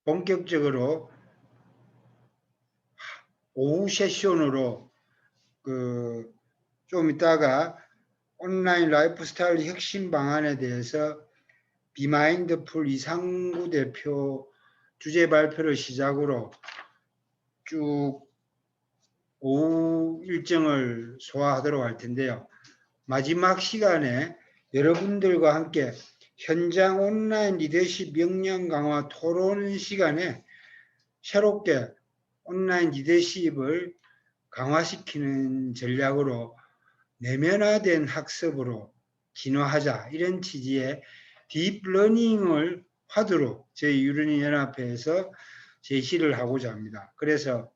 본격적으로 오후 세션으로 좀 이따가 온라인 라이프 스타일 혁신 방안에 대해서 비마인드풀 이상구 대표 주제 발표를 시작으로 쭉 오후 일정을 소화하도록 할 텐데요. 마지막 시간에 여러분들과 함께 현장 온라인 리더십 역량 강화 토론 시간에 새롭게 온라인 리더십을 강화시키는 전략으로 내면화된 학습으로 진화하자, 이런 취지의 딥러닝을 화두로 저희 유르닝 연합회에서 제시를 하고자 합니다. 그래서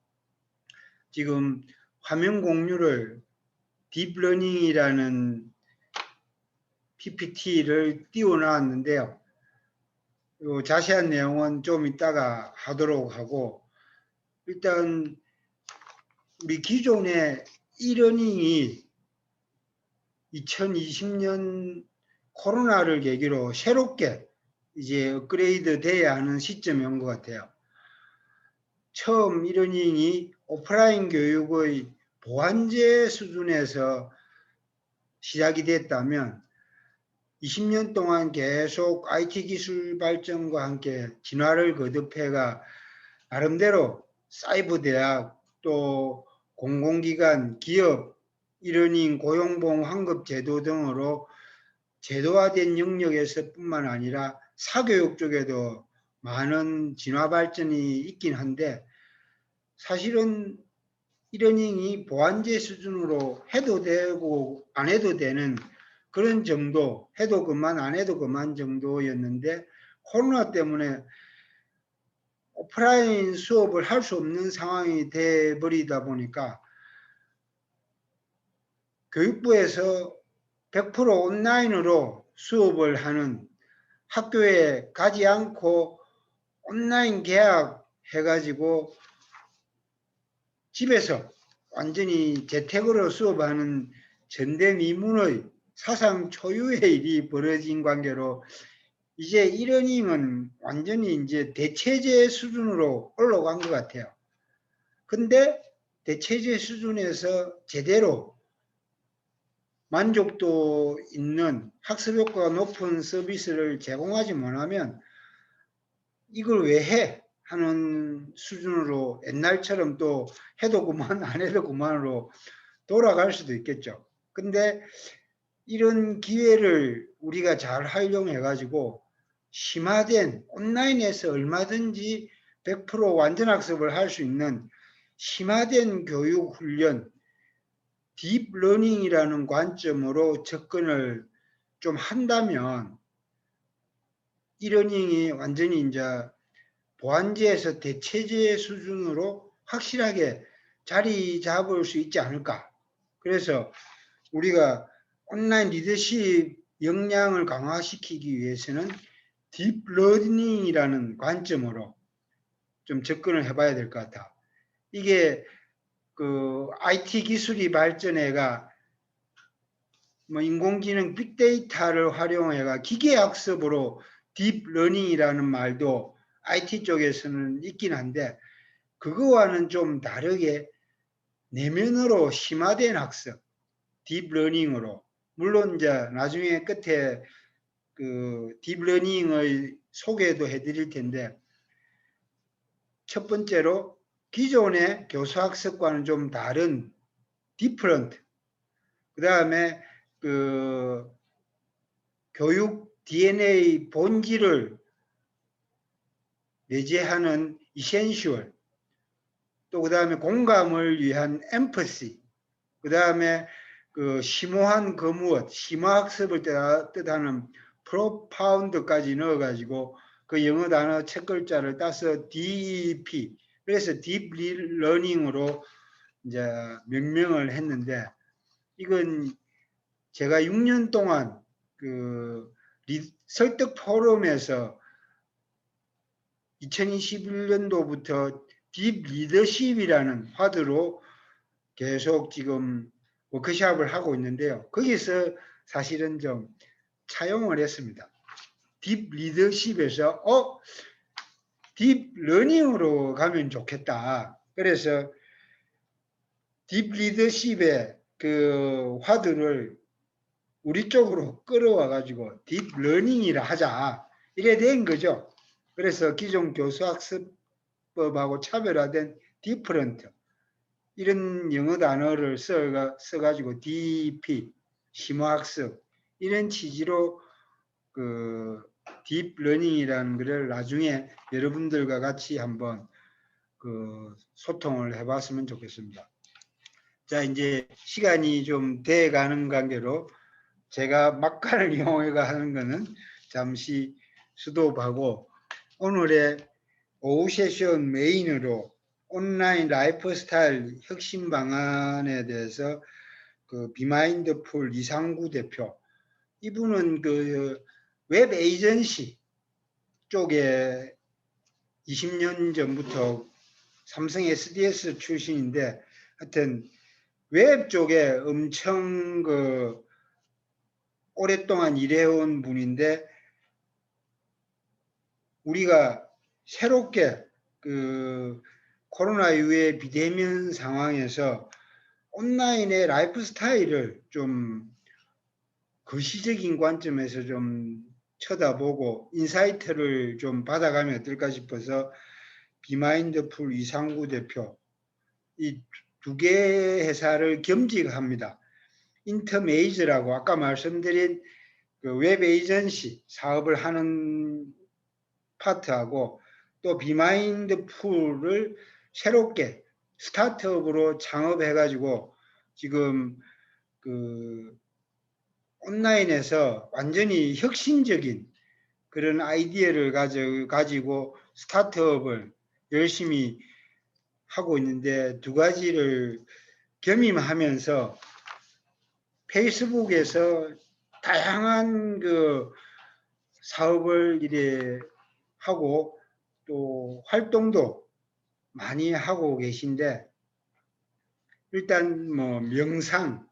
지금 화면 공유를 딥러닝이라는 PPT를 띄워놨는데요. 자세한 내용은 좀 이따가 하도록 하고, 일단 우리 기존의 이러닝이 2020년 코로나를 계기로 새롭게 이제 업그레이드 돼야 하는 시점이 온 것 같아요. 처음 이러닝이 오프라인 교육의 보완제 수준에서 시작이 됐다면 20년 동안 계속 IT 기술 발전과 함께 진화를 거듭해가 나름대로 사이버 대학 또 공공기관, 기업, 이러닝, 고용보험 환급 제도 등으로 제도화된 영역에서 뿐만 아니라 사교육 쪽에도 많은 진화 발전이 있긴 한데, 사실은 이러닝이 보완제 수준으로 해도 되고 안 해도 되는 그런 정도, 해도 그만 안 해도 그만 정도였는데, 코로나 때문에 오프라인 수업을 할 수 없는 상황이 돼버리다 보니까 교육부에서 100% 온라인으로 수업을 하는, 학교에 가지 않고 온라인 계약 해가지고 집에서 완전히 재택으로 수업하는 전대미문의 사상 초유의 일이 벌어진 관계로 이제 이러닝은 완전히 이제 대체제 수준으로 올라간 것 같아요. 근데 대체제 수준에서 제대로 만족도 있는 학습 효과가 높은 서비스를 제공하지 못하면 이걸 왜 해? 하는 수준으로 옛날처럼 또 해도 그만 안 해도 그만으로 돌아갈 수도 있겠죠. 근데 이런 기회를 우리가 잘 활용해 가지고 심화된 온라인에서 얼마든지 100% 완전 학습을 할 수 있는 심화된 교육 훈련, 딥러닝이라는 관점으로 접근을 좀 한다면 이러닝이 완전히 이제 보완제에서 대체제 수준으로 확실하게 자리 잡을 수 있지 않을까. 그래서 우리가 온라인 리더십 역량을 강화시키기 위해서는 딥러닝이라는 관점으로 좀 접근을 해봐야 될 것 같아. 이게 그 IT 기술이 발전해가 뭐 인공지능 빅데이터를 활용해가 기계학습으로 딥러닝이라는 말도 IT 쪽에서는 있긴 한데, 그거와는 좀 다르게 내면으로 심화된 학습, 딥러닝으로, 물론 이제 나중에 끝에 그 딥러닝의 소개도 해드릴 텐데, 첫 번째로 기존의 교수학습과는 좀 다른 디퍼런트, 그 다음에 그 교육 DNA 본질을 내재하는 이센슈얼, 또 그 다음에 공감을 위한 엠퍼시, 그 다음에 그 심오한 그 무엇, 심화학습을 뜻하는 프로파운드까지 넣어가지고 그 영어 단어 첫 글자를 따서 DEP, 그래서 딥 러닝으로 이제 명명을 했는데, 이건 제가 6년 동안 그 설득 포럼에서 2021년도부터 딥 리더십이라는 화두로 계속 지금 워크숍을 하고 있는데요. 거기서 사실은 좀 차용을 했습니다. 딥 리더십에서 딥러닝으로 가면 좋겠다. 그래서 딥 리더십의 그 화두를 우리 쪽으로 끌어와 가지고 딥러닝이라 하자. 이래 된 거죠. 그래서 기존 교수학습법하고 차별화된 디퍼런트 이런 영어 단어를 써가지고 DP 심화학습 이런 취지로 그 딥러닝이라는 것을 나중에 여러분들과 같이 한번 그 소통을 해봤으면 좋겠습니다. 자, 이제 시간이 좀 돼가는 관계로 제가 막간을 이용해가 하는 거는 잠시 스톱하고 오늘의 오후 세션 메인으로 온라인 라이프 스타일 혁신 방안에 대해서 그 비마인드풀 이상구 대표 이분은 그 웹 에이전시 쪽에 20년 전부터 삼성 SDS 출신인데 하여튼 웹 쪽에 엄청 그 오랫동안 일해온 분인데 우리가 새롭게 그 코로나 이후에 비대면 상황에서 온라인의 라이프 스타일을 좀 거시적인 관점에서 좀 쳐다보고 인사이트를 좀 받아가면 어떨까 싶어서 비마인드풀 이상구 대표 이 두 개의 회사를 겸직합니다. 인터메이즈라고 아까 말씀드린 그 웹 에이전시 사업을 하는 파트하고 또 비마인드풀을 새롭게 스타트업으로 창업해가지고 지금 그 온라인에서 완전히 혁신적인 그런 아이디어를 가지고 스타트업을 열심히 하고 있는데 두 가지를 겸임하면서 페이스북에서 다양한 그 사업을 이래 하고 또 활동도 많이 하고 계신데 일단 뭐 명상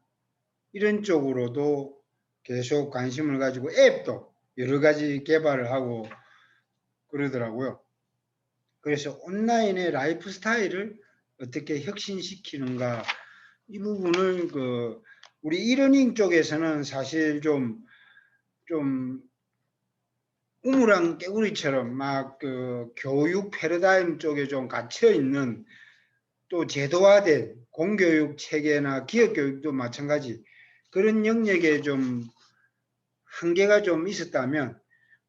이런 쪽으로도 계속 관심을 가지고 앱도 여러 가지 개발을 하고 그러더라고요. 그래서 온라인의 라이프 스타일을 어떻게 혁신시키는가 이 부분을 그 우리 이러닝 쪽에서는 사실 좀 우물안 깨구리처럼 막 그 교육 패러다임 쪽에 좀 갇혀 있는 또 제도화된 공교육 체계나 기업 교육도 마찬가지 그런 영역에 좀 한계가 좀 있었다면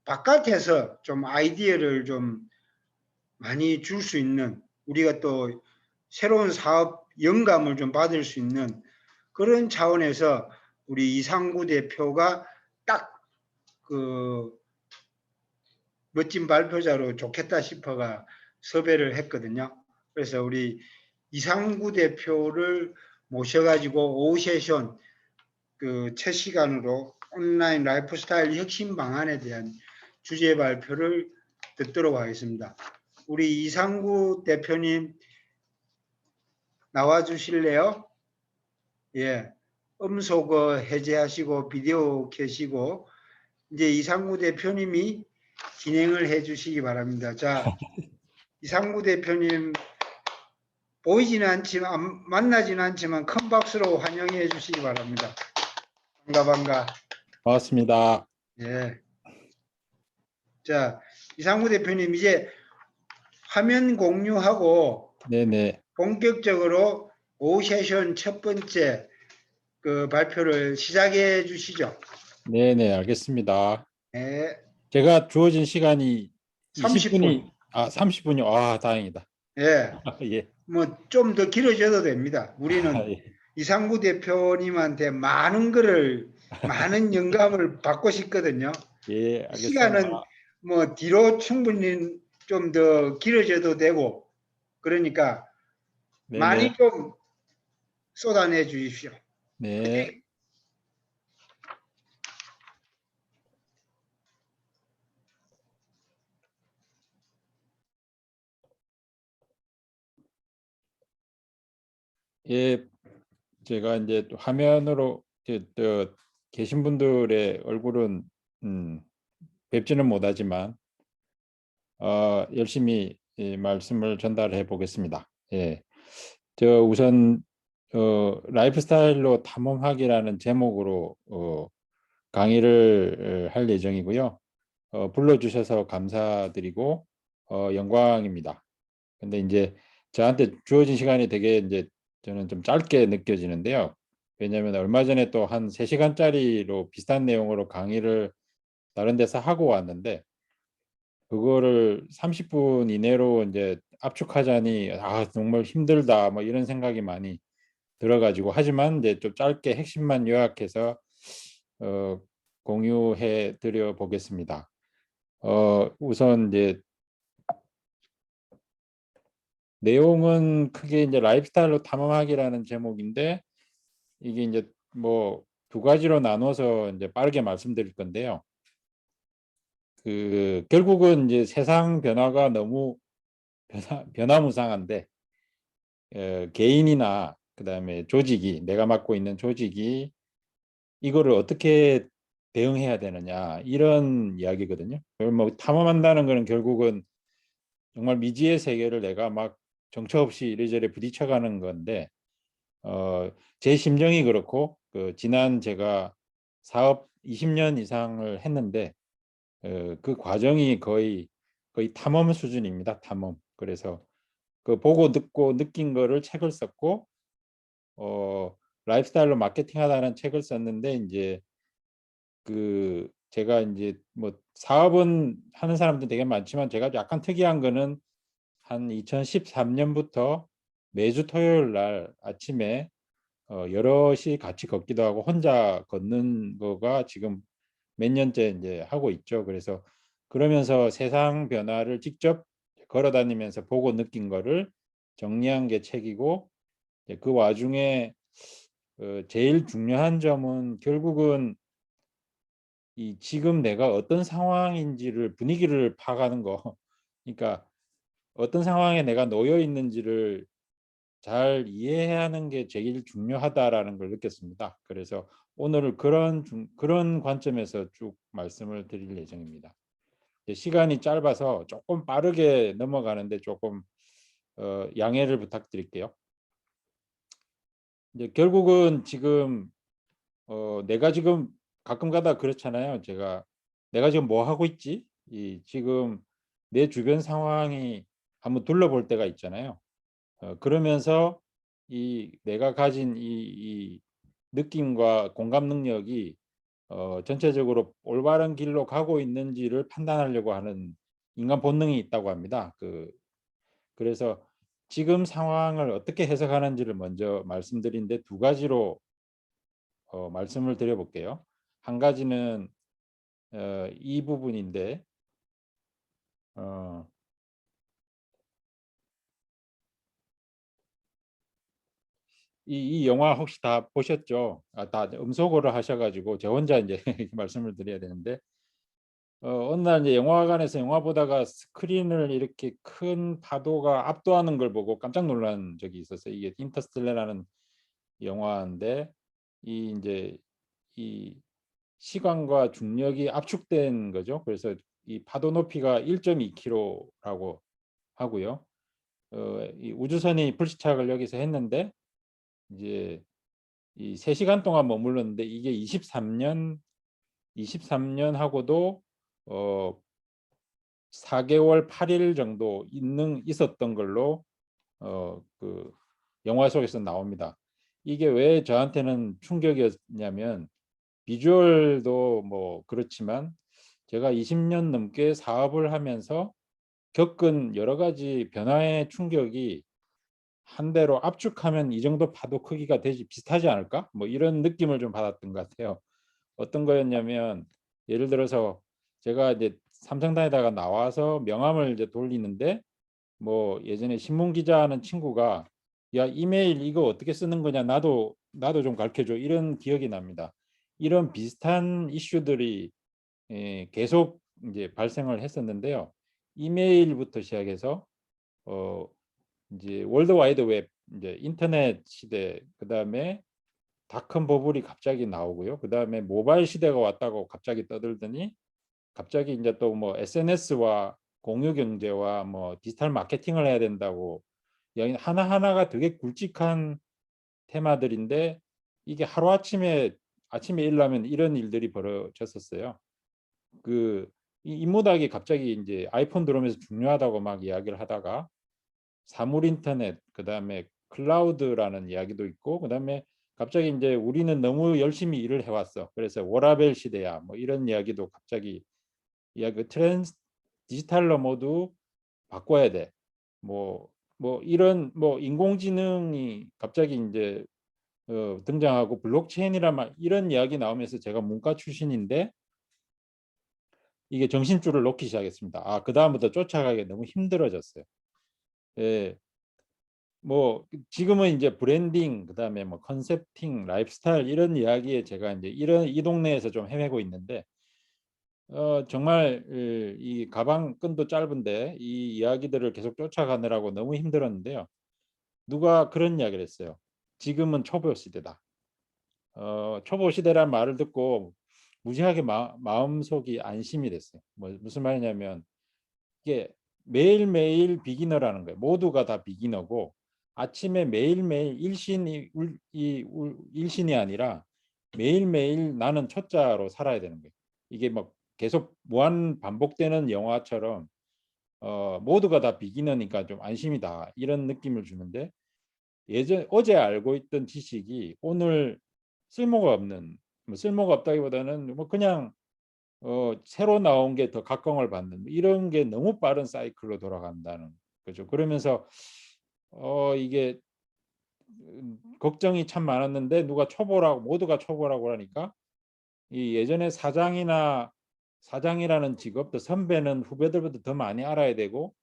바깥에서 좀 아이디어를 좀 많이 줄 수 있는 우리가 또 새로운 사업 영감을 좀 받을 수 있는 그런 차원에서 우리 이상구 대표가 딱 그 멋진 발표자로 좋겠다 싶어가 섭외를 했거든요. 그래서 우리 이상구 대표를 모셔가지고 오후 세션 그 첫 시간으로 온라인 라이프 스타일 혁신 방안에 대한 주제 발표를 듣도록 하겠습니다. 우리 이상구 대표님 나와 주실래요? 예. 음소거 해제하시고 비디오 켜시고 이제 이상구 대표님이 진행을 해 주시기 바랍니다. 자, 이상구 대표님 보이지는 않지만 만나지는 않지만 큰 박수로 환영해 주시기 바랍니다. 반가. 반갑습니다. 예. 자, 이상구 대표님 이제 화면 공유하고 네네. 본격적으로 오후 세션 첫 번째 그 발표를 시작해 주시죠. 네네, 알겠습니다. 네. 제가 주어진 시간이 30분. 30분이요. 아, 다행이다. 예. 예. 뭐 좀 더 길어져도 됩니다. 우리는 예. 이상구 대표님한테 많은 영감을 받고 싶거든요. 예, 알겠습니다. 시간은 뭐 뒤로 충분히 좀 더 길어져도 되고 그러니까 많이 네네. 좀 쏟아내 주십시오. 네. 예, 제가 이제 또 화면으로 또 계신 분들의 얼굴은 뵙지는 못하지만 열심히 말씀을 전달해 보겠습니다. 예. 저 우선 라이프스타일로 탐험하기라는 제목으로 강의를 할 예정이고요. 불러주셔서 감사드리고 영광입니다. 근데 이제 저한테 주어진 시간이 되게 이제 저는 좀 짧게 느껴지는데요. 왜냐하면 얼마 전에 또 한 3시간짜리로 비슷한 내용으로 강의를 다른 데서 하고 왔는데 그거를 30분 이내로 이제 압축하자니 정말 힘들다 뭐 이런 생각이 많이 들어가지고 하지만 이제 좀 짧게 핵심만 요약해서 공유해 드려 보겠습니다. 우선 이제 내용은 크게 이제 라이프스타일로 탐험하기라는 제목인데 이게 이제 뭐 두 가지로 나눠서 이제 빠르게 말씀드릴 건데요. 결국은 이제 세상 변화가 너무 변화무쌍한데 개인이나 그다음에 조직이 내가 맡고 있는 조직이 이거를 어떻게 대응해야 되느냐 이런 이야기거든요. 뭐 탐험한다는 거는 결국은 정말 미지의 세계를 내가 막 정처 없이 이리저리 부딪혀가는 건데 제 심정이 그렇고 지난 제가 사업 20년 이상을 했는데 그 과정이 거의 탐험 수준입니다. 탐험. 그래서 그 보고 듣고 느낀 거를 책을 썼고 라이프스타일로 마케팅하다는 책을 썼는데 이제 제가 이제 뭐 사업은 하는 사람도 되게 많지만 제가 약간 특이한 거는 한 2013년부터 매주 토요일 날 아침에 여럿이 같이 걷기도 하고 혼자 걷는 거가 지금 몇 년째 이제 하고 있죠. 그래서 그러면서 세상 변화를 직접 걸어 다니면서 보고 느낀 거를 정리한 게 책이고 그 와중에 제일 중요한 점은 결국은 이 지금 내가 어떤 상황인지를 분위기를 파악하는 거. 그러니까 어떤 상황에 내가 놓여 있는지를 잘 이해해야 하는 게 제일 중요하다라는 걸 느꼈습니다. 그래서 오늘은 그런 관점에서 쭉 말씀을 드릴 예정입니다. 시간이 짧아서 조금 빠르게 넘어가는데 조금 양해를 부탁드릴게요. 이제 결국은 지금 내가 지금 가끔가다 그렇잖아요. 내가 지금 뭐 하고 있지? 지금 내 주변 상황이 한번 둘러볼 때가 있잖아요. 그러면서 내가 가진 이 느낌과 공감 능력이 전체적으로 올바른 길로 가고 있는지를 판단하려고 하는 인간 본능이 있다고 합니다. 그래서 지금 상황을 어떻게 해석하는지를 먼저 말씀드린데 두 가지로 말씀을 드려볼게요. 한 가지는 이 부분인데 이 영화 혹시 다 보셨죠? 다 음소거를 하셔가지고 저 혼자 이제 말씀을 드려야 되는데 어느 날 이제 영화관에서 영화 보다가 스크린을 이렇게 큰 파도가 압도하는 걸 보고 깜짝 놀란 적이 있었어요. 이게 인터스텔라라는 영화인데 이제 이 시간과 중력이 압축된 거죠. 그래서 이 파도 높이가 1.2km라고 하고요. 이 우주선이 불시착을 여기서 했는데 이제 이 3시간 동안 머물렀는데 이게 23년 하고도 4개월 8일 정도 있었던 걸로 그 영화 속에서 나옵니다. 이게 왜 저한테는 충격이었냐면 비주얼도 뭐 그렇지만 제가 20년 넘게 사업을 하면서 겪은 여러 가지 변화의 충격이 한 대로 압축하면 이 정도 파도 크기가 되지 비슷하지 않을까? 뭐 이런 느낌을 좀 받았던 것 같아요. 어떤 거였냐면 예를 들어서 제가 이제 삼성 다니다가 나와서 명함을 이제 돌리는데 뭐 예전에 신문 기자하는 친구가 야 이메일 이거 어떻게 쓰는 거냐 나도 좀 가르쳐 줘 이런 기억이 납니다. 이런 비슷한 이슈들이 계속 이제 발생을 했었는데요. 이메일부터 시작해서 이제 월드와이드 웹 이제 인터넷 시대 그다음에 닷컴 버블이 갑자기 나오고요. 그다음에 모바일 시대가 왔다고 갑자기 떠들더니 갑자기 이제 또 뭐 SNS와 공유 경제와 뭐 디지털 마케팅을 해야 된다고 하나하나가 되게 굵직한 테마들인데 이게 하루아침에 일어나면 이런 일들이 벌어졌었어요. 그 인문학이 갑자기 이제 아이폰 들어오면서 중요하다고 막 이야기를 하다가 사물 인터넷, 그다음에 클라우드라는 이야기도 있고, 그다음에 갑자기 이제 우리는 너무 열심히 일을 해왔어. 그래서 워라밸 시대야. 뭐 이런 이야기도 갑자기 이야기 디지털로 모두 바꿔야 돼. 뭐 이런 뭐 인공지능이 갑자기 이제 등장하고 블록체인이란 말 이런 이야기 나오면서 제가 문과 출신인데 이게 정신줄을 놓기 시작했습니다. 아, 그다음부터 쫓아가기 너무 힘들어졌어요. 예, 뭐 지금은 이제 브랜딩, 그다음에 뭐 컨셉팅, 라이프스타일 이런 이야기에 제가 이제 이 동네에서 좀 헤매고 있는데 정말 이 가방 끈도 짧은데 이 이야기들을 계속 쫓아가느라고 너무 힘들었는데요. 누가 그런 이야기를 했어요. 지금은 초보 시대다. 초보 시대란 말을 듣고 무지하게 마음속이 안심이 됐어요. 무슨 말이냐면 이게 매일매일 비기너라는 거예요. 모두가 다 비기너고 아침에 매일매일 일신이 아니라 매일매일 나는 초짜로 살아야 되는 거예요. 이게 막 계속 무한 반복되는 영화처럼 모두가 다 비기너니까 좀 안심이다 이런 느낌을 주는데 어제 알고 있던 지식이 오늘 쓸모가 없는, 뭐 쓸모가 없다기보다는 뭐 그냥 새로 나온 게 더 각광을 받는 이런 게 너무 빠른 사이클로 돌아간다는 거죠. 그러면서 이게 걱정이 참 많았는데 누가 초보라고 모두가 초보라고 하니까 이 예전에 사장이라는 직업, 또 선배는 후배들보다 더 많이 알아야 되고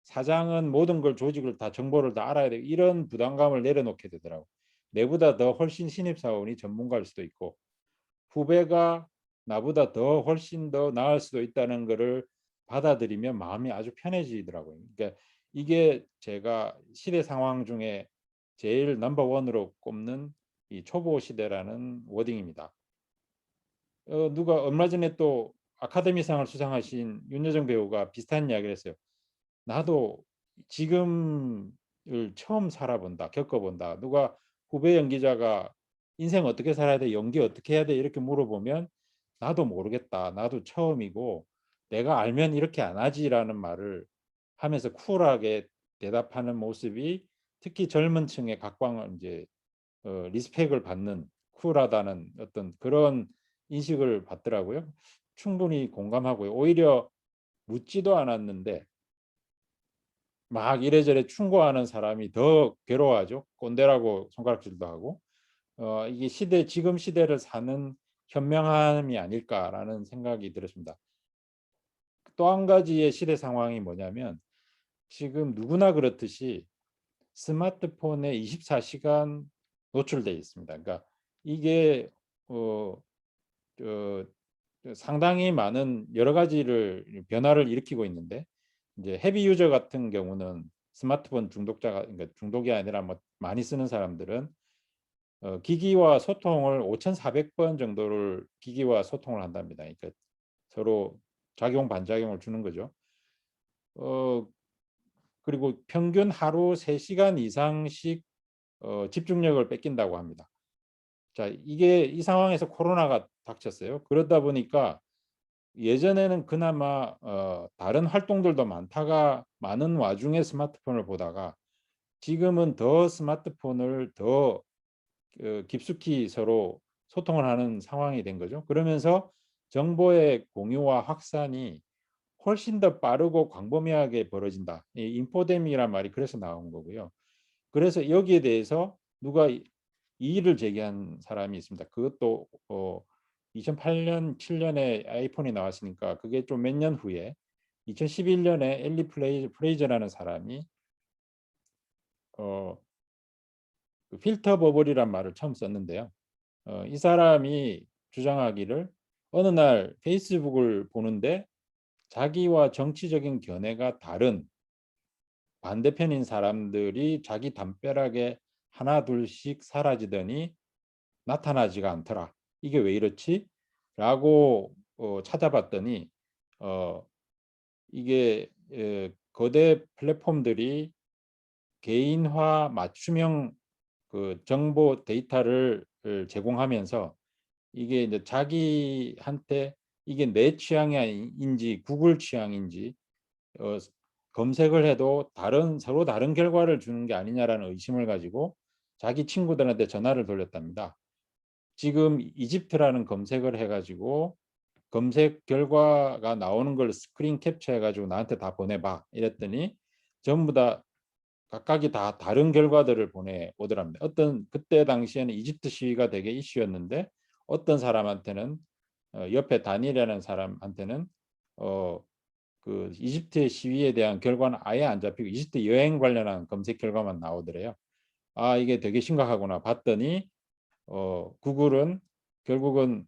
사장은 모든 걸 조직을 다 정보를 다 알아야 되고 이런 부담감을 내려놓게 되더라고. 내보다 더 훨씬 신입사원이 전문가일 수도 있고 후배가 나보다 더 훨씬 더 나을 수도 있다는 것을 받아들이면 마음이 아주 편해지더라고요. 그러니까 이게 제가 시대 상황 중에 제일 넘버 원으로 꼽는 이 초보 시대라는 워딩입니다. 누가 얼마 전에 또 아카데미상을 수상하신 윤여정 배우가 비슷한 이야기를 했어요. 나도 지금을 처음 살아본다, 겪어본다. 누가 후배 연기자가 인생 어떻게 살아야 돼, 연기 어떻게 해야 돼 이렇게 물어보면 나도 모르겠다, 나도 처음이고 내가 알면 이렇게 안 하지라는 말을 하면서 쿨하게 대답하는 모습이 특히 젊은 층의 각광을 이제 리스펙을 받는 쿨하다는 어떤 그런 인식을 받더라고요. 충분히 공감하고요. 오히려 묻지도 않았는데 막 이래저래 충고하는 사람이 더 괴로워하죠. 꼰대라고 손가락질도 하고. 이게 지금 시대를 사는 현명함이 아닐까라는 생각이 들었습니다. 또 한 가지의 시대 상황이 뭐냐면 지금 누구나 그렇듯이 스마트폰에 24시간 노출돼 있습니다. 그러니까 이게 어, 어, 상당히 많은 여러 가지를 변화를 일으키고 있는데 이제 헤비 유저 같은 경우는 스마트폰 중독자가 그러니까 중독이 아니라 뭐 많이 쓰는 사람들은 기기와 소통을 5,400번 정도를 기기와 소통을 한답니다. 그러니까 서로 작용 반작용을 주는 거죠. 어, 그리고 평균 하루 3시간 이상씩 집중력을 뺏긴다고 합니다. 자, 이 상황에서 코로나가 닥쳤어요. 그러다 보니까 예전에는 그나마 다른 활동들도 많은 와중에 스마트폰을 보다가 지금은 더 스마트폰을 더 깊숙이 서로 소통을 하는 상황이 된 거죠. 그러면서 정보의 공유와 확산이 훨씬 더 빠르고 광범위하게 벌어진다. 이 인포데믹이란 말이 그래서 나온 거고요. 그래서 여기에 대해서 누가 이의를 제기한 사람이 있습니다. 그것도 2008년, 7년에 아이폰이 나왔으니까 그게 좀 몇 년 후에 2011년에 엘리 프레이저라는 사람이 그 필터 버블이란 말을 처음 썼는데요. 이 사람이 주장하기를 어느 날 페이스북을 보는데 자기와 정치적인 견해가 다른 반대편인 사람들이 자기 담벼락에 하나 둘씩 사라지더니 나타나지가 않더라. 이게 왜 이렇지? 라고 찾아봤더니 이게 거대 플랫폼들이 개인화 맞춤형 그 정보 데이터를 제공하면서 이게 이제 자기한테 이게 내 취향인지 구글 취향인지 검색을 해도 서로 다른 결과를 주는 게 아니냐라는 의심을 가지고 자기 친구들한테 전화를 돌렸답니다. 지금 이집트라는 검색을 해가지고 검색 결과가 나오는 걸 스크린 캡처해가지고 나한테 다 보내봐 이랬더니 전부 다 각각이 다 다른 결과들을 보내오더랍니다. 그때 당시에는 이집트 시위가 되게 이슈였는데 어떤 사람한테는 옆에 다니엘이라는 사람한테는 그 이집트의 시위에 대한 결과는 아예 안 잡히고 이집트 여행 관련한 검색 결과만 나오더래요. 아, 이게 되게 심각하구나 봤더니 구글은 결국은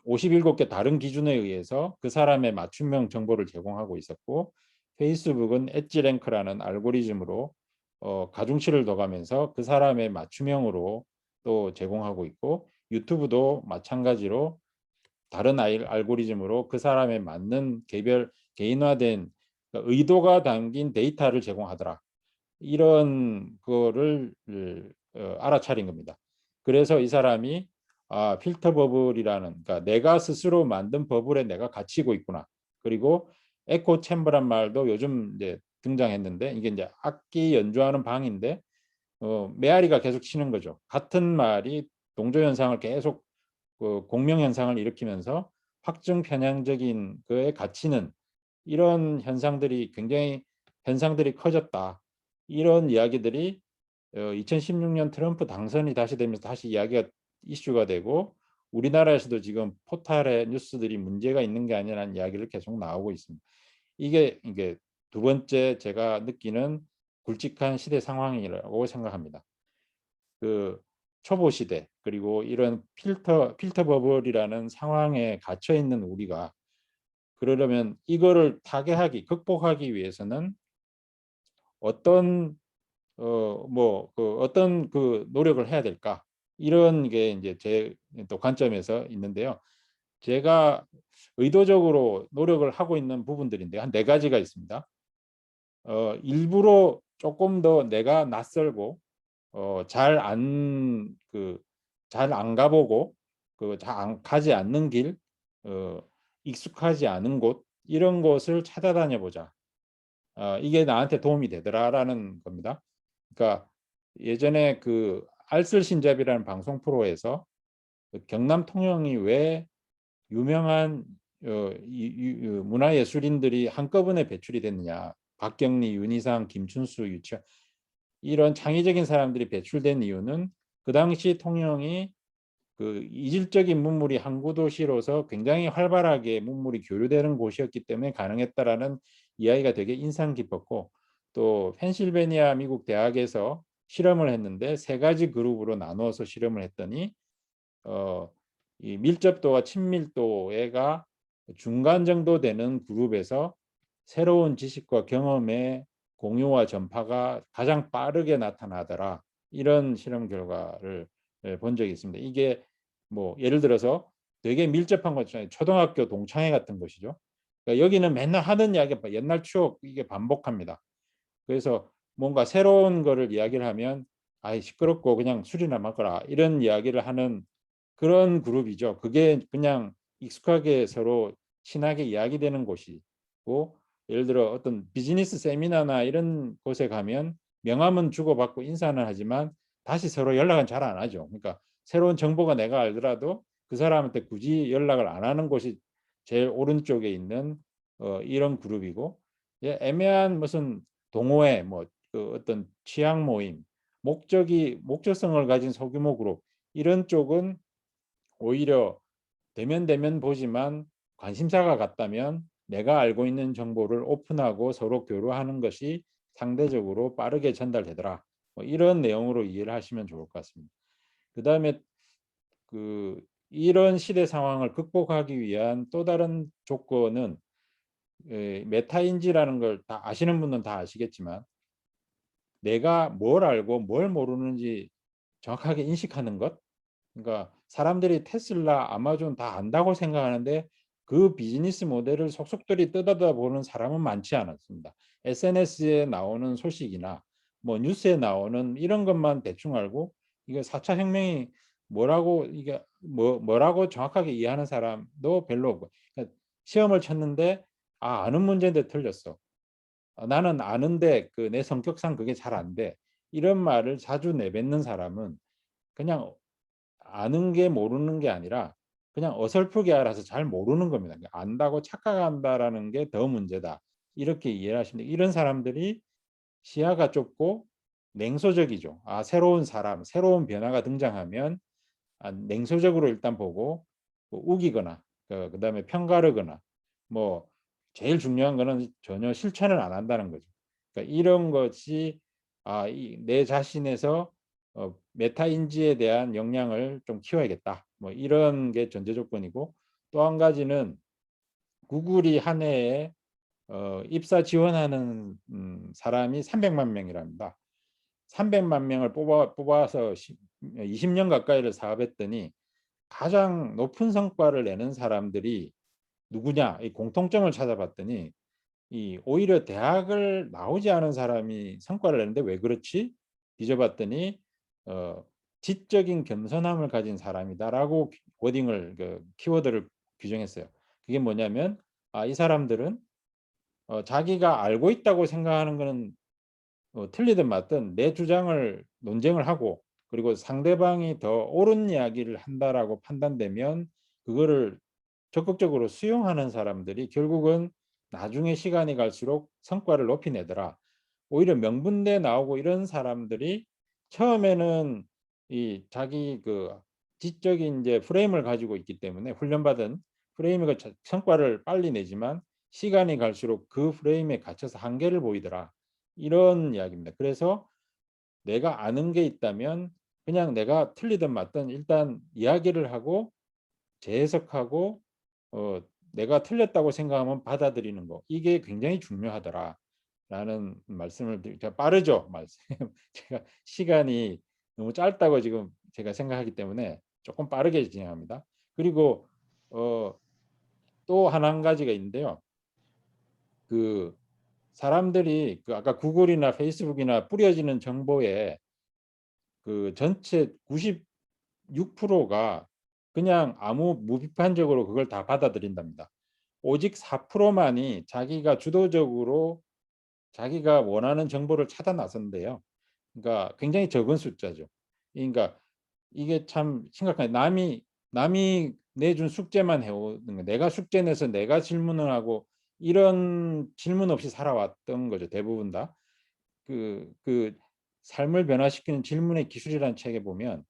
57개 다른 기준에 의해서 그 사람의 맞춤형 정보를 제공하고 있었고, 페이스북은 엣지랭크라는 알고리즘으로 가중치를 둬가면서 그 사람의 맞춤형으로 또 제공하고 있고, 유튜브도 마찬가지로 다른 알고리즘으로 그 사람에 맞는 개인화된 의도가 담긴 데이터를 제공하더라. 이런 거를 알아차린 겁니다. 그래서 이 사람이 필터 버블이라는, 그러니까 내가 스스로 만든 버블에 내가 갇히고 있구나. 그리고 에코 챔버란 말도 요즘 이제 등장했는데, 이게 이제 악기 연주하는 방인데 메아리가 계속 치는 거죠. 같은 말이 동조 현상을 계속 공명 현상을 일으키면서 확증 편향적인 거에 갇히는 이런 현상들이 커졌다. 이런 이야기들이 2016년 트럼프 당선이 다시 되면서 다시 이슈가 되고, 우리나라에서도 지금 포탈의 뉴스들이 문제가 있는 게 아니라는 이야기를 계속 나오고 있습니다. 이게 두 번째 제가 느끼는 굵직한 시대 상황이라고 생각합니다. 그 초보 시대, 그리고 이런 필터 버블이라는 상황에 갇혀 있는 우리가, 그러려면 이거를 극복하기 위해서는 어떤 어떤 노력을 해야 될까, 이런 게 이제 제 또 관점에서 있는데요. 제가 의도적으로 노력을 하고 있는 부분들인데 한 네 가지가 있습니다. 일부러 조금 더 내가 낯설고 잘 안 가보고 가지 않는 길, 익숙하지 않은 곳, 이런 곳을 찾아다녀 보자. 이게 나한테 도움이 되더라라는 겁니다. 그러니까 예전에 그 알쓸신잡이라는 방송 프로에서 경남 통영이 왜 유명한 문화예술인들이 한꺼번에 배출이 됐느냐, 박경리, 윤희상, 김춘수, 유치원, 이런 창의적인 사람들이 배출된 이유는 그 당시 통영이 그 이질적인 문물이 항구 도시로서 굉장히 활발하게 문물이 교류되는 곳이었기 때문에 가능했다라는 이야기가 되게 인상 깊었고, 또 펜실베니아 미국 대학에서 실험을 했는데 세 가지 그룹으로 나누어서 실험을 했더니 이 밀접도와 친밀도가 중간 정도 되는 그룹에서 새로운 지식과 경험의 공유와 전파가 가장 빠르게 나타나더라. 이런 실험 결과를 본 적이 있습니다. 이게 뭐 예를 들어서 되게 밀접한 것 중에 초등학교 동창회 같은 것이죠. 그러니까 여기는 맨날 하는 이야기, 옛날 추억, 이게 반복합니다. 그래서 뭔가 새로운 거를 이야기를 하면 아이 시끄럽고 그냥 술이나 먹어라, 이런 이야기를 하는 그런 그룹이죠. 그게 그냥 익숙하게 서로 친하게 이야기되는 곳이고, 예를 들어 어떤 비즈니스 세미나나 이런 곳에 가면 명함은 주고받고 인사는 하지만 다시 서로 연락은 잘 안 하죠. 그러니까 새로운 정보가 내가 알더라도 그 사람한테 굳이 연락을 안 하는 곳이 제일 오른쪽에 있는 이런 그룹이고, 애매한 무슨 동호회, 어떤 취향 모임, 목적성을 가진 소규모 그룹, 이런 쪽은 오히려 대면 보지만 관심사가 같다면 내가 알고 있는 정보를 오픈하고 서로 교류하는 것이 상대적으로 빠르게 전달되더라. 이런 내용으로 이해를 하시면 좋을 것 같습니다. 그 다음에 이런 시대 상황을 극복하기 위한 또 다른 조건은 메타인지라는 걸 다 아시는 분은 다 아시겠지만, 내가 뭘 알고 뭘 모르는지 정확하게 인식하는 것. 그러니까 사람들이 테슬라, 아마존 다 안다고 생각하는데 그 비즈니스 모델을 속속들이 뜯어다 보는 사람은 많지 않았습니다. SNS에 나오는 소식이나 뭐 뉴스에 나오는 이런 것만 대충 알고 이게 4차 혁명이 뭐라고 이게 뭐라고 정확하게 이해하는 사람도 별로 없고, 그러니까 시험을 쳤는데 아는 문제인데 틀렸어. 나는 아는데 그 내 성격상 그게 잘 안 돼. 이런 말을 자주 내뱉는 사람은 그냥 아는 게 모르는 게 아니라 그냥 어설프게 알아서 잘 모르는 겁니다. 그러니까 안다고 착각한다라는 게 더 문제다. 이렇게 이해를 하시는데, 이런 사람들이 시야가 좁고 냉소적이죠. 새로운 사람, 새로운 변화가 등장하면 냉소적으로 일단 보고 우기거나 그다음에 편가르거나, 뭐 제일 중요한 거는 전혀 실천을 안 한다는 거죠. 그러니까 이런 것이 내 자신에서 메타 인지에 대한 역량을 좀 키워야겠다. 뭐 이런 게 전제 조건이고, 또 한 가지는 구글이 한 해에 입사 지원하는 사람이 300만 명이랍니다. 300만 명을 뽑아서 20년 가까이를 사업했더니 가장 높은 성과를 내는 사람들이 누구냐, 이 공통점을 찾아봤더니 오히려 대학을 나오지 않은 사람이 성과를 내는데 왜 그렇지? 뒤져봤더니 지적인 겸손함을 가진 사람이다라고 워딩을, 키워드를 규정했어요. 그게 뭐냐면 이 사람들은 자기가 알고 있다고 생각하는 거는 틀리든 맞든 내 주장을 논쟁을 하고, 그리고 상대방이 더 옳은 이야기를 한다라고 판단되면 그거를 적극적으로 수용하는 사람들이 결국은 나중에 시간이 갈수록 성과를 높이 내더라. 오히려 명분대 나오고 이런 사람들이 처음에는 이 자기 그 지적인 이제 프레임을 가지고 있기 때문에, 훈련받은 프레임이 성과를 빨리 내지만 시간이 갈수록 그 프레임에 갇혀서 한계를 보이더라. 이런 이야기입니다. 그래서 내가 아는 게 있다면 그냥 내가 틀리든 맞든 일단 이야기를 하고 재해석하고 내가 틀렸다고 생각하면 받아들이는 거, 이게 굉장히 중요하더라 라는 말씀을 드리죠. 빠르죠 말씀. 제가 시간이 너무 짧다고 지금 제가 생각하기 때문에 조금 빠르게 진행합니다. 그리고 또 한 가지가 있는데요. 그 사람들이 아까 구글이나 페이스북이나 뿌려지는 정보에 그 전체 96%가 그냥 아무 무비판적으로 그걸 다 받아들인답니다. 오직 4%만이 자기가 주도적으로 자기가 원하는 정보를 찾아 나선대요. 그러니까 굉장히 적은 숫자죠. 그러니까 이게 참 심각한, 남이 내준 숙제만 해오는 거, 내가 숙제 내서 내가 질문을 하고 이런 질문 없이 살아왔던 거죠. 대부분 다. 그 삶을 변화시키는 질문의 기술이라는 책에 보면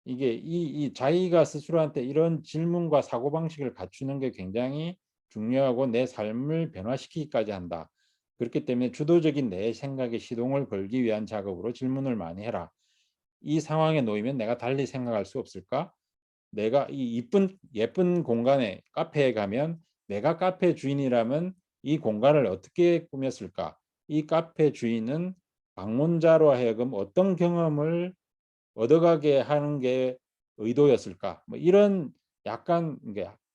이게 이 자기가 스스로한테 이런 질문과 사고방식을 갖추는 게 굉장히 중요하고 내 삶을 변화시키기까지 한다. 그렇기 때문에 주도적인 내 생각에 시동을 걸기 위한 작업으로 질문을 많이 해라. 이 상황에 놓이면 내가 달리 생각할 수 없을까? 내가 이 예쁜 공간에 카페에 가면 내가 카페 주인이라면 이 공간을 어떻게 꾸몄을까? 이 카페 주인은 방문자로 하여금 어떤 경험을 얻어가게 하는 게 의도였을까? 뭐 이런 약간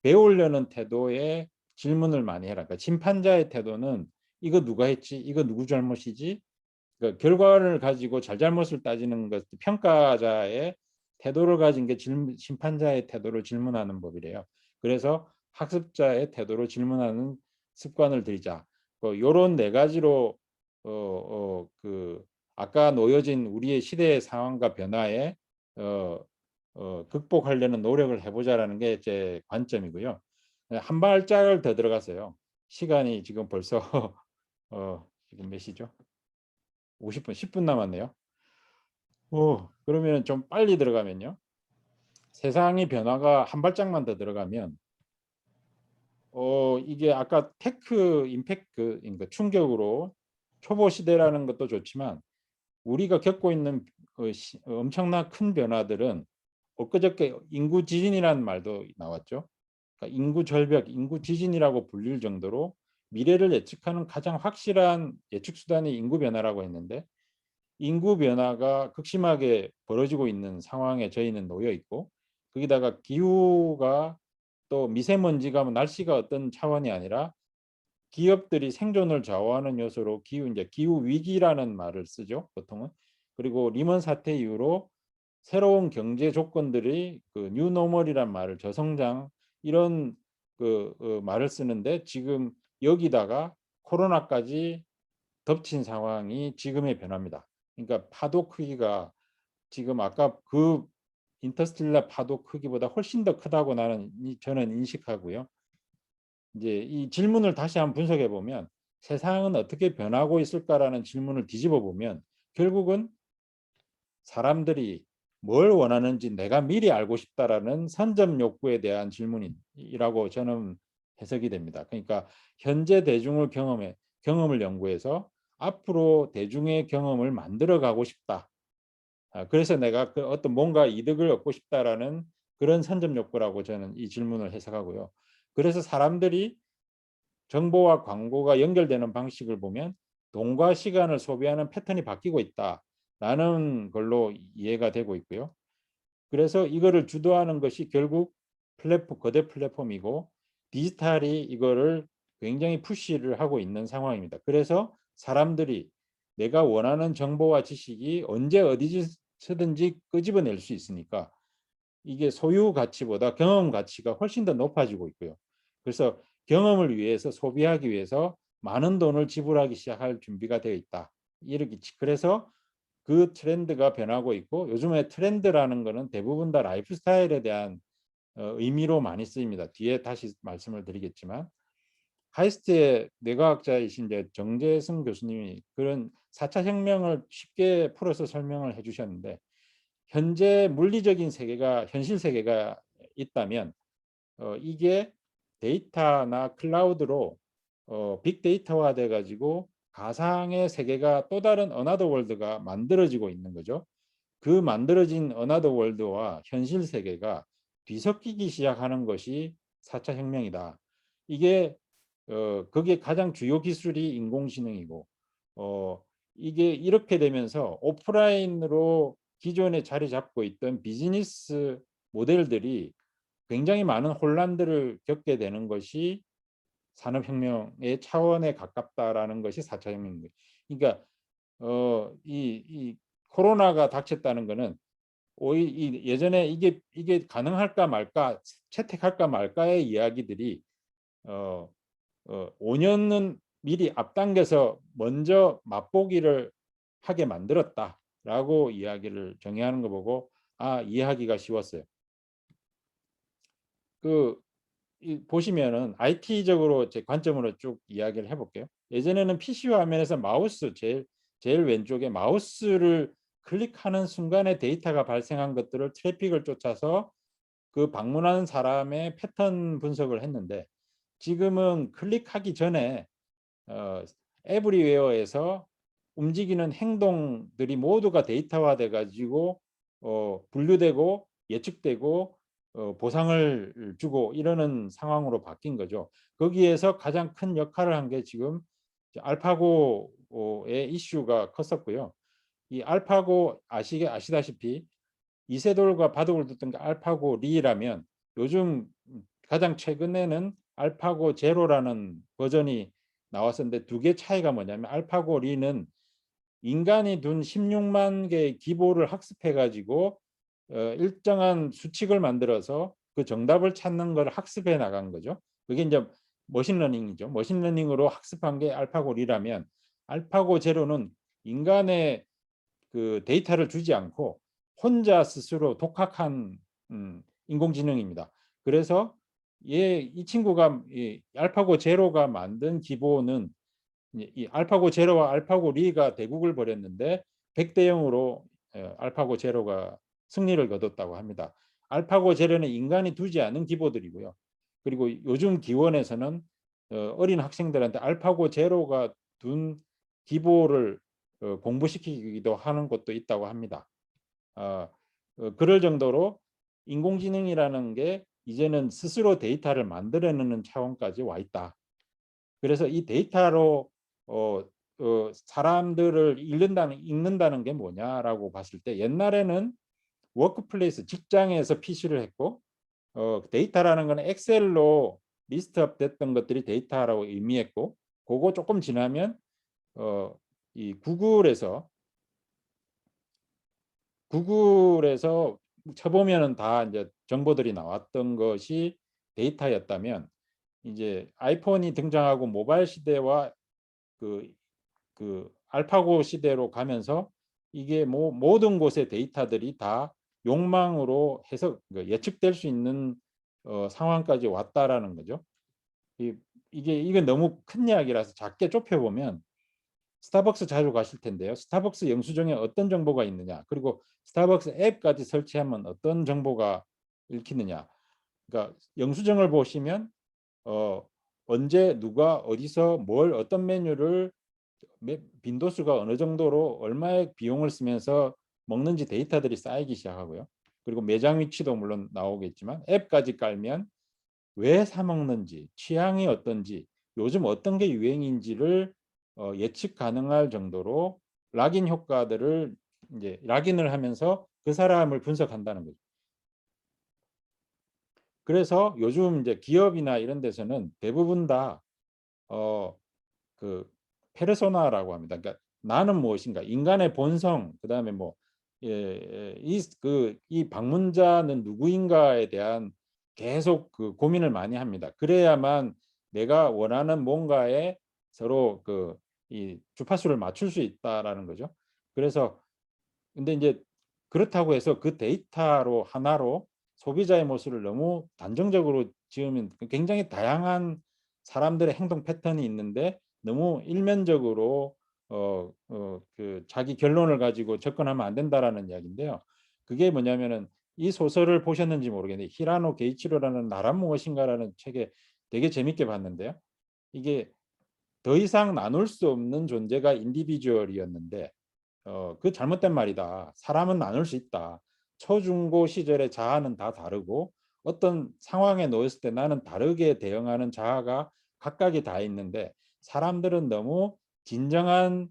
배우려는 태도의 질문을 많이 해라. 그러니까 심판자의 태도는 이거 누가 했지? 이거 누구 잘못이지? 그러니까 결과를 가지고 잘잘못을 따지는 것, 평가자의 태도를 가진 게 심판자의 태도를 질문하는 법이래요. 그래서 학습자의 태도로 질문하는 습관을 들이자. 요런 네 가지로 아까 놓여진 우리의 시대의 상황과 변화에 극복하려는 노력을 해보자라는 게 제 관점이고요. 한 발짝을 더 들어가서요. 시간이 지금 벌써 지금 몇 시죠? 50분, 10분 남았네요. 그러면 좀 빨리 들어가면요. 세상의 변화가 한 발짝만 더 들어가면 이게 아까 테크 임팩트, 그러니까 충격으로 초보 시대라는 것도 좋지만 우리가 겪고 있는 엄청난 큰 변화들은 엊그저께 인구 지진이라는 말도 나왔죠. 그러니까 인구 절벽, 인구 지진이라고 불릴 정도로 미래를 예측하는 가장 확실한 예측 수단이 인구 변화라고 했는데, 인구 변화가 극심하게 벌어지고 있는 상황에 저희는 놓여 있고, 거기다가 기후가 또 미세먼지가 뭐 날씨가 어떤 차원이 아니라 기업들이 생존을 좌우하는 요소로 기후 위기라는 말을 쓰죠, 보통은. 그리고 리먼 사태 이후로 새로운 경제 조건들이 그 뉴노멀이란 말을 저성장 이런 말을 쓰는데 지금 여기다가 코로나까지 덮친 상황이 지금의 변화입니다. 그러니까 파도 크기가 지금 아까 그 인터스텔라 파도 크기보다 훨씬 더 크다고 저는 인식하고요. 이제 이 질문을 다시 한번 분석해 보면 세상은 어떻게 변하고 있을까라는 질문을 뒤집어 보면 결국은 사람들이 뭘 원하는지 내가 미리 알고 싶다라는 선점 욕구에 대한 질문이라고 저는 해석이 됩니다. 그러니까 현재 대중을 경험을 연구해서 앞으로 대중의 경험을 만들어 가고 싶다. 그래서 내가 그 어떤 뭔가 이득을 얻고 싶다라는 그런 선점 욕구라고 저는 이 질문을 해석하고요. 그래서 사람들이 정보와 광고가 연결되는 방식을 보면 돈과 시간을 소비하는 패턴이 바뀌고 있다라는 걸로 이해가 되고 있고요. 그래서 이거를 주도하는 것이 결국 거대 플랫폼이고 디지털이 이거를 굉장히 푸시를 하고 있는 상황입니다. 그래서 사람들이 내가 원하는 정보와 지식이 언제 어디서든지 끄집어낼 수 있으니까 이게 소유 가치보다 경험 가치가 훨씬 더 높아지고 있고요. 그래서 경험을 위해서 소비하기 위해서 많은 돈을 지불하기 시작할 준비가 되어 있다. 그래서 그 트렌드가 변하고 있고 요즘에 트렌드라는 거는 대부분 다 라이프 스타일에 대한 의미로 많이 쓰입니다. 뒤에 다시 말씀을 드리겠지만 카이스트의 뇌과학자이신 이제 정재승 교수님이 그런 4차 혁명을 쉽게 풀어서 설명을 해주셨는데 현재 물리적인 세계가 현실 세계가 있다면 이게 데이터나 클라우드로 빅데이터화 돼 가지고 가상의 세계가 또 다른 어나더 월드가 만들어지고 있는 거죠. 그 만들어진 어나더 월드와 현실 세계가 뒤섞이기 시작하는 것이 4차 혁명이다. 이게 거기에 가장 주요 기술이 인공지능이고 이게 이렇게 되면서 오프라인으로 기존에 자리 잡고 있던 비즈니스 모델들이 굉장히 많은 혼란들을 겪게 되는 것이 산업혁명의 차원에 가깝다라는 것이 4차 혁명입니다. 그러니까 이 코로나가 닥쳤다는 것은 예전에 이게 가능할까 말까 채택할까 말까의 이야기들이 5년은 미리 앞당겨서 먼저 맛보기를 하게 만들었다라고 이야기를 정의하는 거 보고 이해하기가 쉬웠어요. 보시면은 IT적으로 제 관점으로 쭉 이야기를 해볼게요. 예전에는 PC 화면에서 마우스 제일 왼쪽에 마우스를 클릭하는 순간에 데이터가 발생한 것들을 트래픽을 쫓아서 그 방문하는 사람의 패턴 분석을 했는데 지금은 클릭하기 전에 에브리웨어에서 움직이는 행동들이 모두가 데이터화돼 가지고 분류되고 예측되고 보상을 주고 이러는 상황으로 바뀐 거죠. 거기에서 가장 큰 역할을 한 게 지금 알파고의 이슈가 컸었고요. 이 알파고 아시다시피 이세돌과 바둑을 뒀던 게 알파고 리라면 요즘 가장 최근에는 알파고 제로라는 버전이 나왔었는데 두 개 차이가 뭐냐면 알파고 리는 인간이 둔 16만 개의 기보를 학습해 가지고 일정한 수칙을 만들어서 그 정답을 찾는 걸 학습해 나간 거죠. 그게 이제 머신러닝이죠. 머신러닝으로 학습한 게 알파고 리라면 알파고 제로는 인간의 그 데이터를 주지 않고 혼자 스스로 독학한 인공지능입니다. 그래서 이 친구가 알파고 제로가 만든 기보는 이 알파고 제로와 알파고 리가 대국을 벌였는데 100대 0으로 알파고 제로가 승리를 거뒀다고 합니다. 알파고 제로는 인간이 두지 않은 기보들이고요. 그리고 요즘 기원에서는 어린 학생들한테 알파고 제로가 둔 기보를 공부시키기도 하는 곳도 있다고 합니다. 그럴 정도로 인공지능이라는 게 이제는 스스로 데이터를 만들어내는 차원까지 와 있다. 그래서 이 데이터로 사람들을 읽는다는 게 뭐냐라고 봤을 때 옛날에는 워크플레이스 직장에서 PC를 했고 데이터라는 건 엑셀로 리스트업 됐던 것들이 데이터라고 의미했고, 그거 조금 지나면 이 구글에서 쳐보면은 다 이제 정보들이 나왔던 것이 데이터였다면, 이제 아이폰이 등장하고 모바일 시대와 그 알파고 시대로 가면서 이게 뭐 모든 곳의 데이터들이 다 욕망으로 해서 예측될 수 있는 상황까지 왔다라는 거죠. 이게 너무 큰 이야기라서 작게 좁혀보면, 스타벅스 자주 가실 텐데요. 스타벅스 영수증에 어떤 정보가 있느냐, 그리고 스타벅스 앱까지 설치하면 어떤 정보가 읽히느냐. 그러니까 영수증을 보시면 언제 누가 어디서 뭘 어떤 메뉴를 빈도수가 어느 정도로 얼마의 비용을 쓰면서 먹는지 데이터들이 쌓이기 시작하고요. 그리고 매장 위치도 물론 나오겠지만 앱까지 깔면 왜 사 먹는지, 취향이 어떤지, 요즘 어떤 게 유행인지를 예측 가능할 정도로 락인 효과들을 이제 락인을 하면서 그 사람을 분석한다는 거죠. 그래서 요즘 이제 기업이나 이런 데서는 대부분 다 그 페르소나라고 합니다. 그러니까 나는 무엇인가, 인간의 본성, 그다음에 뭐 이 방문자는 누구인가에 대한 계속 그 고민을 많이 합니다. 그래야만 내가 원하는 뭔가에 서로 이 주파수를 맞출 수 있다라는 거죠. 그래서 근데 이제 그렇다고 해서 그 데이터로 하나로 소비자의 모습을 너무 단정적으로 지으면 굉장히 다양한 사람들의 행동 패턴이 있는데 너무 일면적으로 자기 결론을 가지고 접근하면 안 된다라는 이야기인데요. 그게 뭐냐면은 이 소설을 보셨는지 모르겠는데 히라노 게이치로라는 나란 무엇인가라는 책에 되게 재밌게 봤는데요. 이게 더 이상 나눌 수 없는 존재가 인디비주얼이었는데 그 잘못된 말이다. 사람은 나눌 수 있다. 초중고 시절의 자아는 다 다르고 어떤 상황에 놓였을 때 나는 다르게 대응하는 자아가 각각이 다 있는데 사람들은 너무 진정한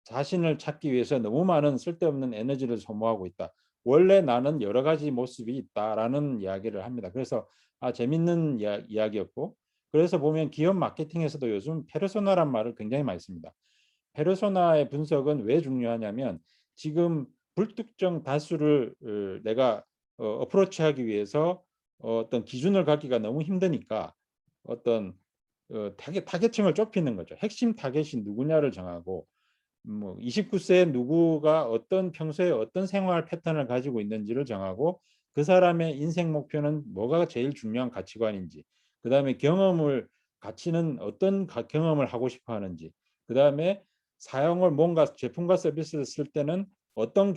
자신을 찾기 위해서 너무 많은 쓸데없는 에너지를 소모하고 있다. 원래 나는 여러 가지 모습이 있다라는 이야기를 합니다. 그래서 재밌는 이야기였고, 그래서 보면 기업 마케팅에서도 요즘 페르소나란 말을 굉장히 많이 씁니다. 페르소나의 분석은 왜 중요하냐면 지금 불특정 다수를 내가 어프로치하기 위해서 어떤 기준을 갖기가 너무 힘드니까 어떤 타겟층을 좁히는 거죠. 핵심 타겟이 누구냐를 정하고 뭐 29세 누구가 어떤 평소에 어떤 생활 패턴을 가지고 있는지를 정하고 그 사람의 인생 목표는 뭐가 제일 중요한 가치관인지, 그다음에 가치는 어떤 경험을 하고 싶어 하는지, 그다음에 사용을 뭔가 제품과 서비스를 쓸 때는 어떤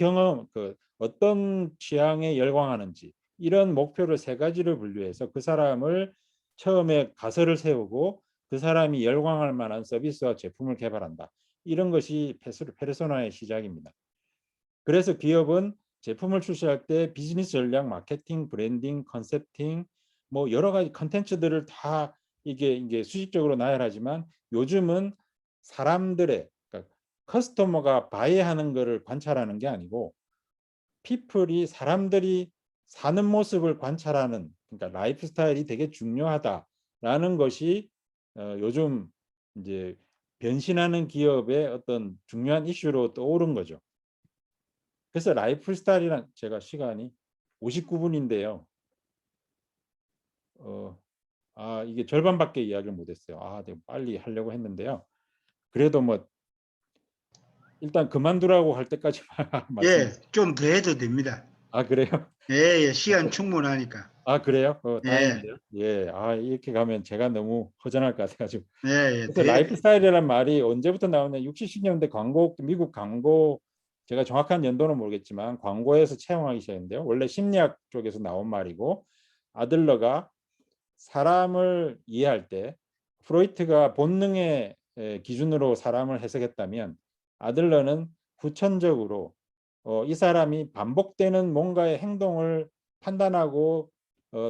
어떤 취향에 열광하는지, 이런 목표를 세 가지를 분류해서 그 사람을 처음에 가설을 세우고 그 사람이 열광할 만한 서비스와 제품을 개발한다. 이런 것이 페르소나의 시작입니다. 그래서 기업은 제품을 출시할 때 비즈니스 전략, 마케팅, 브랜딩, 컨셉팅, 뭐 여러 가지 컨텐츠들을 다 이게 수직적으로 나열하지만 요즘은 사람들의, 그러니까 커스터머가 바이하는 것을 관찰하는 게 아니고 사람들이 사는 모습을 관찰하는, 그러니까 라이프 스타일이 되게 중요하다라는 것이 요즘 이제 변신하는 기업의 어떤 중요한 이슈로 떠오른 거죠. 그래서 라이프 스타일이란, 제가 시간이 59분인데요. 이게 절반밖에 이야기를 못했어요. 내가 빨리 하려고 했는데요. 그래도 뭐 일단 그만두라고 할 때까지만 말씀. 예, 좀 더 해도 됩니다. 그래요? 예, 예, 시간 충분하니까. 그래요? 예, 다행인데요. 예, 이렇게 가면 제가 너무 허전할 것 같아가지고. 예, 예, 그래서 라이프 스타일이라는 말이 언제부터 나오냐? 60, 70년대 미국 광고, 제가 정확한 연도는 모르겠지만 광고에서 채용하기 시작했는데요. 원래 심리학 쪽에서 나온 말이고, 아들러가 사람을 이해할 때 프로이트가 본능의 기준으로 사람을 해석했다면, 아들러는 후천적으로 이 사람이 반복되는 뭔가의 행동을 판단하고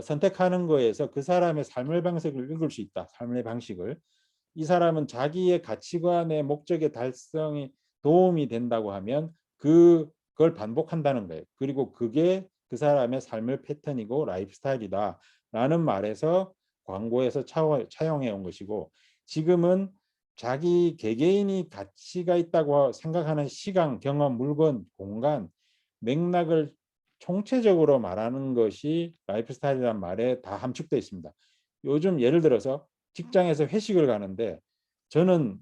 선택하는 거에서 그 사람의 삶의 방식을 읽을 수 있다. 삶의 방식을. 이 사람은 자기의 가치관의 목적의 달성이 도움이 된다고 하면 그걸 반복한다는 거예요. 그리고 그게 그 그 사람의 삶의 패턴이고 라이프 스타일이다라는 말에서 광고에서 차용해 온 것이고, 지금은 자기 개개인이 가치가 있다고 생각하는 시간, 경험, 물건, 공간, 맥락을 총체적으로 말하는 것이 라이프 스타일이라는 말에 다 함축되어 있습니다. 요즘 예를 들어서 직장에서 회식을 가는데 저는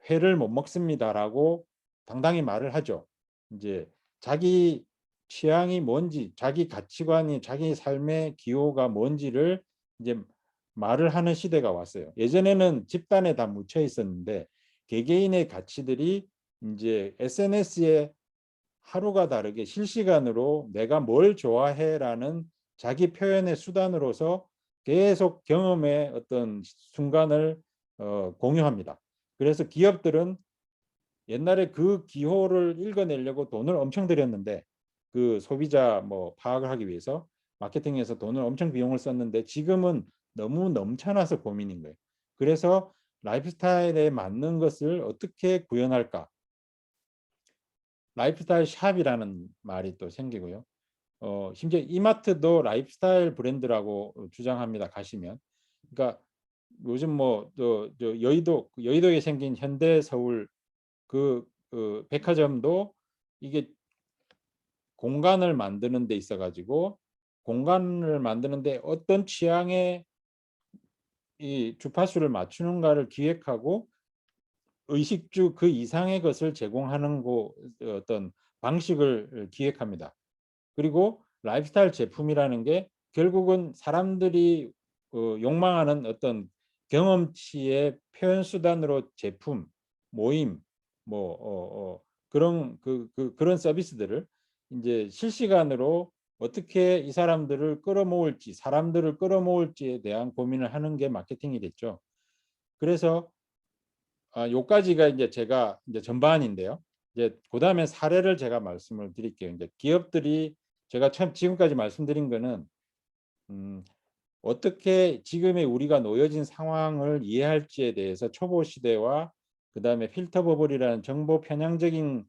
회를 못 먹습니다라고 당당히 말을 하죠. 이제 자기 취향이 뭔지, 자기 가치관이, 자기 삶의 기호가 뭔지를 이제 말을 하는 시대가 왔어요. 예전에는 집단에 다 묻혀 있었는데 개개인의 가치들이 이제 SNS에 하루가 다르게 실시간으로 내가 뭘 좋아해라는 자기 표현의 수단으로서 계속 경험의 어떤 순간을 공유합니다. 그래서 기업들은 옛날에 그 기호를 읽어내려고 돈을 엄청 들였는데, 그 소비자 뭐 파악을 하기 위해서 마케팅에서 돈을 엄청 비용을 썼는데 지금은 너무 넘쳐나서 고민인 거예요. 그래서 라이프 스타일에 맞는 것을 어떻게 구현할까? 라이프스타일 샵이라는 말이 또 생기고요. 심지어 이마트도 라이프스타일 브랜드라고 주장합니다. 가시면. 그러니까 요즘 저 여의도에 생긴 현대 서울 그 백화점도 이게 공간을 만드는 데 있어 가지고, 공간을 만드는데 어떤 취향의 이 주파수를 맞추는가를 기획하고 의식주 그 이상의 것을 제공하는 어떤 방식을 기획합니다. 그리고 라이프스타일 제품이라는 게 결국은 사람들이 욕망하는 어떤 경험치의 표현 수단으로 제품, 모임, 뭐 그런 서비스들을 이제 실시간으로 어떻게 이 사람들을 끌어모을지, 사람들을 끌어모을지에 대한 고민을 하는 게 마케팅이 됐죠. 그래서 요까지가 이제 제가 이제 전반인데요. 이제 그다음에 사례를 제가 말씀을 드릴게요. 이제 기업들이 제가 참 지금까지 말씀드린 거는 어떻게 지금의 우리가 놓여진 상황을 이해할지에 대해서 초보 시대와 그다음에 필터 버블이라는 정보 편향적인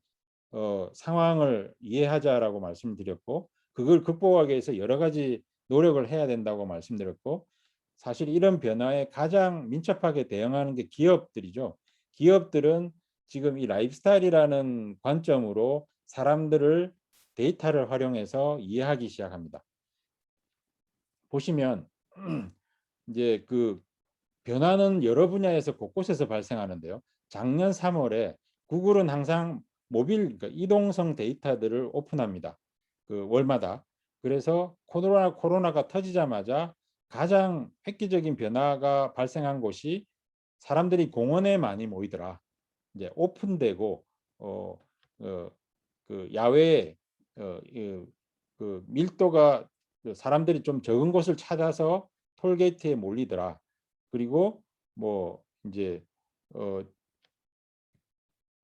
상황을 이해하자라고 말씀드렸고, 그걸 극복하기 위해서 여러 가지 노력을 해야 된다고 말씀드렸고, 사실 이런 변화에 가장 민첩하게 대응하는 게 기업들이죠. 기업들은 지금 이 라이프스타일이라는 관점으로 사람들을 데이터를 활용해서 이해하기 시작합니다. 보시면 이제 그 변화는 여러 분야에서 곳곳에서 발생하는데요. 작년 3월에 구글은 항상 모빌, 그러니까 이동성 데이터들을 오픈합니다. 그 월마다. 그래서 코로나가 터지자마자 가장 획기적인 변화가 발생한 곳이 사람들이 공원에 많이 모이더라. 이제 오픈되고 어, 어, 그 야외에 그 밀도가 사람들이 좀 적은 곳을 찾아서 톨게이트에 몰리더라. 그리고 뭐 이제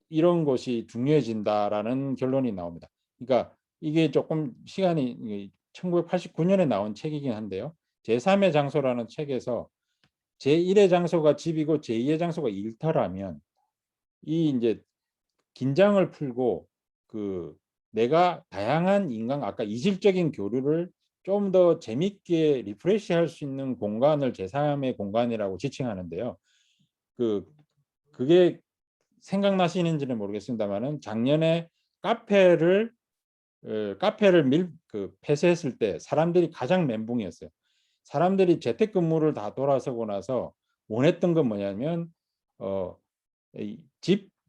이런 것이 중요해진다라는 결론이 나옵니다. 그러니까 이게 조금 시간이 1989년에 나온 책이긴 한데요. 제3의 장소라는 책에서 제1의 장소가 집이고 제2의 장소가 일터라면 이 이제 긴장을 풀고 그 내가 다양한 인간, 아까 이질적인 교류를 좀 더 재밌게 리프레시할 수 있는 공간을 제3의 공간이라고 지칭하는데요. 그게 생각나시는지는 모르겠습니다만은 작년에 카페를 폐쇄했을 때 사람들이 가장 멘붕이었어요. 사람들이 재택근무를 다 돌아서고 나서 원했던 건 뭐냐면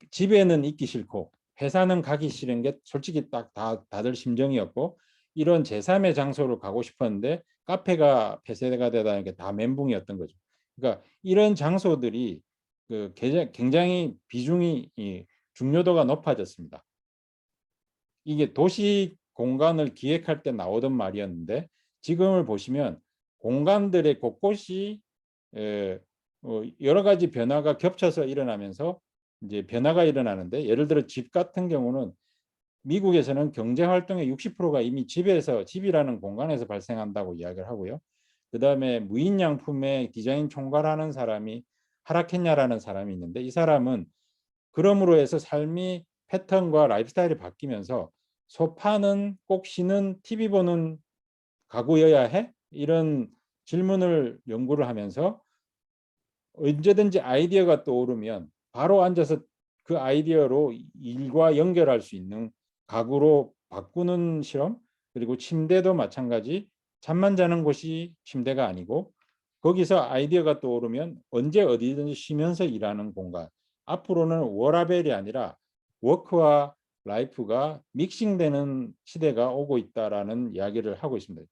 집에는 있기 싫고 회사는 가기 싫은 게 솔직히 다들 심정이었고, 이런 제3의 장소로 가고 싶었는데 카페가 폐쇄가 되다는 게 다 멘붕이었던 거죠. 그러니까 이런 장소들이 굉장히 비중이 중요도가 높아졌습니다. 이게 도시 공간을 기획할 때 나오던 말이었는데 지금을 보시면 공간들의 곳곳이 여러 가지 변화가 겹쳐서 일어나면서 이제 변화가 일어나는데, 예를 들어 집 같은 경우는 미국에서는 경제 활동의 60%가 이미 집이라는 공간에서 발생한다고 이야기를 하고요. 그다음에 무인양품의 디자인 총괄하는 사람이 하라켄야라는 사람이 있는데, 이 사람은 그럼으로 해서 삶이 패턴과 라이프스타일이 바뀌면서 소파는 꼭 쉬는 TV 보는 가구여야 해? 이런 질문을 연구를 하면서 언제든지 아이디어가 떠오르면 바로 앉아서 그 아이디어로 일과 연결할 수 있는 가구로 바꾸는 실험, 그리고 침대도 마찬가지. 잠만 자는 곳이 침대가 아니고 거기서 아이디어가 떠오르면 언제 어디든지 쉬면서 일하는 공간. 앞으로는 워라벨이 아니라 워크와 라이프가 믹싱되는 시대가 오고 있다라는 이야기를 하고 있습니다.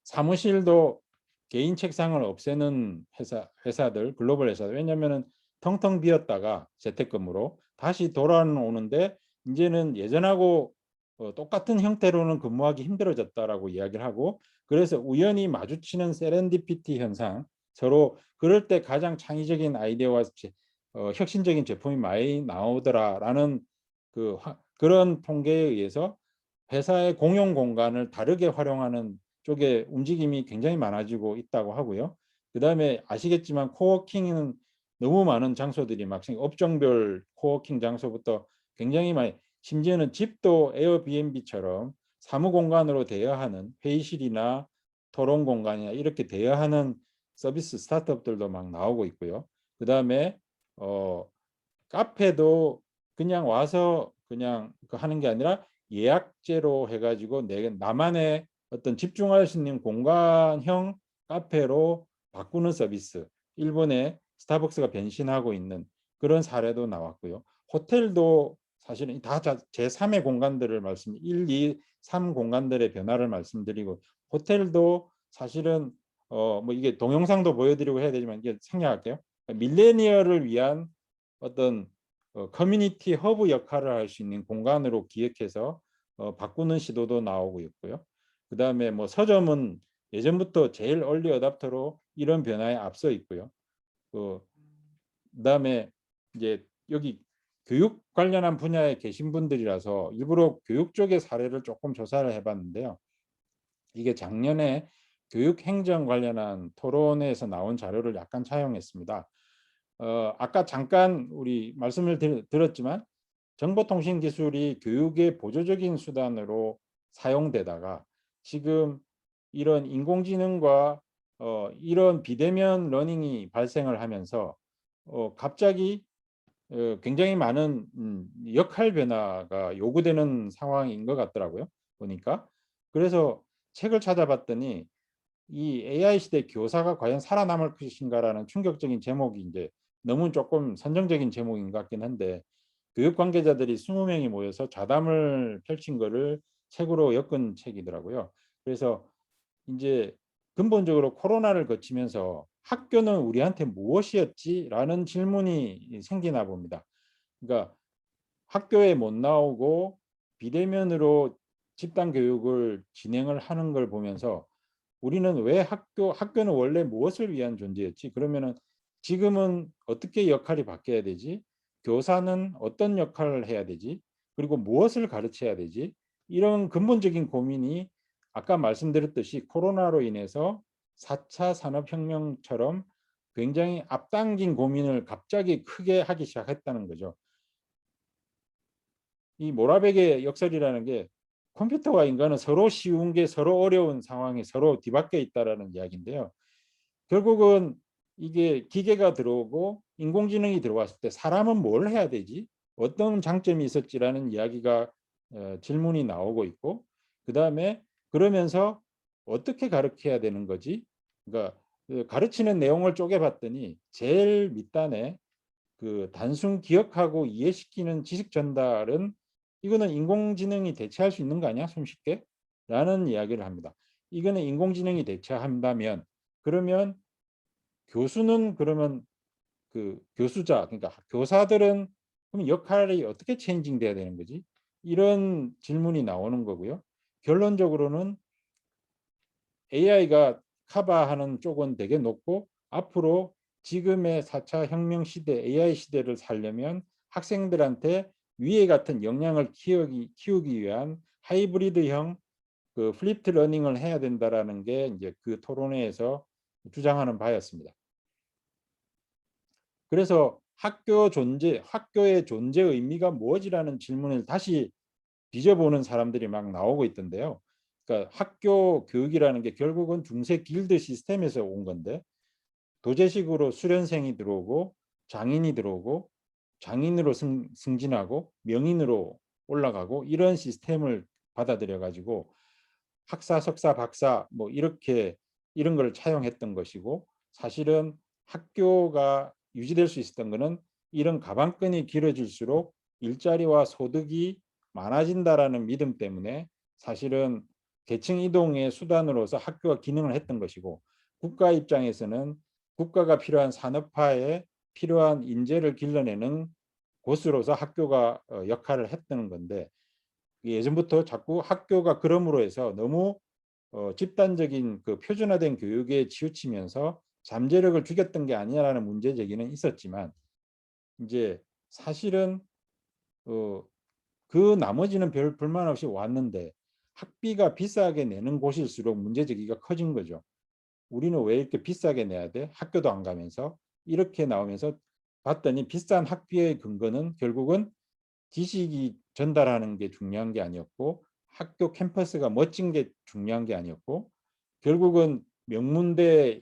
사무실도 개인 책상을 없애는 회사들, 글로벌 회사들. 왜냐하면 텅텅 비었다가 재택근무로 다시 돌아오는데 이제는 예전하고 똑같은 형태로는 근무하기 힘들어졌다라고 이야기를 하고, 그래서 우연히 마주치는 세렌디피티 현상, 서로 그럴 때 가장 창의적인 아이디어와 혁신적인 제품이 많이 나오더라라는 그런 통계에 의해서 회사의 공용 공간을 다르게 활용하는 쪽에 움직임이 굉장히 많아지고 있다고 하고요. 그 다음에 아시겠지만 코워킹은 너무 많은 장소들이 막 업종별 코워킹 장소부터 굉장히 많이, 심지어는 집도 에어비앤비처럼 사무 공간으로 대여하는, 회의실이나 토론 공간이나 이렇게 대여하는 서비스 스타트업들도 막 나오고 있고요. 그 다음에 카페도 그냥 와서 그냥 하는 게 아니라 예약제로 해가지고 나만의 어떤 집중할 수 있는 공간형 카페로 바꾸는 서비스, 일본의 스타벅스가 변신하고 있는 그런 사례도 나왔고요. 호텔도 사실은 다 제3의 공간들을 1, 2, 3 공간들의 변화를 말씀드리고, 호텔도 사실은 뭐 이게 동영상도 보여드리고 해야 되지만 이게 생략할게요. 밀레니얼을 위한 어떤 커뮤니티 허브 역할을 할 수 있는 공간으로 기획해서 바꾸는 시도도 나오고 있고요. 그 다음에 뭐 서점은 예전부터 제일 얼리 어답터로 이런 변화에 앞서 있고요. 그 다음에 이제 여기 교육 관련한 분야에 계신 분들이라서 일부러 교육 쪽의 사례를 조금 조사를 해봤는데요. 이게 작년에 교육 행정 관련한 토론회에서 나온 자료를 약간 차용했습니다. 아까 잠깐 우리 말씀을 들었지만 정보통신 기술이 교육의 보조적인 수단으로 사용되다가 지금 이런 인공지능과 이런 비대면 러닝이 발생을 하면서 갑자기 굉장히 많은 역할 변화가 요구되는 상황인 것 같더라고요. 보니까. 그래서 책을 찾아봤더니 이 AI 시대 교사가 과연 살아남을 것인가라는 충격적인 제목이 이제 너무 조금 선정적인 제목인 것 같긴 한데, 교육 관계자들이 20명이 모여서 좌담을 펼친 거를 책으로 엮은 책이더라고요. 그래서 이제 근본적으로 코로나를 거치면서 학교는 우리한테 무엇이었지라는 질문이 생기나 봅니다. 그러니까 학교에 못 나오고 비대면으로 집단 교육을 진행을 하는 걸 보면서 우리는 왜 학교는 원래 무엇을 위한 존재였지? 그러면은 지금은 어떻게 역할이 바뀌어야 되지? 교사는 어떤 역할을 해야 되지? 그리고 무엇을 가르쳐야 되지? 이런 근본적인 고민이 아까 말씀드렸듯이 코로나로 인해서 4차 산업혁명처럼 굉장히 앞당긴 고민을 갑자기 크게 하기 시작했다는 거죠. 이 모라백의 역설이라는 게 컴퓨터와 인간은 서로 쉬운 게 서로 어려운 상황에 서로 뒤바뀌어 있다라는 이야기인데요. 결국은 이게 기계가 들어오고 인공지능이 들어왔을 때 사람은 뭘 해야 되지? 어떤 장점이 있었지라는 이야기가 질문이 나오고 있고, 그 다음에 그러면서 어떻게 가르쳐야 되는 거지? 그러니까 가르치는 내용을 쪼개봤더니 제일 밑단에 그 단순 기억하고 이해시키는 지식 전달은 이거는 인공지능이 대체할 수 있는 거 아니야? 손쉽게? 라는 이야기를 합니다. 이거는 인공지능이 대체한다면 그러면 교수는 그러면 그 교수자, 그러니까 교사들은 그럼 역할이 어떻게 체인징 돼야 되는 거지? 이런 질문이 나오는 거고요. 결론적으로는 AI가 커버하는 쪽은 되게 높고, 앞으로 지금의 4차 혁명 시대, AI 시대를 살려면 학생들한테 위에 같은 역량을 키우기 위한 하이브리드형 그 플립트 러닝을 해야 된다라는 게 이제 그 토론회에서 주장하는 바였습니다. 그래서 학교의 존재 의미가 무엇이라는 질문을 다시 뒤져보는 사람들이 막 나오고 있던데요. 그러니까 학교 교육이라는 게 결국은 중세 길드 시스템에서 온 건데 도제식으로 수련생이 들어오고 장인이 들어오고 장인으로 승진하고 명인으로 올라가고 이런 시스템을 받아들여 가지고 학사, 석사, 박사 뭐 이렇게 이런 걸 차용했던 것이고 사실은 학교가 유지될 수 있었던 것은 이런 가방끈이 길어질수록 일자리와 소득이 많아진다라는 믿음 때문에 사실은 계층 이동의 수단으로서 학교가 기능을 했던 것이고 국가 입장에서는 국가가 필요한 산업화에 필요한 인재를 길러내는 곳으로서 학교가 역할을 했던 건데 예전부터 자꾸 학교가 그럼으로 해서 너무 집단적인 그 표준화된 교육에 치우치면서 잠재력을 죽였던 게 아니냐라는 문제 제기는 있었지만 이제 사실은 그 나머지는 별 불만 없이 왔는데 학비가 비싸게 내는 곳일수록 문제 제기가 커진 거죠. 우리는 왜 이렇게 비싸게 내야 돼? 학교도 안 가면서 이렇게 나오면서 봤더니 비싼 학비의 근거는 결국은 지식이 전달하는 게 중요한 게 아니었고 학교 캠퍼스가 멋진 게 중요한 게 아니었고 결국은 명문대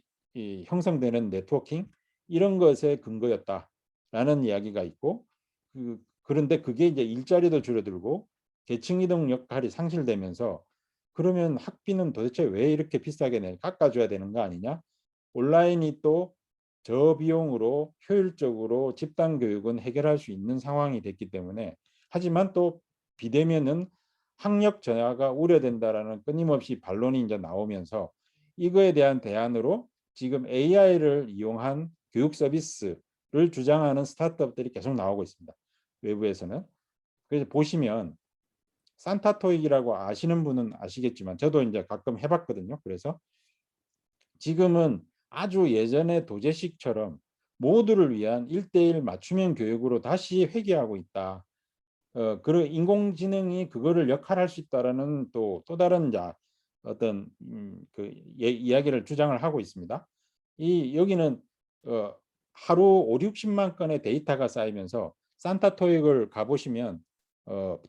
형성되는 네트워킹 이런 것에 근거였다라는 이야기가 있고 그런데 그게 이제 일자리도 줄어들고 계층 이동 역할이 상실되면서 그러면 학비는 도대체 왜 이렇게 비싸게 깎아줘야 되는 거 아니냐? 온라인이 또 저비용으로 효율적으로 집단 교육은 해결할 수 있는 상황이 됐기 때문에 하지만 또 비대면은 학력 전야가 우려된다라는 끊임없이 반론이 이제 나오면서 이거에 대한 대안으로 지금 AI를 이용한 교육 서비스를 주장하는 스타트업들이 계속 나오고 있습니다. 외부에서는. 그래서 보시면 산타토익이라고 아시는 분은 아시겠지만 저도 이제 가끔 해봤거든요. 그래서 지금은 아주 예전의 도제식처럼 모두를 위한 1대1 맞춤형 교육으로 다시 회귀하고 있다. 그리고 인공지능이 그거를 역할할 수 있다라는 또 다른 어떤 이야기를 주장을 하고 있습니다. 여기는 하루 5, 60만 건의 데이터가 쌓이면서 산타 토익을 가보시면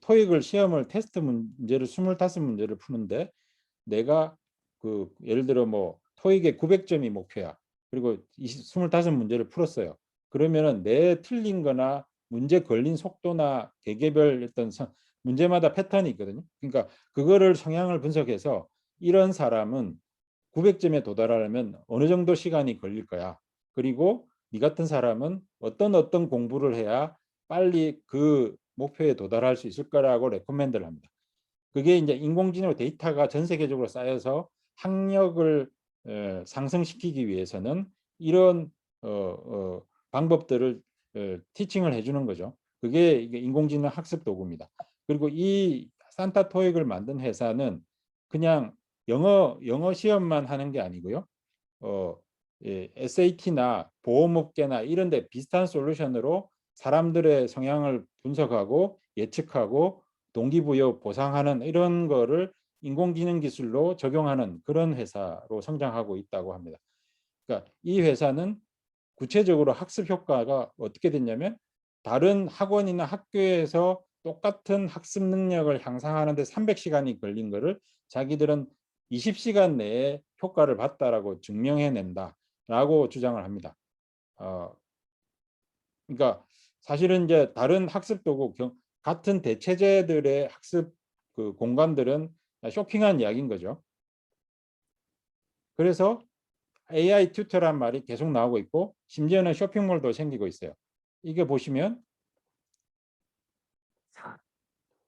토익을 시험을 테스트 문제를 25문제를 푸는데 내가 예를 들어 뭐 토익의 900점이 목표야. 그리고 25문제를 풀었어요. 그러면은 내 틀린 거나 문제 걸린 속도나 개개별 어떤 문제마다 패턴이 있거든요. 그러니까 그거를 성향을 분석해서 이런 사람은 900점에 도달하려면 어느 정도 시간이 걸릴 거야. 그리고 네 같은 사람은 어떤 공부를 해야 빨리 그 목표에 도달할 수 있을 거라고 레코멘드를 합니다. 그게 이제 인공지능 데이터가 전 세계적으로 쌓여서 학력을 상승시키기 위해서는 이런 방법들을 티칭을 해주는 거죠. 그게 인공지능 학습 도구입니다. 그리고 이 산타 토익을 만든 회사는 그냥 영어 시험만 하는 게 아니고요. SAT나 보험업계나 이런 데 비슷한 솔루션으로 사람들의 성향을 분석하고 예측하고 동기부여 보상하는 이런 거를 인공지능 기술로 적용하는 그런 회사로 성장하고 있다고 합니다. 그러니까 이 회사는 구체적으로 학습 효과가 어떻게 됐냐면 다른 학원이나 학교에서 똑같은 학습 능력을 향상하는 데 300시간이 걸린 거를 자기들은 20시간 내에 효과를 봤다라고 증명해낸다라고 주장을 합니다. 그러니까 사실은 이제 다른 학습 도구 같은 대체제들의 학습 공간들은 쇼킹한 이야기인 거죠. 그래서 AI 튜터란 말이 계속 나오고 있고 심지어는 쇼핑몰도 생기고 있어요. 이게 보시면 자,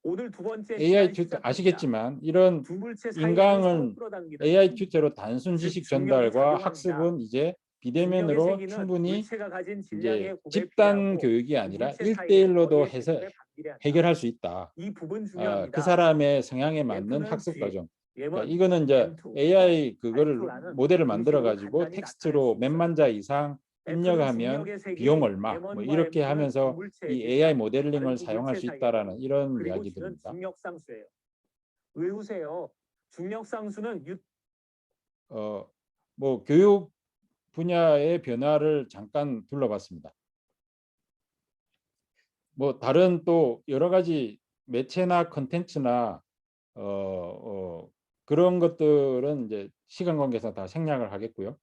오늘 두 번째 AI 시간 튜터 시작합니다. 아시겠지만 이런 두물체 인강은 사이에는 끌어당기는 AI 튜터로 단순 즉 지식 중력이 전달과 작용합니다. 학습은 이제 중력의 비대면으로 세기는 충분히 물체가 가진 이제 질량의 곱에 집단 비례하고 교육이 두 아니라 물체 사이의 1대1로도 거리의 해서 제곱에 반비례한다. 해결할 수 있다. 이 부분 그 중요합니다. 사람의 성향에 맞는 F는 학습 G, 과정. 그러니까 M은 이거는 이제 M2, AI 그거를 R2라는 모델을 공식으로 만들어 가지고 간단히 텍스트로 나타낼 수 몇만 있어요. 자 이상 F는 입력하면 중력의 세기 비용 얼마 뭐 M1과 이렇게 M2는 두 하면서 물체의 이 질량, AI 다른 모델링을 두 사용할 물체 수 사이의 있다라는 거리, 이런 그리고 G는 이야기들입니다. 중력상수예요. 외우세요. 중력상수는 뭐 교육 분야의 변화를 잠깐 둘러봤습니다. 뭐 다른 또 여러 가지 매체나 컨텐츠나 그런 것들은 이제 시간 관계상 다 생략을 하겠고요.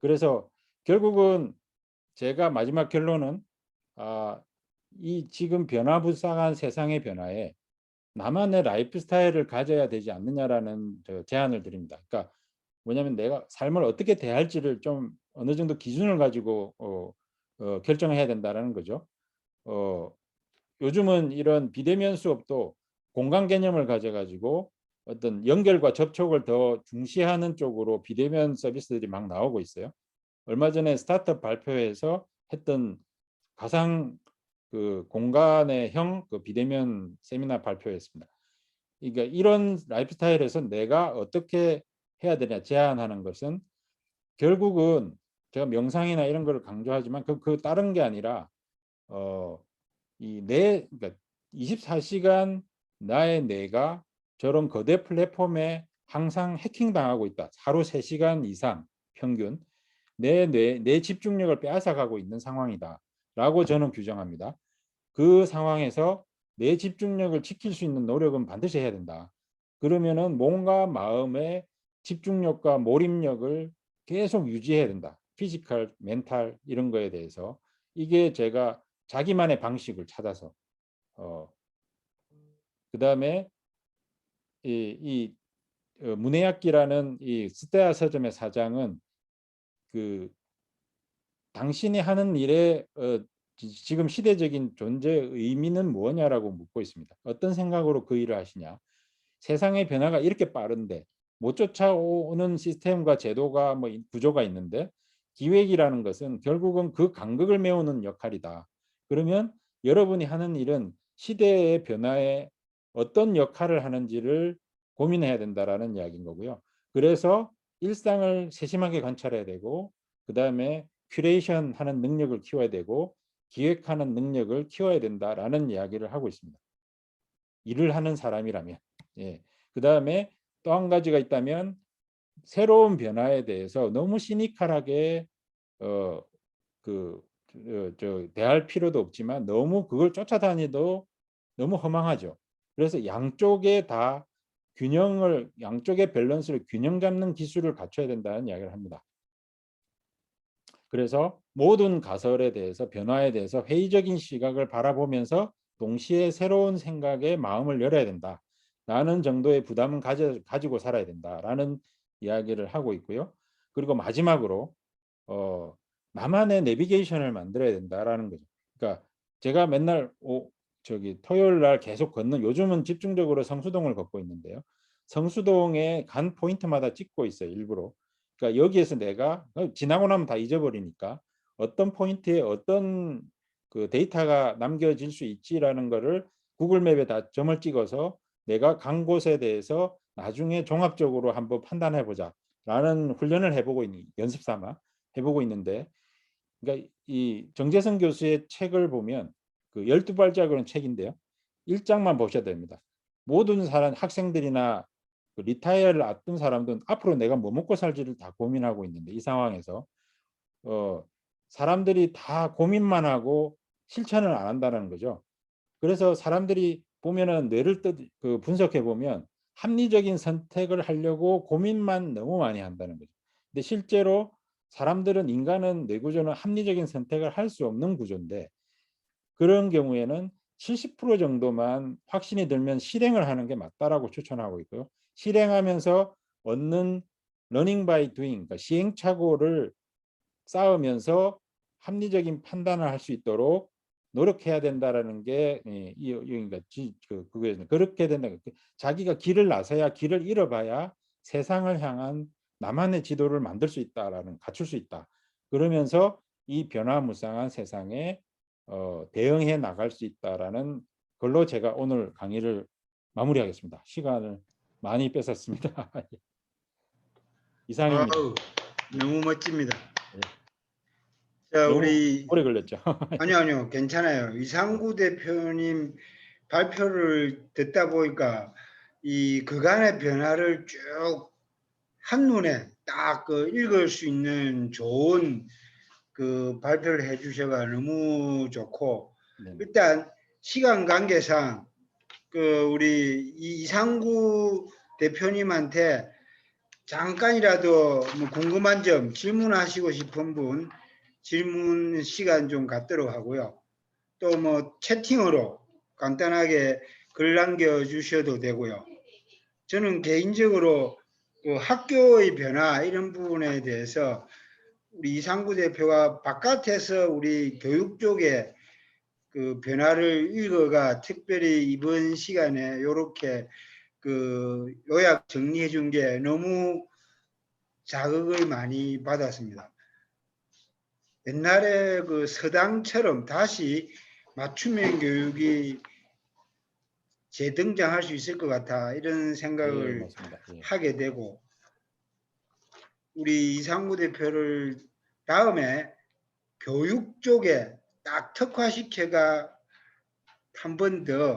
그래서 결국은 제가 마지막 결론은 이 지금 변화무쌍한 세상의 변화에 나만의 라이프 스타일을 가져야 되지 않느냐라는 제안을 드립니다. 그러니까 뭐냐면 내가 삶을 어떻게 대할지를 좀 어느 정도 기준을 가지고 결정해야 된다라는 거죠. 요즘은 이런 비대면 수업도 공간 개념을 가져가지고 어떤 연결과 접촉을 더 중시하는 쪽으로 비대면 서비스들이 막 나오고 있어요. 얼마 전에 스타트업 발표회에서 했던 가상 그 공간의 그 비대면 세미나 발표했습니다. 그러니까 이런 라이프 스타일에서 내가 어떻게 해야 되냐 제안하는 것은 결국은 제가 명상이나 이런 걸 강조하지만 그 다른 게 아니라 그러니까 24시간 나의 뇌가 저런 거대 플랫폼에 항상 해킹당하고 있다. 하루 3시간 이상 평균 내 집중력을 빼앗아가고 있는 상황이다. 라고 저는 규정합니다. 그 상황에서 내 집중력을 지킬 수 있는 노력은 반드시 해야 된다. 그러면은 몸과 마음의 집중력과 몰입력을 계속 유지해야 된다. 피지컬, 멘탈 이런 거에 대해서 이게 제가 자기만의 방식을 찾아서 그다음에 이 문해학기라는 이 스테아 서점의 사장은 그 당신이 하는 일의 지금 시대적인 존재의 의미는 뭐냐라고 묻고 있습니다. 어떤 생각으로 그 일을 하시냐. 세상의 변화가 이렇게 빠른데 못 쫓아오는 시스템과 제도가 뭐 구조가 있는데 기획이라는 것은 결국은 그 간극을 메우는 역할이다. 그러면 여러분이 하는 일은 시대의 변화에 어떤 역할을 하는지를 고민해야 된다라는 이야기인 거고요. 그래서 일상을 세심하게 관찰해야 되고 그다음에 큐레이션 하는 능력을 키워야 되고 기획하는 능력을 키워야 된다라는 이야기를 하고 있습니다. 일을 하는 사람이라면. 예. 그다음에 또 한 가지가 있다면 새로운 변화에 대해서 너무 시니컬하게 대할 필요도 없지만 너무 그걸 쫓아다니도 너무 허망하죠. 그래서 양쪽에 다 양쪽의 밸런스를 균형 잡는 기술을 갖춰야 된다는 이야기를 합니다. 그래서 모든 가설에 대해서 변화에 대해서 회의적인 시각을 바라보면서 동시에 새로운 생각에 마음을 열어야 된다. 라는 정도의 부담은 가지고 살아야 된다라는 이야기를 하고 있고요. 그리고 마지막으로 나만의 내비게이션을 만들어야 된다라는 거죠. 그러니까 제가 맨날 토요일 날 계속 걷는 요즘은 집중적으로 성수동을 걷고 있는데요. 성수동에 간 포인트마다 찍고 있어요. 일부러. 그러니까 여기에서 내가 지나고 나면 다 잊어버리니까 어떤 포인트에 어떤 그 데이터가 남겨질 수 있지라는 거를 구글맵에 다 점을 찍어서 내가 간 곳에 대해서 나중에 종합적으로 한번 판단해 보자라는 훈련을 해보고 있는 연습 삼아 해보고 있는데 그러니까 이 정재성 교수의 책을 보면 그 12발자국은 책인데요. 1장만 보셔야 됩니다. 모든 학생들이나 그 리타이어를 앞둔 사람들은 앞으로 내가 뭐 먹고 살지를 다 고민하고 있는데 이 상황에서 사람들이 다 고민만 하고 실천을 안 한다는 거죠. 그래서 사람들이 보면은 뇌를 분석해 보면 합리적인 선택을 하려고 고민만 너무 많이 한다는 거죠. 근데 실제로 사람들은 인간은 뇌 구조는 합리적인 선택을 할 수 없는 구조인데 그런 경우에는 70% 정도만 확신이 들면 실행을 하는 게 맞다라고 추천하고 있고요. 실행하면서 얻는 learning by doing, 그러니까 시행착오를 쌓으면서 합리적인 판단을 할 수 있도록 노력해야 된다라는 게 그러니까 그렇게 된다. 자기가 길을 나서야 길을 잃어봐야 세상을 향한 나만의 지도를 만들 수 있다라는 갖출 수 있다. 그러면서 이 변화무쌍한 세상에 대응해 나갈 수 있다라는 걸로 제가 오늘 강의를 마무리하겠습니다. 시간을 많이 뺏었습니다. 이상입니다. 아우, 너무 멋집니다. 네. 자, 너무 우리 오래 걸렸죠. 아니요, 괜찮아요. 이상구 대표님 발표를 듣다 보니까 이 그간의 변화를 쭉 한눈에 딱 그 읽을 수 있는 좋은 그 발표를 해주셔가 너무 좋고 네. 일단 시간 관계상 그 우리 이상구 대표님한테 잠깐이라도 뭐 궁금한 점 질문하시고 싶은 분 질문 시간 좀 갖도록 하고요. 또 뭐 채팅으로 간단하게 글 남겨주셔도 되고요. 저는 개인적으로 그 학교의 변화 이런 부분에 대해서 우리 이상구 대표가 바깥에서 우리 교육 쪽에 그 변화를 읽어가 특별히 이번 시간에 이렇게 그 요약 정리해 준 게 너무 자극을 많이 받았습니다. 옛날에 그 서당처럼 다시 맞춤형 교육이 재등장할 수 있을 것 같아 이런 예, 생각을 맞습니다. 예. 하게 되고 우리 이상구 대표를 다음에 교육 쪽에 딱 특화시켜가 한 번 더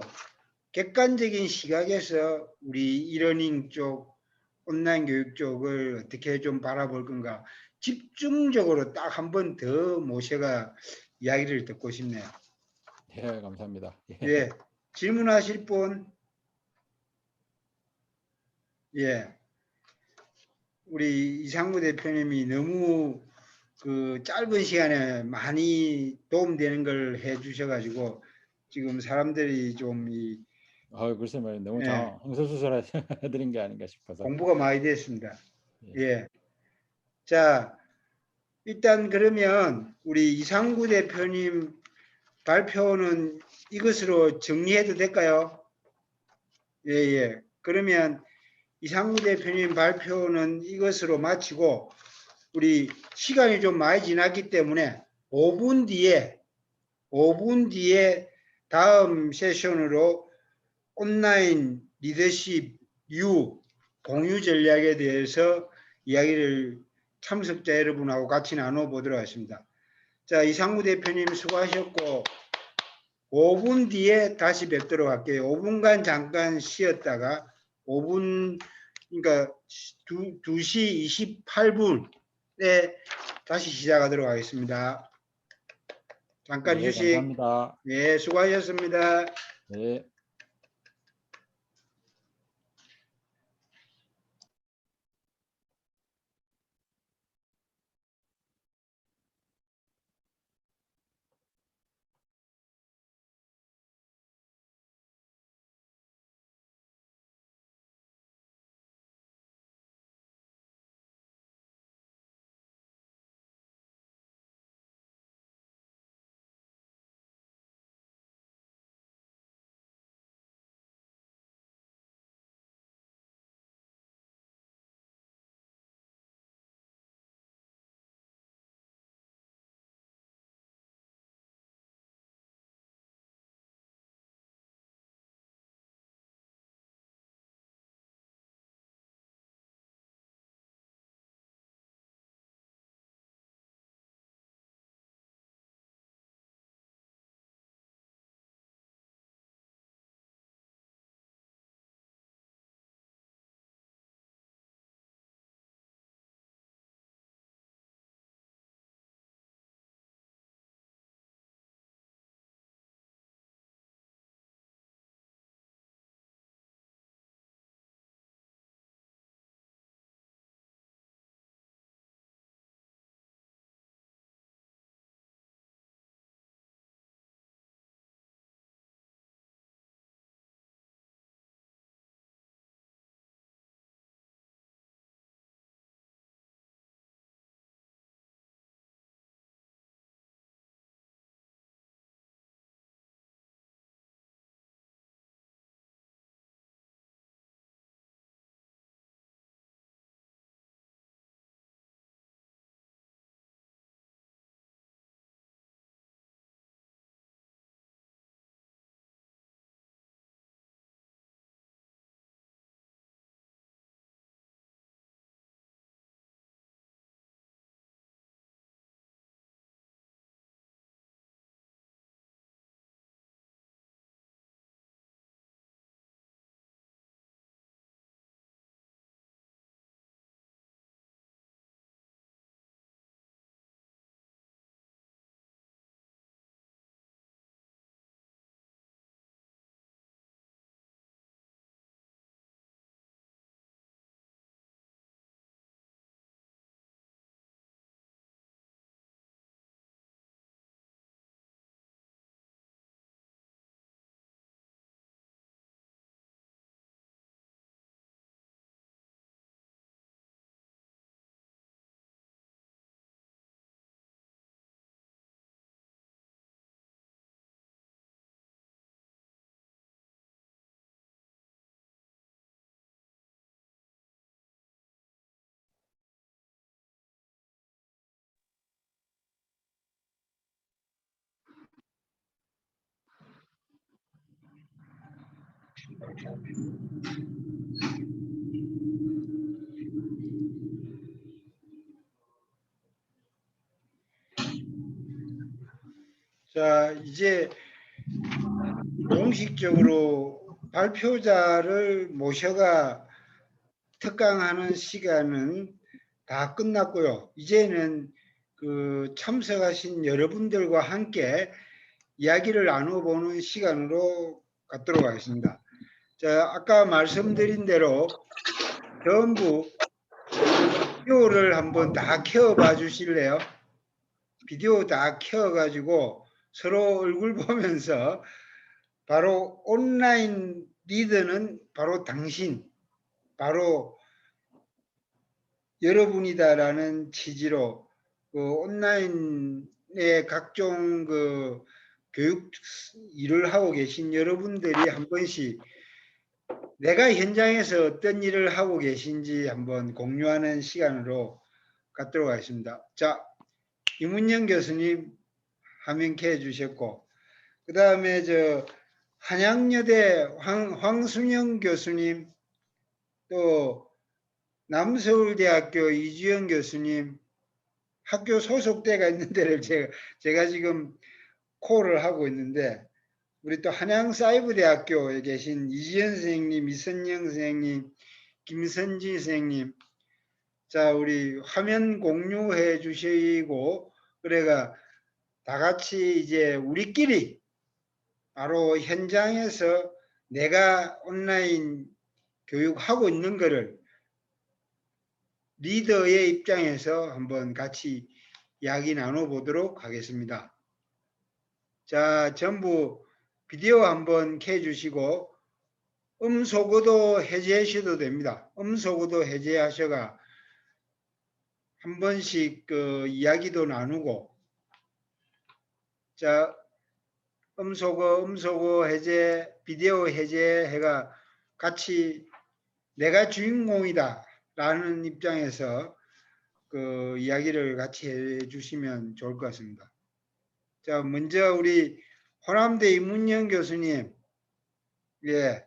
객관적인 시각에서 우리 이러닝 쪽 온라인 교육 쪽을 어떻게 좀 바라볼 건가 집중적으로 딱 한 번 더 모셔가 이야기를 듣고 싶네요. 예, 감사합니다. 예. 예, 질문하실 분, 예, 우리 이상구 대표님이 너무 그 짧은 시간에 많이 도움되는 걸 해주셔가지고 지금 사람들이 좀 글쎄 말이야, 너무 예, 흥설수설해드린 게 아닌가 싶어서. 공부가 많이 됐습니다. 예. 예, 자 일단 그러면 우리 이상구 대표님 발표는 이것으로 정리해도 될까요? 예, 예. 그러면 이상구 대표님 발표는 이것으로 마치고 우리 시간이 좀 많이 지났기 때문에 5분 뒤에 다음 세션으로 온라인 리더십 U 공유 전략에 대해서 이야기를 참석자 여러분하고 같이 나눠보도록 하겠습니다. 자, 이상무 대표님 수고하셨고 5분 뒤에 다시 뵙도록 할게요. 5분간 잠깐 쉬었다가 5분 그러니까 2시 28분에 다시 시작하도록 하겠습니다. 잠깐 예, 휴식. 감사합니다. 네, 수고하셨습니다. 예. 자, 이제 공식적으로 발표자를 모셔가 특강하는 시간은 다 끝났고요. 이제는 그 참석하신 여러분들과 함께 이야기를 나눠보는 시간으로 갖도록 하겠습니다. 자, 아까 말씀드린 대로 전부 비디오를 한번 다 켜봐 주실래요? 비디오 다 켜가지고 서로 얼굴 보면서 바로 온라인 리더는 바로 당신, 바로 여러분이다라는 취지로 그 온라인의 각종 그 교육 일을 하고 계신 여러분들이 한 번씩 내가 현장에서 어떤 일을 하고 계신지 한번 공유하는 시간으로 갖도록 하겠습니다. 자, 이문영 교수님 화면 켜 주셨고, 그 다음에 저 한양여대 황순영 교수님, 또 남서울대학교 이주영 교수님, 학교 소속대가 있는 데를 제가 지금 콜을 하고 있는데, 우리 또 한양사이버대학교에 계신 이지연 선생님, 이선영 선생님, 김선지 선생님, 자, 우리 화면 공유해 주시고, 그래가 다 같이 이제 우리끼리 바로 현장에서 내가 온라인 교육하고 있는 거를 리더의 입장에서 한번 같이 이야기 나눠보도록 하겠습니다. 자, 전부 비디오 한번 켜주시고 음소거도 해제하셔도 됩니다. 음소거도 해제하셔가 한 번씩 그 이야기도 나누고, 자, 음소거 해제, 비디오 해제해가 같이 내가 주인공이다 라는 입장에서 그 이야기를 같이 해주시면 좋을 것 같습니다. 자, 먼저 우리 호남대 이문영 교수님, 예,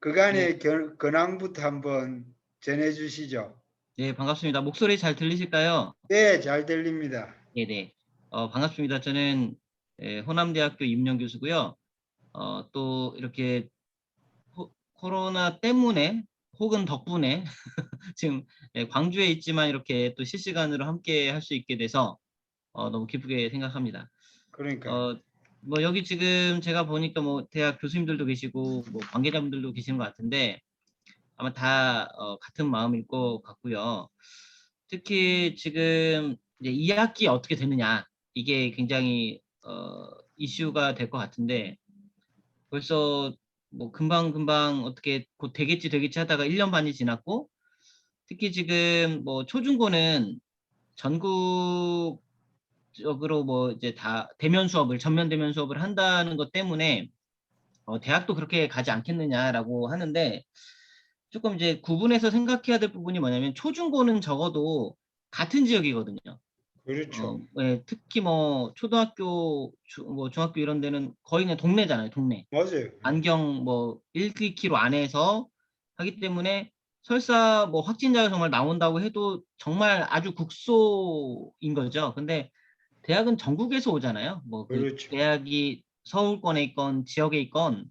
그간의 근황부터 한번 전해주시죠. 네, 반갑습니다. 목소리 잘 들리실까요? 네, 잘 들립니다. 네네. 반갑습니다. 저는 호남대학교 임용 교수고요. 또 이렇게 코로나 때문에 혹은 덕분에 지금 광주에 있지만 이렇게 또 실시간으로 함께 할 수 있게 돼서 너무 기쁘게 생각합니다. 그러니까요. 뭐 여기 지금 제가 보니까 뭐 대학 교수님들도 계시고 뭐 관계자분들도 계시는 것 같은데 아마 다 같은 마음일 것 같고요. 특히 지금 이제 2학기 어떻게 되느냐 이게 굉장히 이슈가 될 것 같은데 벌써 뭐 금방 어떻게 곧 되겠지 하다가 1년 반이 지났고 특히 지금 뭐 초중고는 전국적으로 뭐 이제 다 전면 대면 수업을 한다는 것 때문에 대학도 그렇게 가지 않겠느냐라고 하는데 조금 이제 구분해서 생각해야 될 부분이 뭐냐면 초중고는 적어도 같은 지역이거든요. 그렇죠. 네, 특히 뭐 초등학교, 뭐 중학교 이런 데는 거의 그냥 동네잖아요, 동네. 맞아요. 안경 뭐 1km 안에서 하기 때문에 설사 뭐 확진자가 정말 나온다고 해도 정말 아주 국소인 거죠. 근데 대학은 전국에서 오잖아요. 뭐 그 그렇죠. 대학이 서울권에 있건 지역에 있건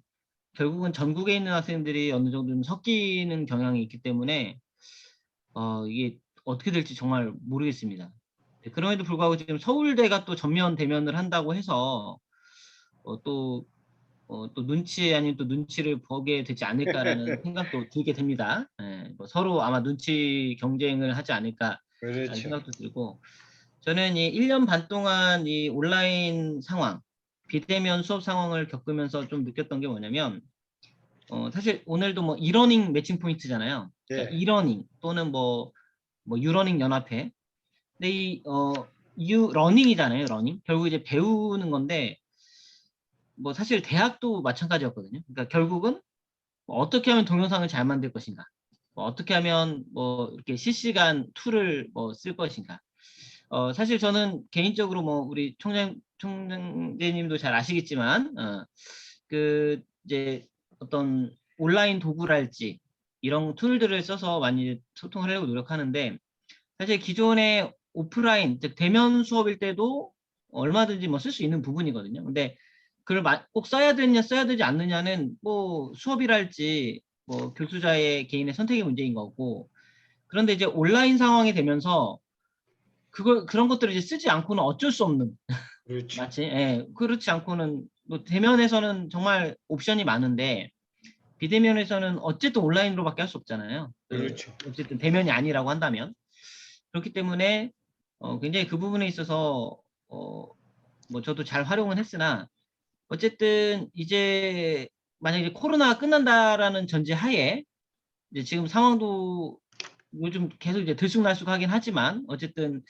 결국은 전국에 있는 학생들이 어느 정도는 섞이는 경향이 있기 때문에 이게 어떻게 될지 정말 모르겠습니다. 네, 그럼에도 불구하고 지금 서울대가 또 전면 대면을 한다고 해서 또 눈치 아닌 또 눈치를 보게 되지 않을까라는 생각도 들게 됩니다. 예, 뭐 서로 아마 눈치 경쟁을 하지 않을까라는 그렇죠. 생각도 들고 저는 이 1년 반 동안 이 온라인 상황, 비대면 수업 상황을 겪으면서 좀 느꼈던 게 뭐냐면 사실 오늘도 뭐 이러닝 매칭 포인트잖아요. 그러니까 예. 이러닝 또는 뭐 유러닝 연합회. 근데 이 러닝이잖아요, 러닝. 결국 이제 배우는 건데 뭐 사실 대학도 마찬가지였거든요. 그러니까 결국은 뭐 어떻게 하면 동영상을 잘 만들 것인가, 뭐 어떻게 하면 뭐 이렇게 실시간 툴을 뭐 쓸 것인가. 사실 저는 개인적으로 뭐 우리 총장님도 잘 아시겠지만 그 이제 어떤 온라인 도구랄지 이런 툴들을 써서 많이 소통을 하려고 노력하는데, 사실 기존의 오프라인, 즉 대면 수업일 때도 얼마든지 뭐 쓸 수 있는 부분이거든요. 근데 그걸 꼭 써야 되느냐 써야 되지 않느냐는 뭐 수업이랄지 뭐 교수자의 개인의 선택의 문제인 거고, 그런데 이제 온라인 상황이 되면서 그런 것들을 이제 쓰지 않고는 어쩔 수 없는, 그렇죠. 마치 예, 그렇지 않고는 뭐 대면에서는 정말 옵션이 많은데 비대면에서는 어쨌든 온라인으로밖에 할 수 없잖아요. 그렇죠. 어쨌든 대면이 아니라고 한다면. 그렇기 때문에 굉장히 그 부분에 있어서 뭐 저도 잘 활용은 했으나, 어쨌든 이제 만약에 코로나가 끝난다라는 전제 하에 이제 지금 상황도 요즘 계속 이제 들쑥날쑥하긴 하지만, 어쨌든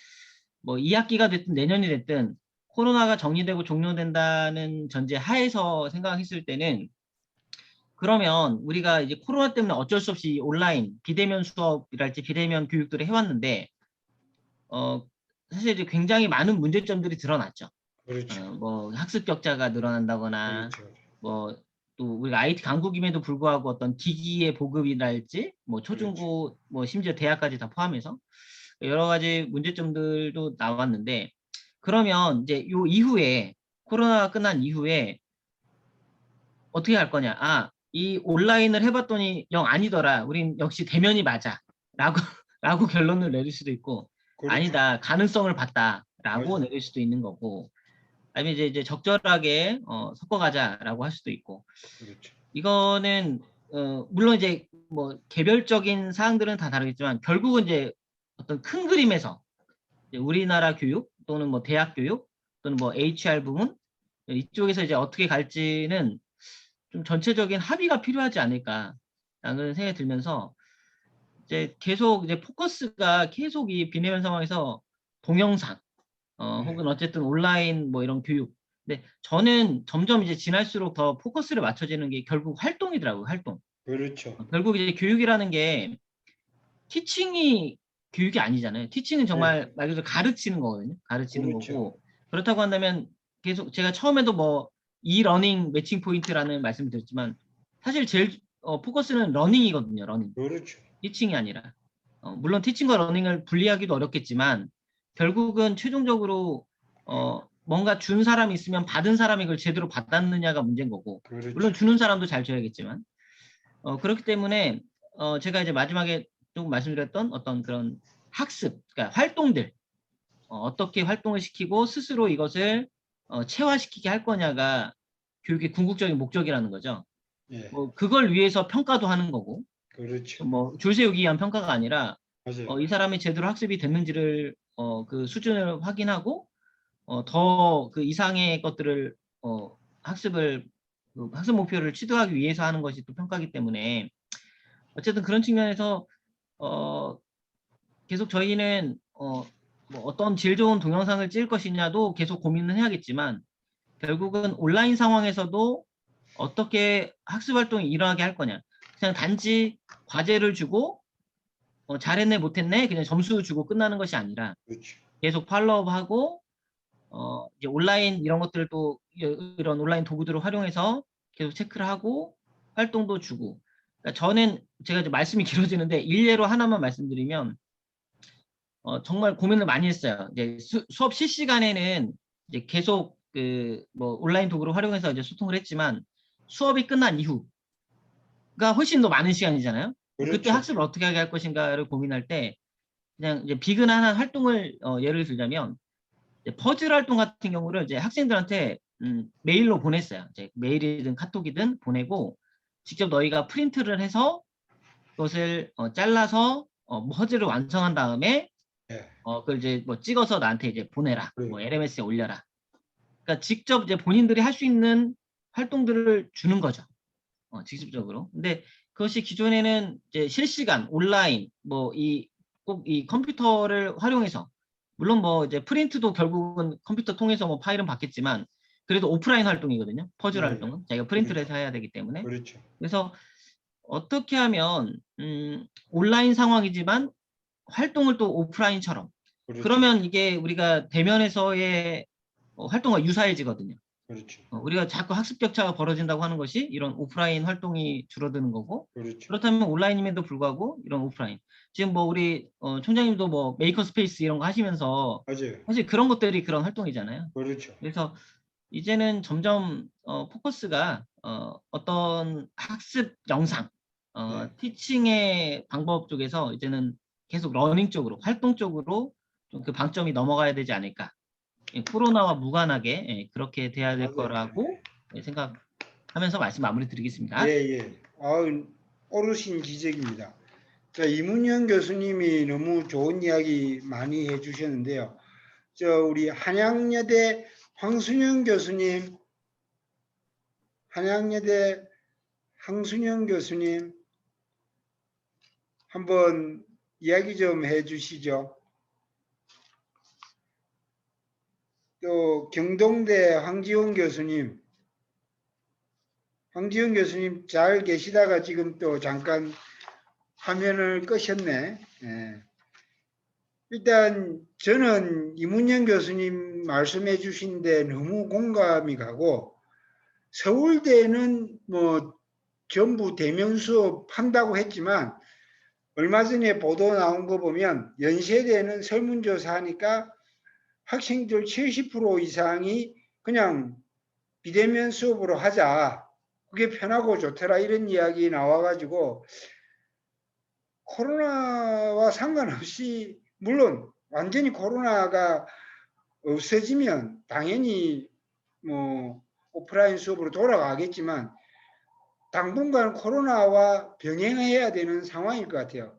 뭐 2학기가 됐든 내년이 됐든 코로나가 정리되고 종료된다는 전제 하에서 생각했을 때는, 그러면 우리가 이제 코로나 때문에 어쩔 수 없이 온라인 비대면 수업이랄지 비대면 교육들을 해왔는데 사실 이제 굉장히 많은 문제점들이 드러났죠. 그렇죠. 뭐 학습 격차가 늘어난다거나, 그렇죠. 뭐 또 우리가 IT 강국임에도 불구하고 어떤 기기의 보급이랄지 뭐 초중고 뭐 심지어 대학까지 다 포함해서 여러 가지 문제점들도 나왔는데, 그러면 이제 요 이후에 코로나가 끝난 이후에 어떻게 할 거냐? 이 온라인을 해봤더니 영 아니더라. 우린 역시 대면이 맞아. 라고 라고 결론을 내릴 수도 있고, 그렇죠. 아니다, 가능성을 봤다라고 맞아요. 내릴 수도 있는 거고, 아니면 이제 적절하게 섞어가자라고 할 수도 있고. 그렇죠. 이거는 물론 이제 뭐 개별적인 사항들은 다 다르겠지만, 결국은 이제 어떤 큰 그림에서 이제 우리나라 교육 또는 뭐 대학 교육 또는 뭐 HR 부문 이쪽에서 이제 어떻게 갈지는 좀 전체적인 합의가 필요하지 않을까라는 생각이 들면서, 이제 계속 이제 포커스가 계속 이 비대면 상황에서 동영상 네. 혹은 어쨌든 온라인 뭐 이런 교육. 근데 저는 점점 이제 지날수록 더 포커스를 맞춰지는 게 결국 활동이더라고요. 활동. 그렇죠. 결국 이제 교육이라는 게 티칭이 교육이 아니잖아요. 티칭은 정말 말 그대로 가르치는 거거든요. 가르치는 그렇죠. 거고, 그렇다고 한다면 계속 제가 처음에도 뭐 러닝 매칭 포인트라는 말씀을 드렸지만, 사실 제일 포커스는 러닝이거든요. 러닝. 그렇죠. 티칭이 아니라. 물론 티칭과 러닝을 분리하기도 어렵겠지만, 결국은 최종적으로 뭔가 준 사람이 있으면 받은 사람이 그걸 제대로 받았느냐가 문제인 거고, 그렇죠. 물론 주는 사람도 잘 줘야겠지만, 그렇기 때문에 제가 이제 마지막에 조금 말씀드렸던 어떤 그런 학습, 그러니까 활동들, 어떻게 활동을 시키고 스스로 이것을 체화시키게 할 거냐가 교육의 궁극적인 목적이라는 거죠. 예. 뭐 그걸 위해서 평가도 하는 거고, 그렇죠. 뭐 줄 세우기 위한 평가가 아니라 맞아요. 이 사람이 제대로 학습이 됐는지를 그 수준을 확인하고 더 그 이상의 것들을 학습을 그 학습 목표를 취득하기 위해서 하는 것이 또 평가이기 때문에, 어쨌든 그런 측면에서 계속 저희는 뭐 어떤 질 좋은 동영상을 찍을 것이냐도 계속 고민을 해야겠지만, 결국은 온라인 상황에서도 어떻게 학습 활동이 일어나게 할 거냐. 그냥 단지 과제를 주고 잘했네 못했네 그냥 점수 주고 끝나는 것이 아니라, 그렇죠. 계속 팔로우업하고 이제 온라인 이런 것들도 이런 온라인 도구들을 활용해서 계속 체크를 하고 활동도 주고. 그러니까 저는 제가 이제 말씀이 길어지는데 일례로 하나만 말씀드리면, 정말 고민을 많이 했어요. 이제 수업 실시간에는 이제 계속 그 뭐 온라인 도구를 활용해서 이제 소통을 했지만, 수업이 끝난 이후가 훨씬 더 많은 시간이잖아요. 그때 그렇죠. 학습을 어떻게 하게 할 것인가를 고민할 때, 그냥 이제 비근한 활동을 예를 들자면, 이제 퍼즐 활동 같은 경우를 이제 학생들한테 메일로 보냈어요. 이제 메일이든 카톡이든 보내고, 직접 너희가 프린트를 해서 그것을 잘라서 퍼즐을 완성한 다음에 예. 그걸 이제 뭐 찍어서 나한테 이제 보내라. 그래요. 뭐 LMS에 올려라. 그러니까 직접 이제 본인들이 할 수 있는 활동들을 주는 거죠. 직접적으로. 근데 그것이 기존에는 이제 실시간 온라인 뭐 꼭 이 컴퓨터를 활용해서, 물론 뭐 이제 프린트도 결국은 컴퓨터 통해서 뭐 파일은 받겠지만, 그래도 오프라인 활동이거든요. 퍼즐 네. 활동은 자기가 프린트를 해서 해야 되기 때문에. 그렇죠. 그래서 어떻게 하면 온라인 상황이지만 활동을 또 오프라인처럼, 그렇죠. 그러면 이게 우리가 대면에서의 활동과 유사해지거든요. 그렇죠. 우리가 자꾸 학습 격차가 벌어진다고 하는 것이 이런 오프라인 활동이 줄어드는 거고, 그렇죠. 그렇다면 온라인임에도 불구하고 이런 오프라인. 지금 뭐 우리 총장님도 뭐 메이커 스페이스 이런 거 하시면서 맞아요. 사실 그런 것들이 그런 활동이잖아요. 그렇죠. 그래서 이제는 점점 포커스가 어떤 학습 영상, 네. 티칭의 방법 쪽에서 이제는 계속 러닝 쪽으로, 활동 쪽으로 좀 그 방점이 넘어가야 되지 않을까. 예, 코로나와 무관하게 그렇게 돼야 될 맞아요. 거라고 생각하면서 말씀 마무리 드리겠습니다. 예. 옳으신 지적입니다. 자, 이문영 교수님이 너무 좋은 이야기 많이 해주셨는데요. 우리 한양여대 황순영 교수님, 한양여대 황순영 교수님, 한번 이야기 좀 해주시죠. 또 경동대 황지원 교수님, 잘 계시다가 지금 또 잠깐 화면을 끄셨네. 예. 일단 저는 이문영 교수님 말씀해 주신데 너무 공감이 가고, 서울대는 뭐 전부 대면 수업 한다고 했지만 얼마 전에 보도 나온 거 보면 연세대는 설문조사 하니까 학생들 70% 이상이 그냥 비대면 수업으로 하자. 그게 편하고 좋더라 이런 이야기 나와가지고 코로나와 상관없이 물론 완전히 코로나가 없어지면 당연히 뭐 오프라인 수업으로 돌아가겠지만 당분간 코로나와 병행해야 되는 상황일 것 같아요.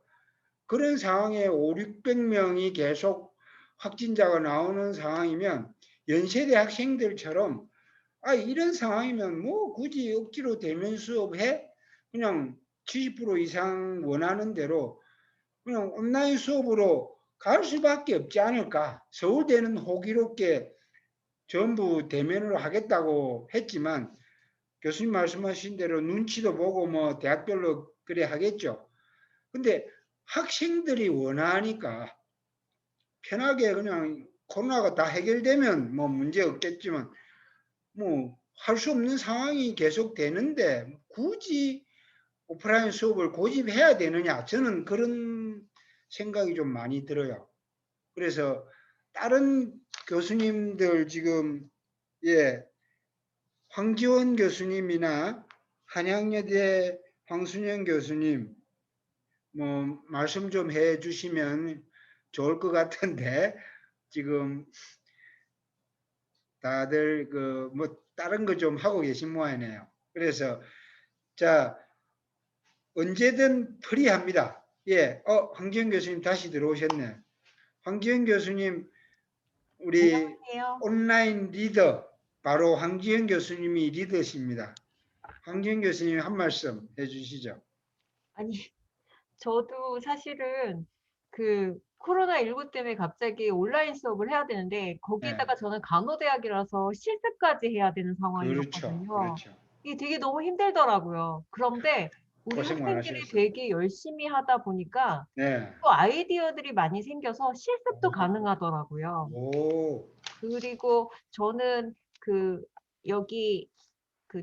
그런 상황에 500~600명이 계속 확진자가 나오는 상황이면 연세대 학생들처럼 이런 상황이면 뭐 굳이 억지로 대면 수업해? 그냥 70% 이상 원하는 대로 그냥 온라인 수업으로 갈 수밖에 없지 않을까. 서울대는 호기롭게 전부 대면으로 하겠다고 했지만 교수님 말씀하신 대로 눈치도 보고 뭐 대학별로 그래 하겠죠. 근데 학생들이 원하니까 편하게 그냥 코로나가 다 해결되면 뭐 문제 없겠지만 뭐 할 수 없는 상황이 계속 되는데 굳이 오프라인 수업을 고집해야 되느냐 저는 그런 생각이 좀 많이 들어요. 그래서 다른 교수님들 지금 황지원 교수님이나 한양여대 황순영 교수님 뭐 말씀 좀 해주시면 좋을 것 같은데 지금 다들 뭐 다른 거 좀 하고 계신 모양이네요. 그래서 자 언제든 프리합니다. 황지영 교수님 다시 들어오셨네. 황지영 교수님 우리 안녕하세요. 온라인 리더 바로 황지영 교수님이 리더십니다. 황지영 교수님 한 말씀 해주시죠. 아니, 저도 사실은 그 코로나19 때문에 갑자기 온라인 수업을 해야 되는데 거기에다가 저는 간호대학이라서 실습까지 해야 되는 그렇죠. 상황이었거든요. 이게 되게 너무 힘들더라고요. 그런데 우리 고생 학생들이 많으셨어요. 되게 열심히 하다 보니까 네. 또 아이디어들이 많이 생겨서 실습도 가능하더라고요. 오. 그리고 저는 여기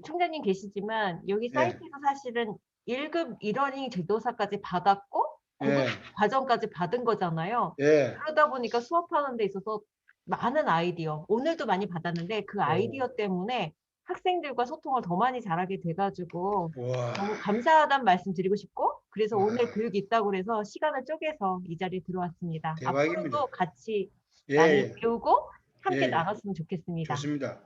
총장님 계시지만 여기 네. 사이트에서 사실은 1급 이러닝 제도사까지 받았고 네. 과정까지 받은 거잖아요. 예. 그러다 보니까 수업하는 데 있어서 많은 아이디어, 오늘도 많이 받았는데 그 아이디어 때문에 학생들과 소통을 더 많이 잘하게 돼가지고 와. 너무 감사하다는 말씀 드리고 싶고 그래서 와. 오늘 교육이 있다고 그래서 시간을 쪼개서 이 자리에 들어왔습니다. 대박입니다. 앞으로도 같이 예, 많이 예. 배우고 함께 예, 예. 나눴으면 좋겠습니다. 좋습니다.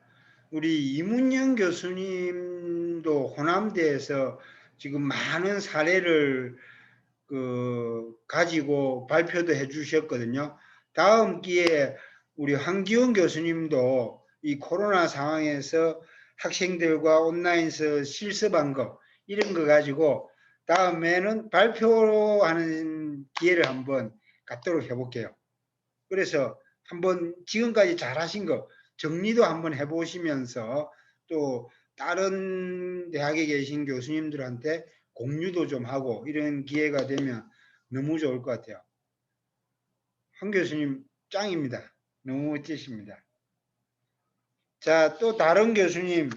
우리 이문영 교수님도 호남대에서 지금 많은 사례를 가지고 발표도 해주셨거든요. 다음 기회에 우리 황지원 교수님도 이 코로나 상황에서 학생들과 온라인에서 실습한 거 이런 거 가지고 다음에는 발표하는 기회를 한번 갖도록 해볼게요. 그래서 한번 지금까지 잘하신 거 정리도 한번 해보시면서 또 다른 대학에 계신 교수님들한테 공유도 좀 하고 이런 기회가 되면 너무 좋을 것 같아요. 황 교수님 짱입니다. 너무 멋지십니다. 자, 또 다른 교수님,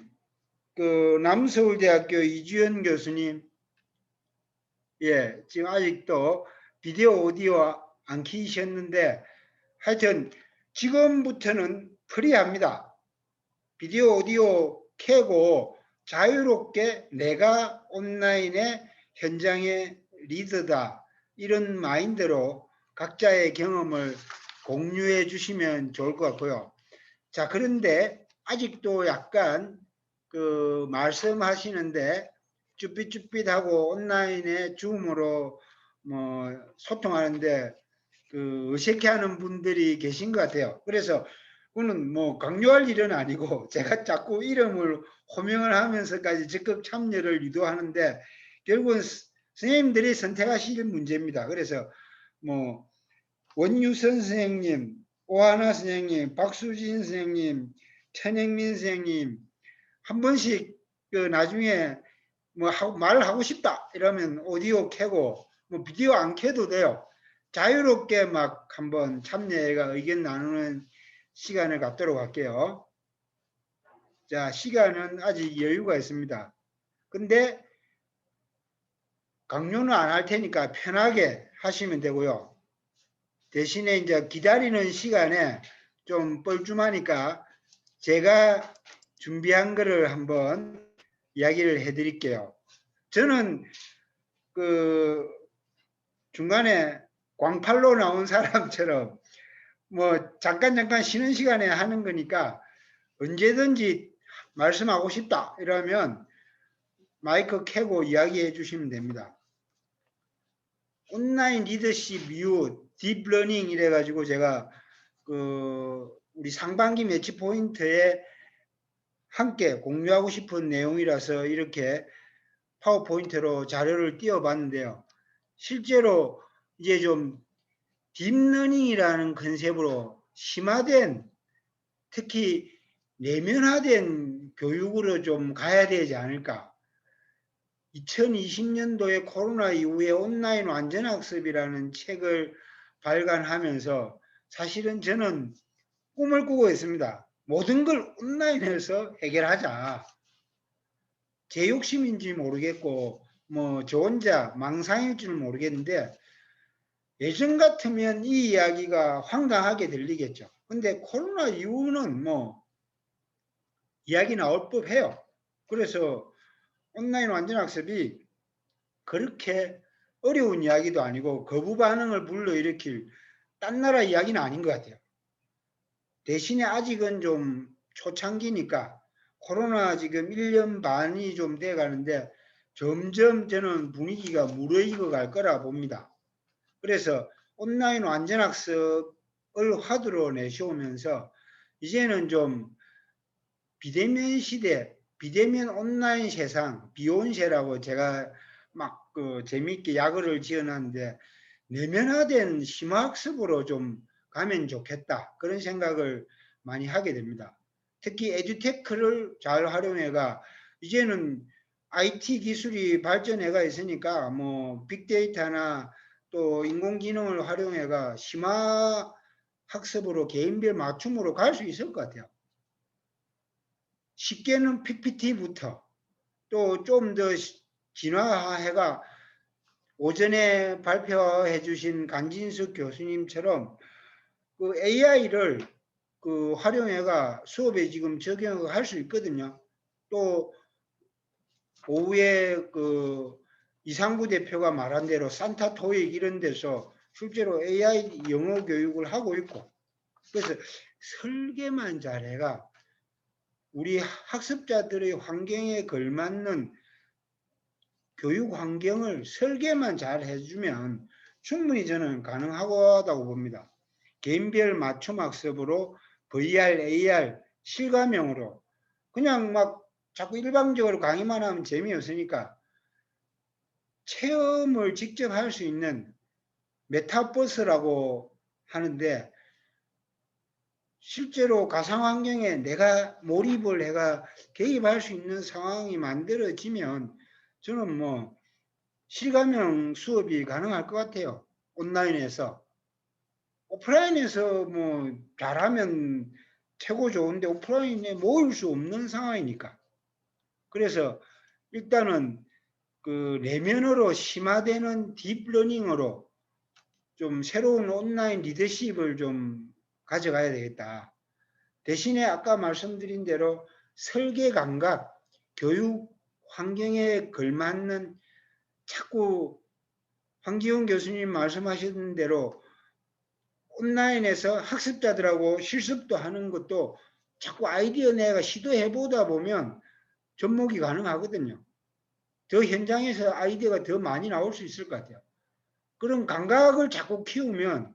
그 남서울대학교 이주연 교수님, 예, 지금 아직도 비디오 오디오 안 키셨는데 하여튼 지금부터는 프리합니다. 비디오 오디오 켜고 자유롭게 내가 온라인의 현장의 리더다, 이런 마인드로 각자의 경험을 공유해 주시면 좋을 것 같고요. 자, 그런데 아직도 약간 그 말씀하시는데 쭈삣쭈삣하고 온라인에 줌으로 뭐 소통하는데 그 어색해하는 분들이 계신 것 같아요. 그래서 그거는 뭐 강요할 일은 아니고 제가 자꾸 이름을 호명을 하면서까지 적극 참여를 유도하는데 결국은 선생님들이 선택하실 문제입니다. 그래서 뭐 원유선 선생님, 오하나 선생님, 박수진 선생님, 천영민 선생님 한 번씩 그 나중에 뭐 말하고 싶다 이러면 오디오 켜고 뭐 비디오 안 켜도 돼요. 자유롭게 막 한번 참여해가 의견 나누는 시간을 갖도록 할게요. 자, 시간은 아직 여유가 있습니다. 근데 강요는 안 할 테니까 편하게 하시면 되고요. 대신에 이제 기다리는 시간에 좀 뻘쭘하니까 제가 준비한 거를 한번 이야기를 해 드릴게요. 저는 그 중간에 광팔로 나온 사람처럼 뭐 잠깐 쉬는 시간에 하는 거니까 언제든지 말씀하고 싶다 이러면 마이크 켜고 이야기해 주시면 됩니다. 온라인 리더십 이후 딥러닝 이래 가지고 제가 그 우리 상반기 매치 포인트에 함께 공유하고 싶은 내용이라서 이렇게 파워포인트로 자료를 띄워봤는데요. 실제로 이제 좀 딥러닝이라는 컨셉으로 심화된, 특히 내면화된 교육으로 좀 가야 되지 않을까. 2020년도에 코로나 이후에 온라인 완전학습이라는 책을 발간하면서 사실은 저는 꿈을 꾸고 있습니다. 모든 걸 온라인에서 해결하자. 제 욕심인지 모르겠고 뭐 저 혼자 망상일 줄은 모르겠는데 예전 같으면 이 이야기가 황당하게 들리겠죠. 근데 코로나 이후는 뭐 이야기 나올 법해요. 그래서 온라인 완전학습이 그렇게 어려운 이야기도 아니고 거부 반응을 불러일으킬 딴 나라 이야기는 아닌 것 같아요. 대신에 아직은 좀 초창기니까 코로나 지금 1년 반이 좀 돼 가는데 점점 저는 분위기가 무르익어 갈 거라 봅니다. 그래서 온라인 완전학습을 화두로 내세우면서 이제는 좀 비대면 시대, 비대면 온라인 세상, 비온세라고 제가 막 그 재미있게 약어를 지어놨는데 내면화된 심화학습으로 좀 가면 좋겠다. 그런 생각을 많이 하게 됩니다. 특히 에듀테크를 잘 활용해가 이제는 IT 기술이 발전해가 있으니까 뭐 빅데이터나 또 인공지능을 활용해가 심화 학습으로 개인별 맞춤으로 갈 수 있을 것 같아요. 쉽게는 PPT부터 또 좀 더 진화해가 오전에 발표해 주신 간진숙 교수님처럼 그 AI를 그 활용해가 수업에 지금 적용할 수 있거든요. 또 오후에 그 이상구 대표가 말한 대로 산타 토익 이런 데서 실제로 AI 영어 교육을 하고 있고, 그래서 설계만 잘해가 우리 학습자들의 환경에 걸맞는 교육 환경을 설계만 잘 해주면 충분히 저는 가능하다고 봅니다. 개인별 맞춤 학습으로 VR, AR, 실감형으로 그냥 막 자꾸 일방적으로 강의만 하면 재미없으니까 체험을 직접 할 수 있는 메타버스라고 하는데 실제로 가상환경에 내가 몰입을 해가 개입할 수 있는 상황이 만들어지면 저는 뭐 실감형 수업이 가능할 것 같아요. 온라인에서. 오프라인에서 뭐 잘하면 최고 좋은데 오프라인에 모일 수 없는 상황이니까. 그래서 일단은 그 내면으로 심화되는 딥러닝으로 좀 새로운 온라인 리더십을 좀 가져가야 되겠다. 대신에 아까 말씀드린 대로 설계 감각, 교육 환경에 걸맞는 자꾸 황기훈 교수님 말씀하신 대로 온라인에서 학습자들하고 실습도 하는 것도 자꾸 아이디어 내가 시도해 보다 보면 접목이 가능하거든요. 더 현장에서 아이디어가 더 많이 나올 수 있을 것 같아요. 그런 감각을 자꾸 키우면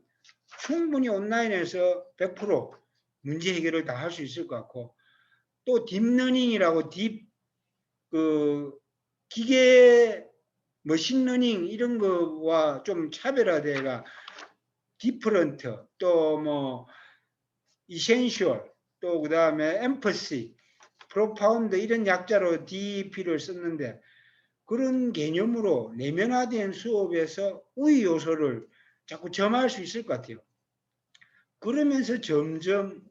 충분히 온라인에서 100% 문제 해결을 다 할 수 있을 것 같고, 또 딥러닝이라고 기계 머신러닝 이런 거와 좀 차별화돼가 디퍼런트, 또 뭐 이센셜, 또 그다음에 엠퍼시, 프로파운드 이런 약자로 DEP를 썼는데, 그런 개념으로 내면화된 수업에서 우위 요소를 자꾸 점할 수 있을 것 같아요. 그러면서 점점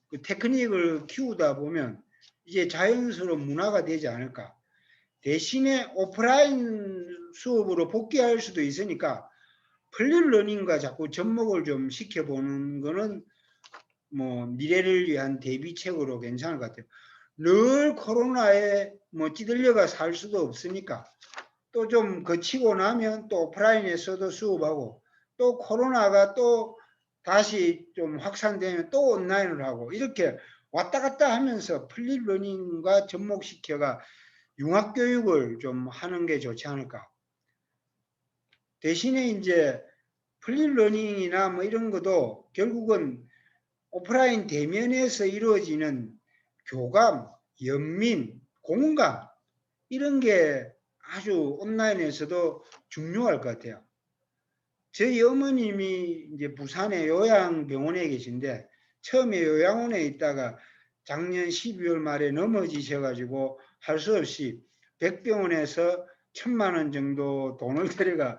그 테크닉을 키우다 보면 이제 자연스러운 문화가 되지 않을까. 대신에 오프라인 수업으로 복귀할 수도 있으니까 플립 러닝과 자꾸 접목을 좀 시켜보는 거는 뭐 미래를 위한 대비책으로 괜찮을 것 같아요. 늘 코로나에 뭐 찌들려가 살 수도 없으니까 또 좀 거치고 나면 또 오프라인에서도 수업하고, 또 코로나가 또 다시 좀 확산되면 또 온라인을 하고, 이렇게 왔다 갔다 하면서 플립 러닝과 접목시켜가 융합교육을 좀 하는 게 좋지 않을까. 대신에 이제 플립 러닝이나 뭐 이런 것도 결국은 오프라인 대면에서 이루어지는 교감, 연민, 공감 이런 게 아주 온라인에서도 중요할 것 같아요. 저희 어머님이 이제 부산의 요양병원에 계신데 처음에 요양원에 있다가 작년 12월 말에 넘어지셔가지고 할 수 없이 백병원에서 1,000만 원 정도 돈을 들여가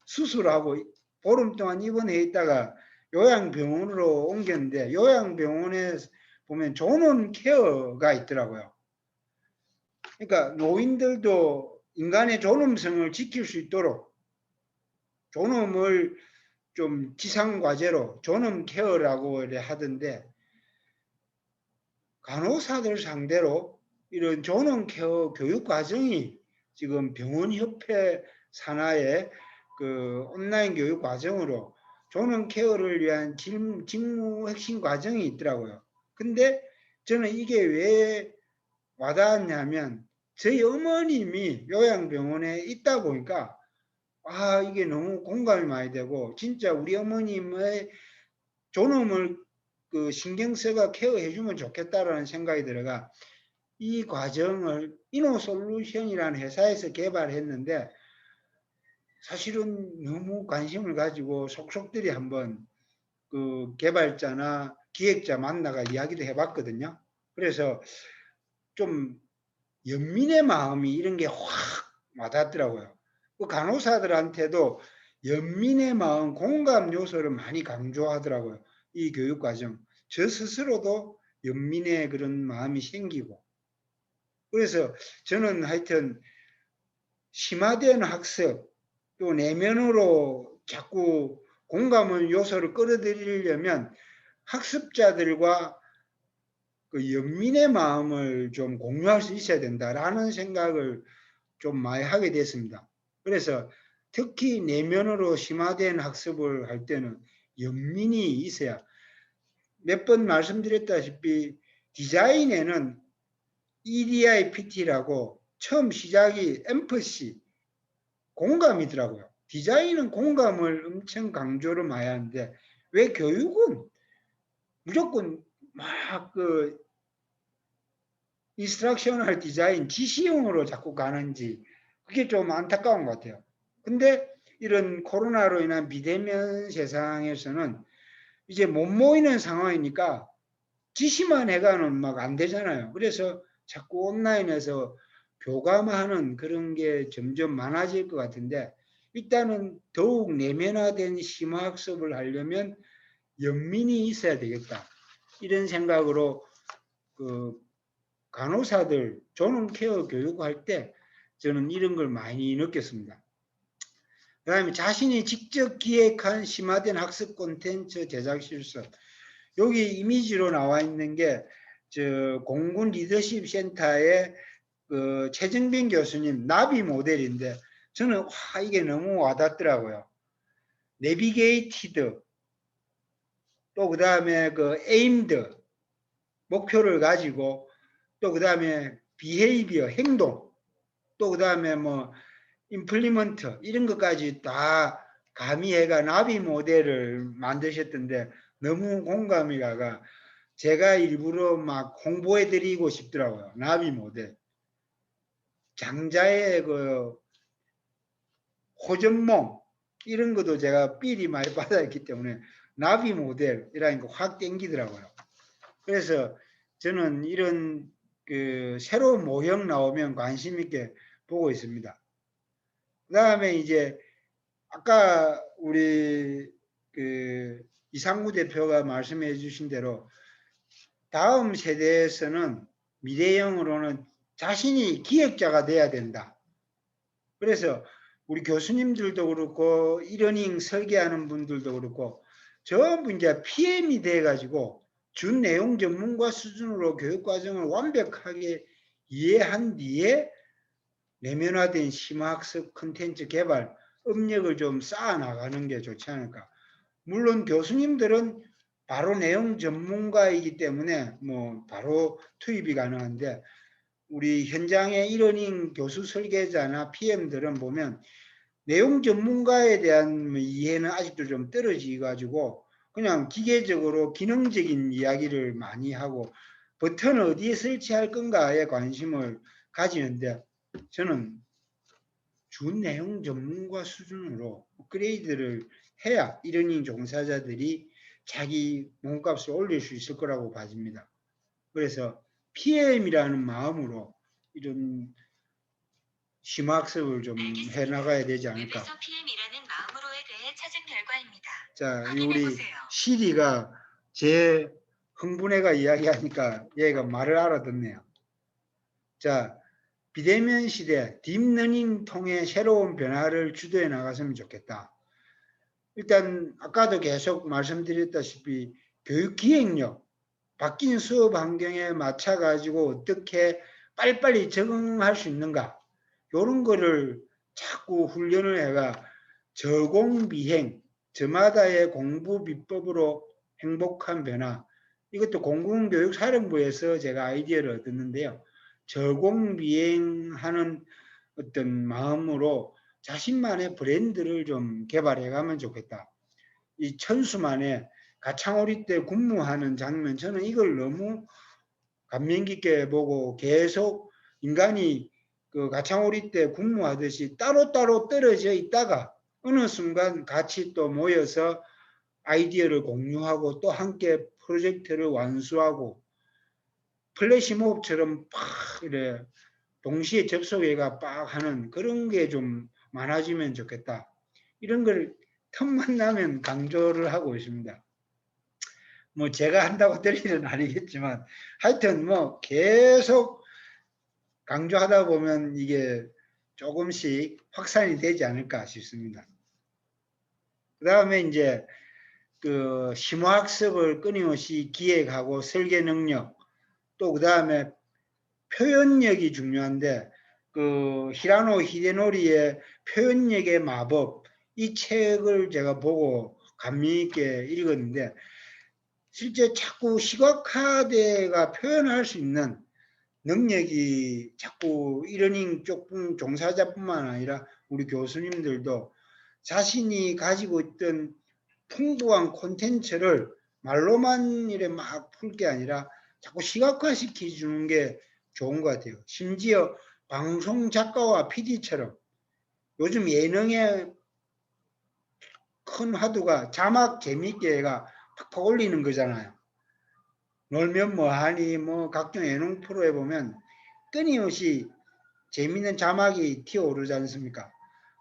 수술하고 보름 동안 입원해 있다가 요양병원으로 옮겼는데, 요양병원에 보면 존엄 케어가 있더라고요. 그러니까 노인들도 인간의 존엄성을 지킬 수 있도록 존엄을 좀 지상과제로 존엄 케어라고 하던데, 간호사들 상대로 이런 존엄 케어 교육 과정이 지금 병원협회 산하의 그 온라인 교육 과정으로 존엄 케어를 위한 직무 핵심 과정이 있더라고요. 근데 저는 이게 왜 와닿았냐면 저희 어머님이 요양병원에 있다 보니까 이게 너무 공감이 많이 되고, 진짜 우리 어머님의 존엄을 그 신경 써가 케어해주면 좋겠다라는 생각이 들어가 이 과정을 이노솔루션이라는 회사에서 개발했는데, 사실은 너무 관심을 가지고 속속들이 한번 그 개발자나 기획자 만나가 이야기도 해봤거든요. 그래서 좀 연민의 마음이 이런 게 확 와닿더라고요. 그 간호사들한테도 연민의 마음, 공감 요소를 많이 강조하더라고요. 이 교육 과정. 저 스스로도 연민의 그런 마음이 생기고. 그래서 저는 하여튼 심화된 학습, 또 내면으로 자꾸 공감의 요소를 끌어들이려면 학습자들과 그 연민의 마음을 좀 공유할 수 있어야 된다라는 생각을 좀 많이 하게 됐습니다. 그래서 특히 내면으로 심화된 학습을 할 때는 연민이 있어야, 몇 번 말씀드렸다시피 디자인에는 EDI-PT라고 처음 시작이 엠퍼시, 공감이더라고요. 디자인은 공감을 엄청 강조를 많이 하는데 왜 교육은 무조건 막 그 인스트럭셔널 디자인, 지시형으로 자꾸 가는지 그게 좀 안타까운 것 같아요. 근데 이런 코로나로 인한 비대면 세상에서는 이제 못 모이는 상황이니까 지시만 해가는 막 안 되잖아요. 그래서 자꾸 온라인에서 교감하는 그런 게 점점 많아질 것 같은데, 일단은 더욱 내면화된 심화학습을 하려면 연민이 있어야 되겠다. 이런 생각으로 그 간호사들 존엄 케어 교육할 때 저는 이런 걸 많이 느꼈습니다. 그 다음에 자신이 직접 기획한 심화된 학습 콘텐츠 제작 실습. 여기 이미지로 나와 있는 게 저 공군 리더십 센터의 그 최정빈 교수님 나비 모델인데 저는 와 이게 너무 와닿더라고요. 내비게이티드 또 그 다음에 그 에임드 목표를 가지고 또 그 다음에 비헤이비어 행동 또 그 다음에 뭐 임플리먼트 이런 것까지 다 가미해가 나비 모델을 만드셨던데 너무 공감이 가가 제가 일부러 막 홍보해 드리고 싶더라고요. 나비 모델. 장자의 그 호전몽 이런 것도 제가 삘이 많이 받아있기 때문에 나비 모델이라는 거 확 땡기더라고요. 그래서 저는 이런 그 새로운 모형 나오면 관심 있게 보고 있습니다. 그 다음에 이제 아까 우리 그 이상구 대표가 말씀해 주신 대로 다음 세대에서는 미래형으로는 자신이 기획자가 돼야 된다. 그래서 우리 교수님들도 그렇고 이러닝 설계하는 분들도 그렇고 전부 이제 PM이 돼가지고 준 내용 전문가 수준으로 교육과정을 완벽하게 이해한 뒤에 내면화된 심화학습 콘텐츠 개발 업력을 좀 쌓아 나가는 게 좋지 않을까. 물론 교수님들은 바로 내용 전문가이기 때문에 뭐 바로 투입이 가능한데 우리 현장의 이러닝 교수 설계자나 PM들은 보면 내용 전문가에 대한 이해는 아직도 좀 떨어지 가지고 그냥 기계적으로 기능적인 이야기를 많이 하고 버튼 어디에 설치할 건가에 관심을 가지는데 저는 준 내용 전문가 수준으로 업그레이드를 해야 이러닝 종사자들이 자기 몸값을 올릴 수 있을 거라고 봐집니다. 그래서 PM이라는 마음으로 이런 심화학습을 좀 해나가야 되지 않을까. 웹에서 PM이라는 마음으로에 대해 찾은 결과입니다. 자, 우리 확인해보세요. 시리가 제 흥분해가 이야기하니까 얘가 말을 알아듣네요. 자, 비대면 시대 딥러닝 통해 새로운 변화를 주도해 나갔으면 좋겠다. 일단 아까도 계속 말씀드렸다시피 교육 기획력, 바뀐 수업 환경에 맞춰 가지고 어떻게 빨리빨리 적응할 수 있는가 이런 거를 자꾸 훈련을 해가 저공비행, 저마다의 공부 비법으로 행복한 변화. 이것도 공군교육사령부에서 제가 아이디어를 얻었는데요. 저공비행하는 어떤 마음으로 자신만의 브랜드를 좀 개발해 가면 좋겠다. 이 천수만의 가창오리 때 군무하는 장면, 저는 이걸 너무 감명 깊게 보고 계속 인간이 그 가창오리 때 군무하듯이 따로따로 떨어져 있다가 어느 순간 같이 또 모여서 아이디어를 공유하고 또 함께 프로젝트를 완수하고 플래시몹처럼 팍 이래 동시에 접속해가 빡 하는 그런 게 좀 많아지면 좋겠다. 이런 걸 틈만 나면 강조를 하고 있습니다. 뭐 제가 한다고 될 일은 아니겠지만 하여튼 뭐 계속 강조하다 보면 이게 조금씩 확산이 되지 않을까 싶습니다. 그 다음에 이제 그 심화학습을 끊임없이 기획하고 설계 능력 또 그 다음에 표현력이 중요한데 그 히라노 히데노리의 표현력의 마법 이 책을 제가 보고 감명 있게 읽었는데 실제 자꾸 시각화대가 표현할 수 있는 능력이 자꾸 이러닝 쪽 종사자뿐만 아니라 우리 교수님들도 자신이 가지고 있던 풍부한 콘텐츠를 말로만 이래 막 풀 게 아니라 자꾸 시각화 시켜주는 게 좋은 것 같아요. 심지어 방송 작가와 PD처럼 요즘 예능의 큰 화두가 자막 재밌게 해가 팍팍 올리는 거잖아요. 놀면 뭐하니 뭐 각종 예능 프로에 보면 끊임없이 재밌는 자막이 튀어오르지 않습니까?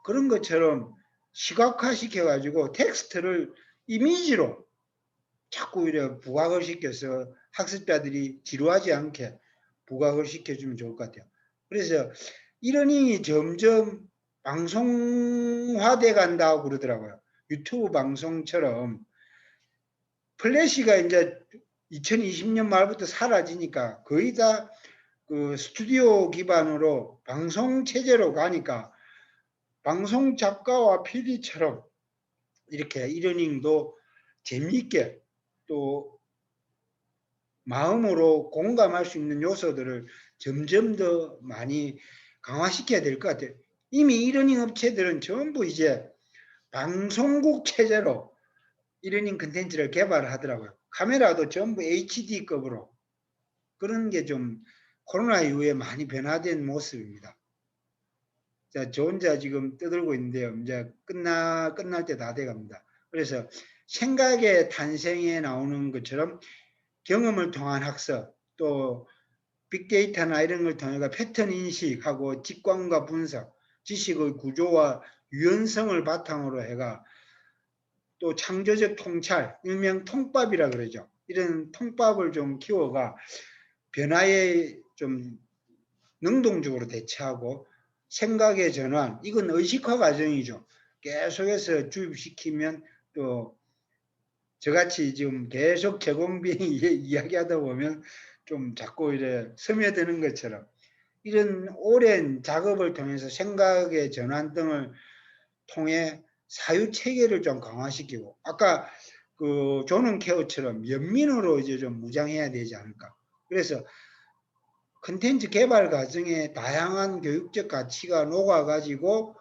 그런 것처럼 시각화 시켜가지고 텍스트를 이미지로 자꾸 이래 부각을 시켜서 학습자들이 지루하지 않게 부각을 시켜주면 좋을 것 같아요. 그래서 이러닝이 점점 방송화돼 간다고 그러더라고요. 유튜브 방송처럼 플래시가 이제 2020년 말부터 사라지니까 거의 다 그 스튜디오 기반으로 방송 체제로 가니까 방송 작가와 PD처럼 이렇게 이러닝도 재미있게 또 마음으로 공감할 수 있는 요소들을 점점 더 많이 강화시켜야 될 것 같아요. 이미 이러닝 업체들은 전부 이제 방송국 체제로 이러닝 컨텐츠를 개발하더라고요. 카메라도 전부 HD급으로. 그런 게 좀 코로나 이후에 많이 변화된 모습입니다. 자, 저 혼자 지금 떠들고 있는데요. 이제 끝날 때 다 돼갑니다. 그래서 생각의 탄생에 나오는 것처럼 경험을 통한 학습, 또 빅데이터나 이런 걸 통해 패턴 인식하고 직관과 분석, 지식의 구조와 유연성을 바탕으로 해가 또 창조적 통찰, 일명 통밥이라 그러죠. 이런 통밥을 좀 키워가 변화에 좀 능동적으로 대처하고 생각의 전환, 이건 의식화 과정이죠. 계속해서 주입시키면 또 저같이 지금 계속 제공비행 이야기하다 보면 좀 자꾸 이래 스며드는 것처럼 이런 오랜 작업을 통해서 생각의 전환 등을 통해 사유 체계를 좀 강화시키고 아까 그 조는 케어처럼 연민으로 이제 좀 무장해야 되지 않을까. 그래서 컨텐츠 개발 과정에 다양한 교육적 가치가 녹아가지고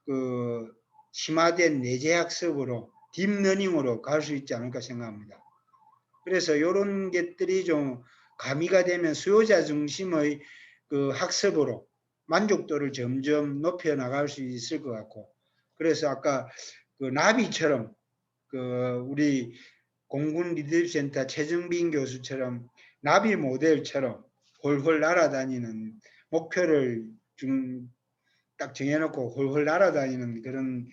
그 심화된 내재 학습으로 딥러닝으로 갈 수 있지 않을까 생각합니다. 그래서 이런 것들이 좀 가미가 되면 수요자 중심의 그 학습으로 만족도를 점점 높여 나갈 수 있을 것 같고, 그래서 아까 그 나비처럼 그 우리 공군 리더십센터 최정빈 교수처럼 나비 모델처럼 홀홀 날아다니는 목표를 딱 정해놓고 홀홀 날아다니는 그런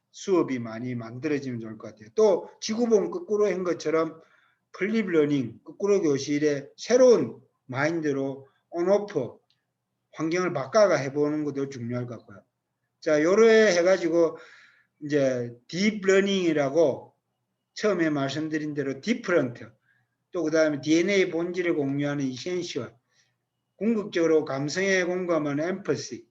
수업이 많이 만들어지면 좋을 것 같아요. 또 지구본 거꾸로 한 것처럼 플립 러닝, 거꾸로 교실에 새로운 마인드로 온오프 환경을 바꿔가 해보는 것도 중요할 것 같고요. 자, 요래 해가지고 이제 딥 러닝이라고 처음에 말씀드린 대로 디프런트, 또 그 다음에 DNA 본질을 공유하는 이센셜, 궁극적으로 감성에 공감하는 엠퍼시,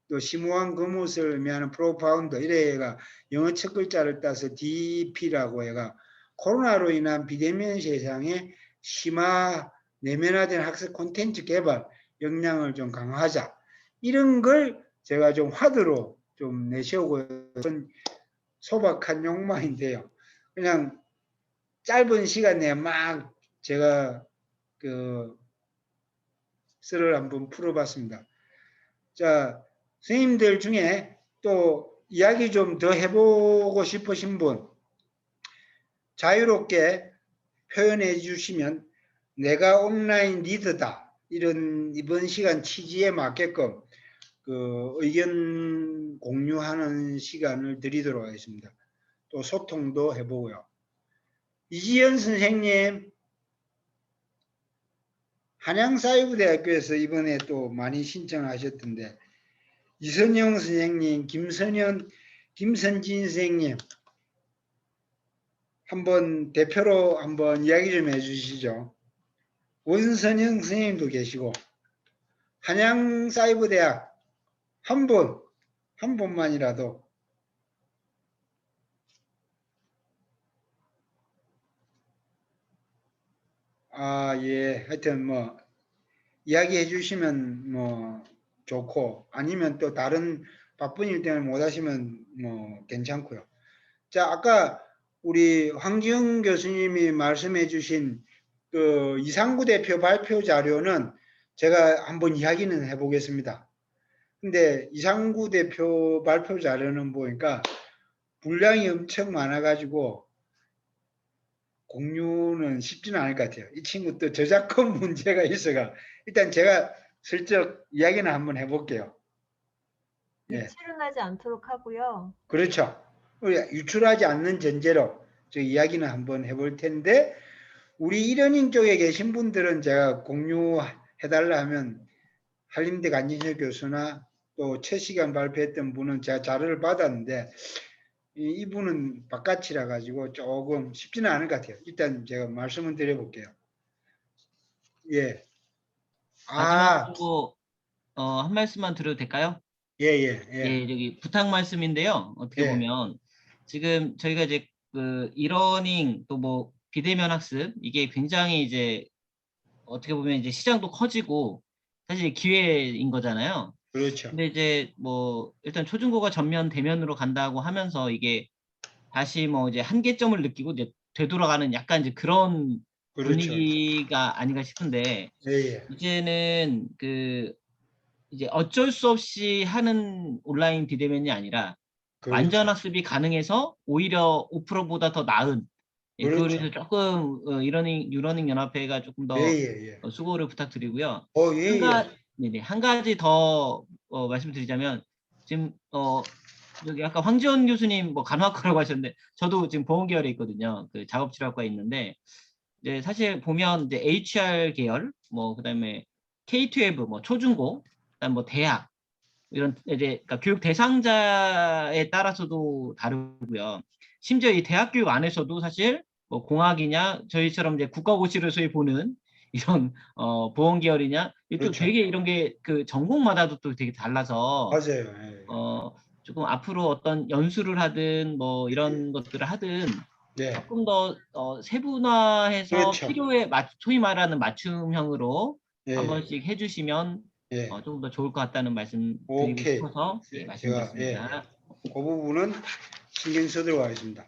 또 심오한 그 무엇을 의미하는 프로파운드, 이래가 영어 첫 글자를 따서 DP라고 해가 코로나로 인한 비대면 세상에 심화 내면화된 학습 콘텐츠 개발 역량을 좀 강화하자, 이런 걸 제가 좀 화두로 좀 내세우고 소박한 욕망인데요. 그냥 짧은 시간 내에 막 제가 그 썰을 한번 풀어봤습니다. 자, 선생님들 중에 또 이야기 좀 더 해보고 싶으신 분 자유롭게 표현해 주시면 내가 온라인 리더다, 이런 이번 시간 취지에 맞게끔 그 의견 공유하는 시간을 드리도록 하겠습니다. 또 소통도 해보고요. 이지연 선생님, 한양사이버대학교에서 이번에 또 많이 신청하셨던데, 이선영 선생님, 김선진 선생님, 한번 대표로 한번 이야기 좀 해주시죠. 원선영 선생님도 계시고, 한양사이버대학 한 분만이라도. 아, 예. 하여튼 뭐 이야기해 주시면 뭐 좋고, 아니면 또 다른 바쁜 일 때문에 못 하시면 뭐 괜찮고요. 자, 아까 우리 황지영 교수님이 말씀해 주신 그 이상구 대표 발표 자료는 제가 한번 이야기는 해 보겠습니다. 근데 이상구 대표 발표 자료는 보니까 분량이 엄청 많아 가지고 공유는 쉽지는 않을 것 같아요. 이 친구 또 저작권 문제가 있어가 일단 제가 슬쩍 이야기는 한번 해볼게요. 예, 유출은 하지 않도록 하고요. 그렇죠. 우리 유출하지 않는 전제로 저 이야기는 한번 해볼 텐데 우리 이러닝 쪽에 계신 분들은 제가 공유해달라 하면 한림대 간진석 교수나 또 첫 시간 발표했던 분은 제가 자료를 받았는데 이분은 바깥이라 가지고 조금 쉽지는 않을 것 같아요. 일단 제가 말씀을 드려볼게요. 예. 마지막으로 한 말씀만 드려도 될까요? 예. 여기 부탁 말씀인데요. 어떻게 예. 보면 지금 저희가 이제 그 이러닝 또 뭐 비대면 학습 이게 굉장히 이제 어떻게 보면 이제 시장도 커지고 사실 기회인 거잖아요. 그렇죠. 근데 이제 뭐 일단 초중고가 전면 대면으로 간다고 하면서 이게 다시 뭐 이제 한계점을 느끼고 이제 되돌아가는 약간 이제 그런 그렇죠. 분위기가 아닌가 싶은데 예. 이제는 그 이제 어쩔 수 없이 하는 온라인 비대면이 아니라 그렇죠. 완전 학습이 가능해서 오히려 5%보다 더 나은 그거를 그렇죠. 조금 유러닝 연합회가 조금 더 예. 수고를 부탁드리고요. 예. 한 가지 더 말씀드리자면 지금 여기 아까 황지원 교수님 뭐 간호학과라고 하셨는데 저도 지금 보건계열에 있거든요. 그 작업치료학과에 있는데 이제 사실 보면 이제 HR 계열 뭐 그다음에 K-12 뭐 초중고 그다음 뭐 대학 이런 이제 그러니까 교육 대상자에 따라서도 다르고요. 심지어 이 대학 교육 안에서도 사실 뭐 공학이냐 저희처럼 이제 국가고시를 소위 보는 이런 보건 계열이냐 이또 그렇죠. 되게 이런 게 그 전공마다도 또 되게 달라서 맞아요. 예. 조금 앞으로 어떤 연수를 하든 뭐 이런 것들을 하든 네. 조금 더 세분화해서 그렇죠. 필요에 소위 말하는 맞춤형으로 예. 한 번씩 해주시면 예. 조금 더 좋을 것 같다는 말씀 드리고 오케이. 싶어서 제가 말씀드렸습니다. 그 부분은 신경 쓰도록 하겠습니다.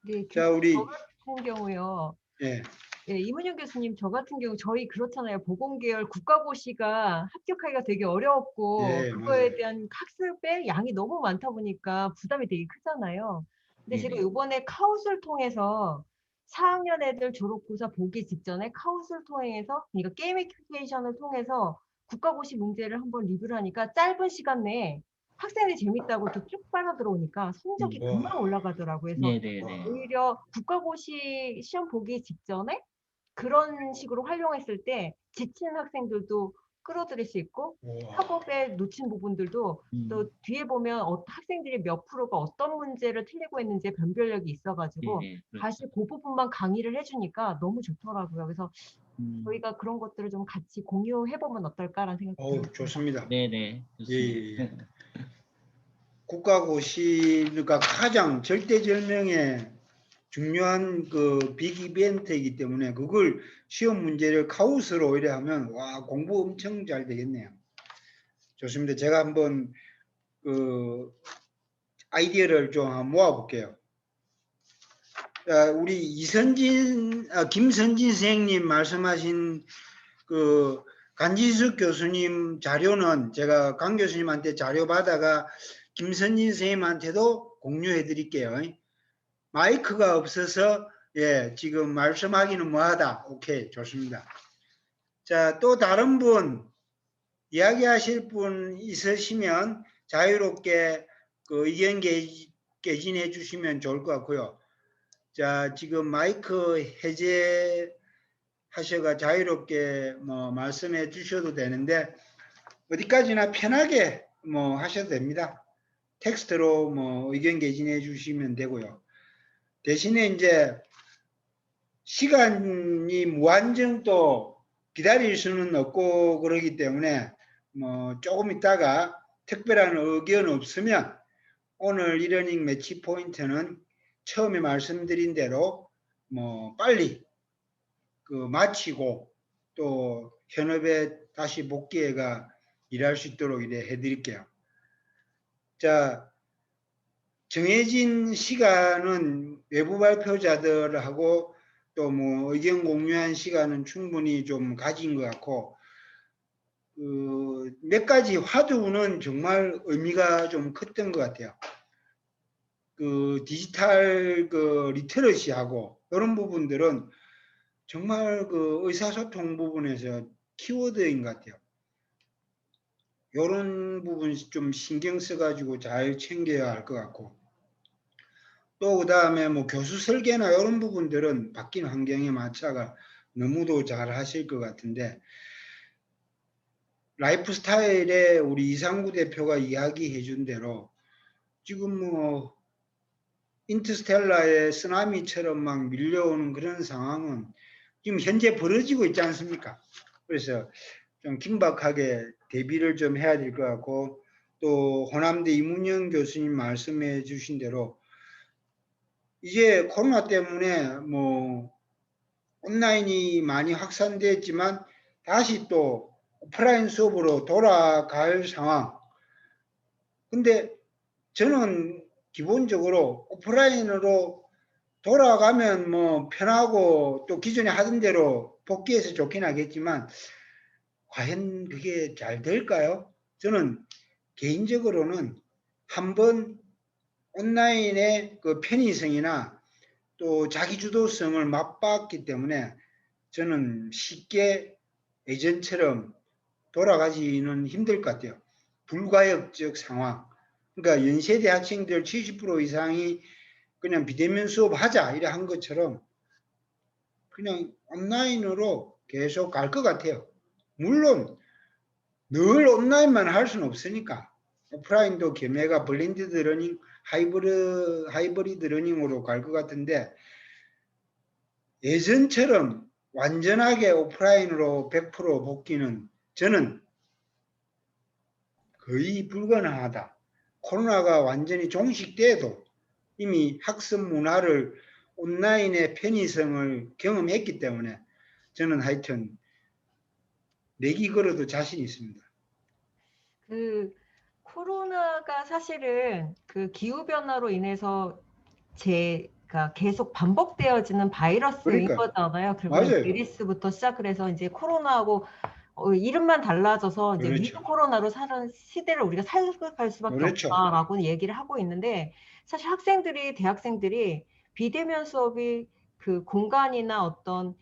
네, 자, 우리 저 같은 경우요. 예. 예, 이문영 교수님, 저 같은 경우 저희 그렇잖아요. 보건계열 국가고시가 합격하기가 되게 어려웠고 예, 그거에 맞아요. 대한 학습의 양이 너무 많다 보니까 부담이 되게 크잖아요. 근데 제가 네네. 이번에 카우스를 통해서 4학년 애들 졸업고사 보기 직전에 카우스를 통해서 그러니까 게이미피케이션을 통해서 국가고시 문제를 한번 리뷰를 하니까 짧은 시간 내에 학생들이 재밌다고 이렇게 쭉 빨아 들어오니까 성적이 와. 금방 올라가더라고요. 그래서 네네네. 오히려 국가고시 시험 보기 직전에 그런 식으로 활용했을 때 지친 학생들도 끌어들일 수 있고 와. 학업에 놓친 부분들도 또 뒤에 보면 학생들이 몇 프로가 어떤 문제를 틀리고 있는지 변별력이 있어가지고 네네. 그렇죠. 다시 그 부분만 강의를 해주니까 너무 좋더라고요. 그래서 음, 저희가 그런 것들을 좀 같이 공유해보면 어떨까라는 생각이 듭니다. 좋습니다. 네네. 좋습니다. 예. 국가고시가 가장 절대절명의 중요한 그 빅 이벤트이기 때문에 그걸 시험 문제를 카우스로 오히려 하면 와 공부 엄청 잘 되겠네요. 좋습니다. 제가 한번 그 아이디어를 좀 한번 모아볼게요. 우리 김선진 선생님 말씀하신 그 간지숙 교수님 자료는 제가 강 교수님한테 자료 받아가 김선진 선생님한테도 공유해 드릴게요. 마이크가 없어서 예 지금 말씀하기는 뭐하다. 오케이 좋습니다. 자, 또 다른 분 이야기하실 분 있으시면 자유롭게 그 의견 개진해 주시면 좋을 것 같고요. 자, 지금 마이크 해제 하셔가 자유롭게 뭐 말씀해 주셔도 되는데 어디까지나 편하게 뭐 하셔도 됩니다. 텍스트로 뭐 의견 개진해 주시면 되고요. 대신에 이제 시간이 무한정 또 기다릴 수는 없고 그러기 때문에 뭐 조금 있다가 특별한 의견 없으면 오늘 이러닝 매치 포인트는 처음에 말씀드린 대로 뭐 빨리 그 마치고 또 현업에 다시 복귀해가 일할 수 있도록 이래 해드릴게요. 자, 정해진 시간은 외부 발표자들하고 또 뭐 의견 공유한 시간은 충분히 좀 가진 것 같고 몇 가지 화두는 정말 의미가 좀 컸던 것 같아요. 그 디지털 그 리터러시하고 이런 부분들은 정말 그 의사소통 부분에서 키워드인 것 같아요. 이런 부분 좀 신경 써가지고 잘 챙겨야 할 것 같고 또 그다음에 뭐 교수 설계나 이런 부분들은 바뀐 환경에 맞춰가 너무도 잘 하실 것 같은데, 라이프 스타일에 우리 이상구 대표가 이야기해 준 대로 지금 뭐 인터스텔라의 쓰나미처럼 막 밀려오는 그런 상황은 지금 현재 벌어지고 있지 않습니까? 그래서 좀 긴박하게 대비를 좀 해야 될 것 같고, 또 호남대 이문영 교수님 말씀해 주신 대로 이제 코로나 때문에 뭐 온라인이 많이 확산됐지만 다시 또 오프라인 수업으로 돌아갈 상황. 근데 저는 기본적으로 오프라인으로 돌아가면 뭐 편하고 또 기존에 하던 대로 복귀해서 좋긴 하겠지만 과연 그게 잘 될까요? 저는 개인적으로는 한번 온라인의 그 편의성이나 또 자기주도성을 맛봤기 때문에 저는 쉽게 예전처럼 돌아가지는 힘들 것 같아요. 불가역적 상황. 그러니까 연세대 학생들 70% 이상이 그냥 비대면 수업하자 이래 한 것처럼 그냥 온라인으로 계속 갈 것 같아요. 물론 늘 온라인만 할 수는 없으니까 오프라인도 겸해가 블렌디드 러닝, 하이브리드 러닝으로 갈 것 같은데, 예전처럼 완전하게 오프라인으로 100% 복귀는 저는 거의 불가능하다. 코로나가 완전히 종식돼도 이미 학습 문화를 온라인의 편의성을 경험했기 때문에 저는 하여튼 내기 걸어도 자신 있습니다. 그 코로나가 사실은 그 기후 변화로 인해서 제가 계속 반복되어지는 바이러스인 그러니까. 거잖아요. 그리고 맞아요. 메리스부터 시작을 해서 이제 코로나하고 이름만 달라져서 이제 그렇죠. 위드 코로나로 사는 시대를 우리가 살아갈 수밖에 그렇죠. 없다라고 얘기를 하고 있는데, 사실 학생들이, 대학생들이 비대면 수업이 그 공간이나 어떤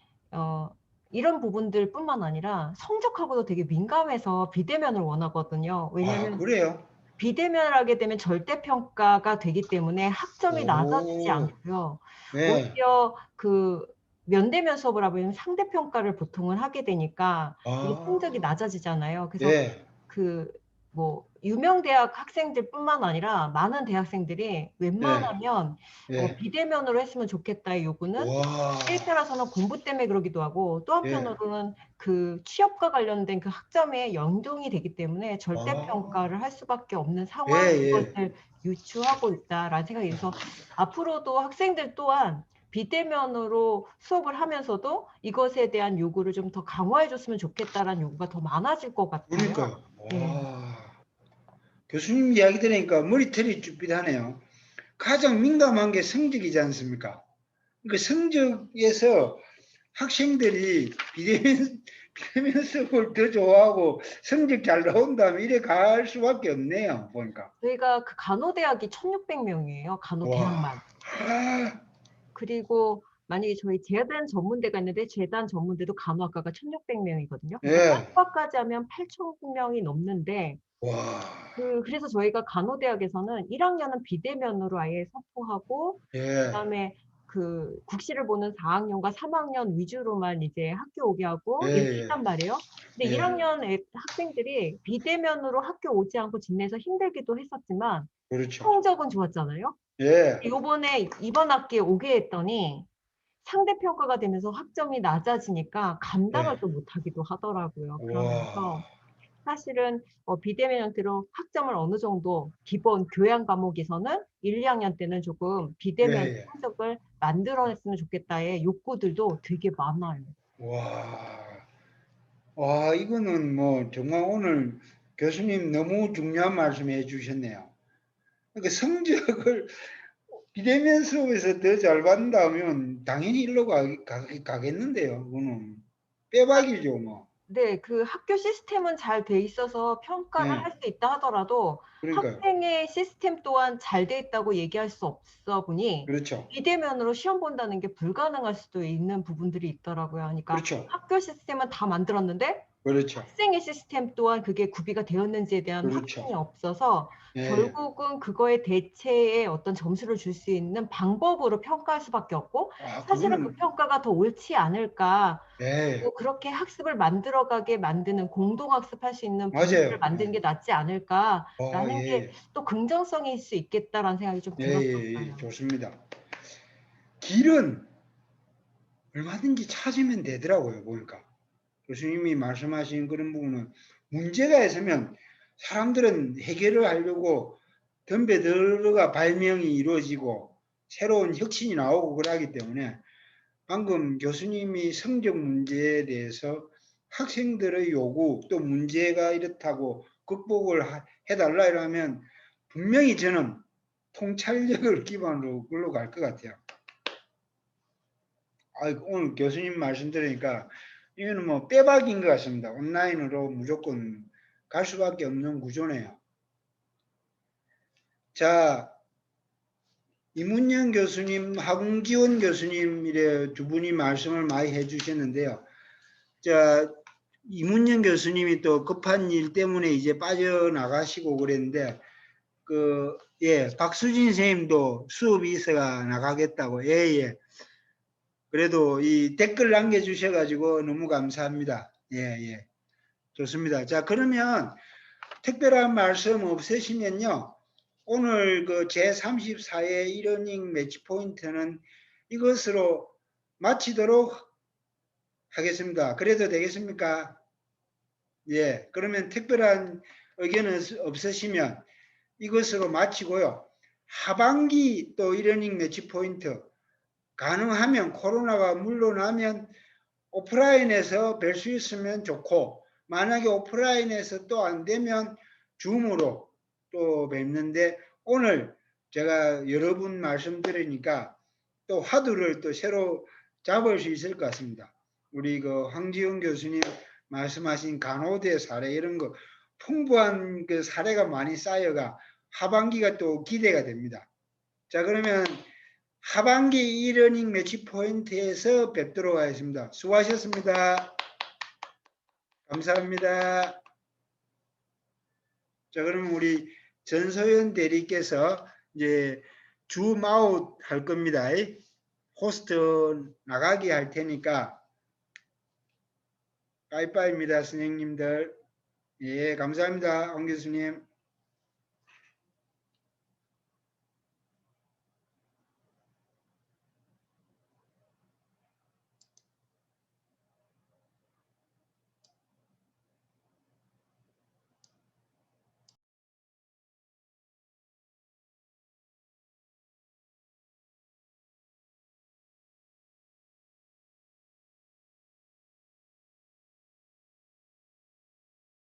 이런 부분들뿐만 아니라 성적하고도 되게 민감해서 비대면을 원하거든요. 아, 왜냐하면 그래요? 비대면을 하게 되면 절대평가가 되기 때문에 학점이 낮아지지 오, 않고요. 네, 오히려 그 면대면 수업을 하면 상대평가를 보통은 하게 되니까 이게 성적이 아, 낮아지잖아요. 그래서 네, 그 뭐 유명 대학 학생들뿐만 아니라 많은 대학생들이 웬만하면 네. 비대면으로 했으면 좋겠다의 요구는 와, 일편에서는 공부 때문에 그러기도 하고, 또 네. 한편으로는 그 취업과 관련된 그 학점에 연동이 되기 때문에 절대평가를 할 수밖에 없는 상황인 예. 것을 유추하고 있다라는 생각이 들어서, 앞으로도 학생들 또한 비대면으로 수업을 하면서도 이것에 대한 요구를 좀 더 강화해 줬으면 좋겠다라는 요구가 더 많아질 것 같아요. 그러니까요. 네. 와, 교수님 이야기 들으니까 머리털이 쭈삣하네요. 가장 민감한 게 성적이지 않습니까? 그 성적에서 학생들이 비대면 수업을 더 좋아하고 성적 잘 나온다면 이래 갈 수밖에 없네요. 보니까. 저희가 그 간호대학이 1,600명이에요. 간호대학만. 아, 그리고 만약에 저희 재단 전문대가 있는데 재단 전문대도 간호학과가 1,600명이거든요. 그래서 예. 학과까지 하면 8,000명이 넘는데, 와, 그래서 저희가 간호대학에서는 1학년은 비대면으로 아예 선포하고, 예, 그다음에 그 국시를 보는 4학년과 3학년 위주로만 이제 학교 오게 하고 예, 이렇게 예. 했단 말이에요. 근데 예. 1학년 학생들이 비대면으로 학교 오지 않고 집내에서 힘들기도 했었지만 그렇죠. 성적은 좋았잖아요. 예. 요번에 이번 학기에 오게 했더니 상대평가가 되면서 학점이 낮아지니까 감당을 예. 또 못하기도 하더라고요. 그러면서 와, 사실은 비대면 형태로 학점을 어느 정도 기본 교양 과목에서는 1, 2학년 때는 조금 예, 비대면 예. 성적을 만들어냈으면 좋겠다의 욕구들도 되게 많아요. 와, 와, 이거는 뭐 정말 오늘 교수님 너무 중요한 말씀 해주셨네요. 그러니까 성적을 비대면 수업에서 더 잘 받는다면 당연히 일로 가겠는데요. 그거는 빼박이죠, 뭐. 네, 그 학교 시스템은 잘 돼 있어서 평가를 예. 할 수 있다 하더라도 그러니까요. 학생의 시스템 또한 잘 돼 있다고 얘기할 수 없어 보니 그렇죠. 비대면으로 시험 본다는 게 불가능할 수도 있는 부분들이 있더라고요. 그러니까 그렇죠. 학교 시스템은 다 만들었는데 그렇죠. 학생의 시스템 또한 그게 구비가 되었는지에 대한 그렇죠. 확인이 없어서 예, 결국은 그거에 대체의 어떤 점수를 줄 수 있는 방법으로 평가할 수밖에 없고 아, 사실은 그 그거는 평가가 더 옳지 않을까. 예, 그리고 그렇게 학습을 만들어가게 만드는 공동학습할 수 있는 분위기를 맞아요. 만드는 게 낫지 않을까라는 게 예, 또 긍정성일 수 있겠다라는 생각이 좀 예, 예, 들었었어요. 좋습니다. 길은 얼마든지 찾으면 되더라고요, 보니까. 교수님이 말씀하신 그런 부분은 문제가 있으면 사람들은 해결을 하려고 덤벼들어가 발명이 이루어지고 새로운 혁신이 나오고 그러기 때문에 방금 교수님이 성적 문제에 대해서 학생들의 요구 또 문제가 이렇다고 극복을 해달라 이러면 분명히 저는 통찰력을 기반으로 그걸로 갈 것 같아요. 오늘 교수님 말씀 들으니까 이거는 뭐 빼박인 것 같습니다. 온라인으로 무조건 갈 수밖에 없는 구조네요. 자, 이문영 교수님, 하궁기원 교수님 이래 두 분이 말씀을 많이 해주셨는데요. 자, 이문영 교수님이 또 급한 일 때문에 이제 빠져나가시고 그랬는데, 박수진 선생님도 수업이 있어가 나가겠다고, 예. 그래도 이 댓글 남겨주셔가지고 너무 감사합니다. 예. 좋습니다. 자, 그러면 특별한 말씀 없으시면요. 오늘 그 제34회 이러닝 매치 포인트는 이것으로 마치도록 하겠습니다. 그래도 되겠습니까? 예. 그러면 특별한 의견은 없으시면 이것으로 마치고요. 하반기 또 이러닝 매치 포인트 가능하면 코로나가 물러나면 오프라인에서 뵐 수 있으면 좋고 만약에 오프라인에서 또 안 되면 줌으로 또 뵙는데 오늘 제가 여러분 말씀 들으니까 또 화두를 또 새로 잡을 수 있을 것 같습니다. 우리 그 황지영 교수님 말씀하신 간호대 사례 이런 거 풍부한 그 사례가 많이 쌓여가 하반기가 또 기대가 됩니다. 자, 그러면 하반기 이러닝 매치 포인트에서 뵙도록 하겠습니다. 수고하셨습니다. 감사합니다. 자, 그러면 우리 전소연 대리께서 이제 줌 아웃 할 겁니다. 호스트 나가게 할 테니까 빠이빠이입니다, 선생님들. 예, 감사합니다, 황 교수님.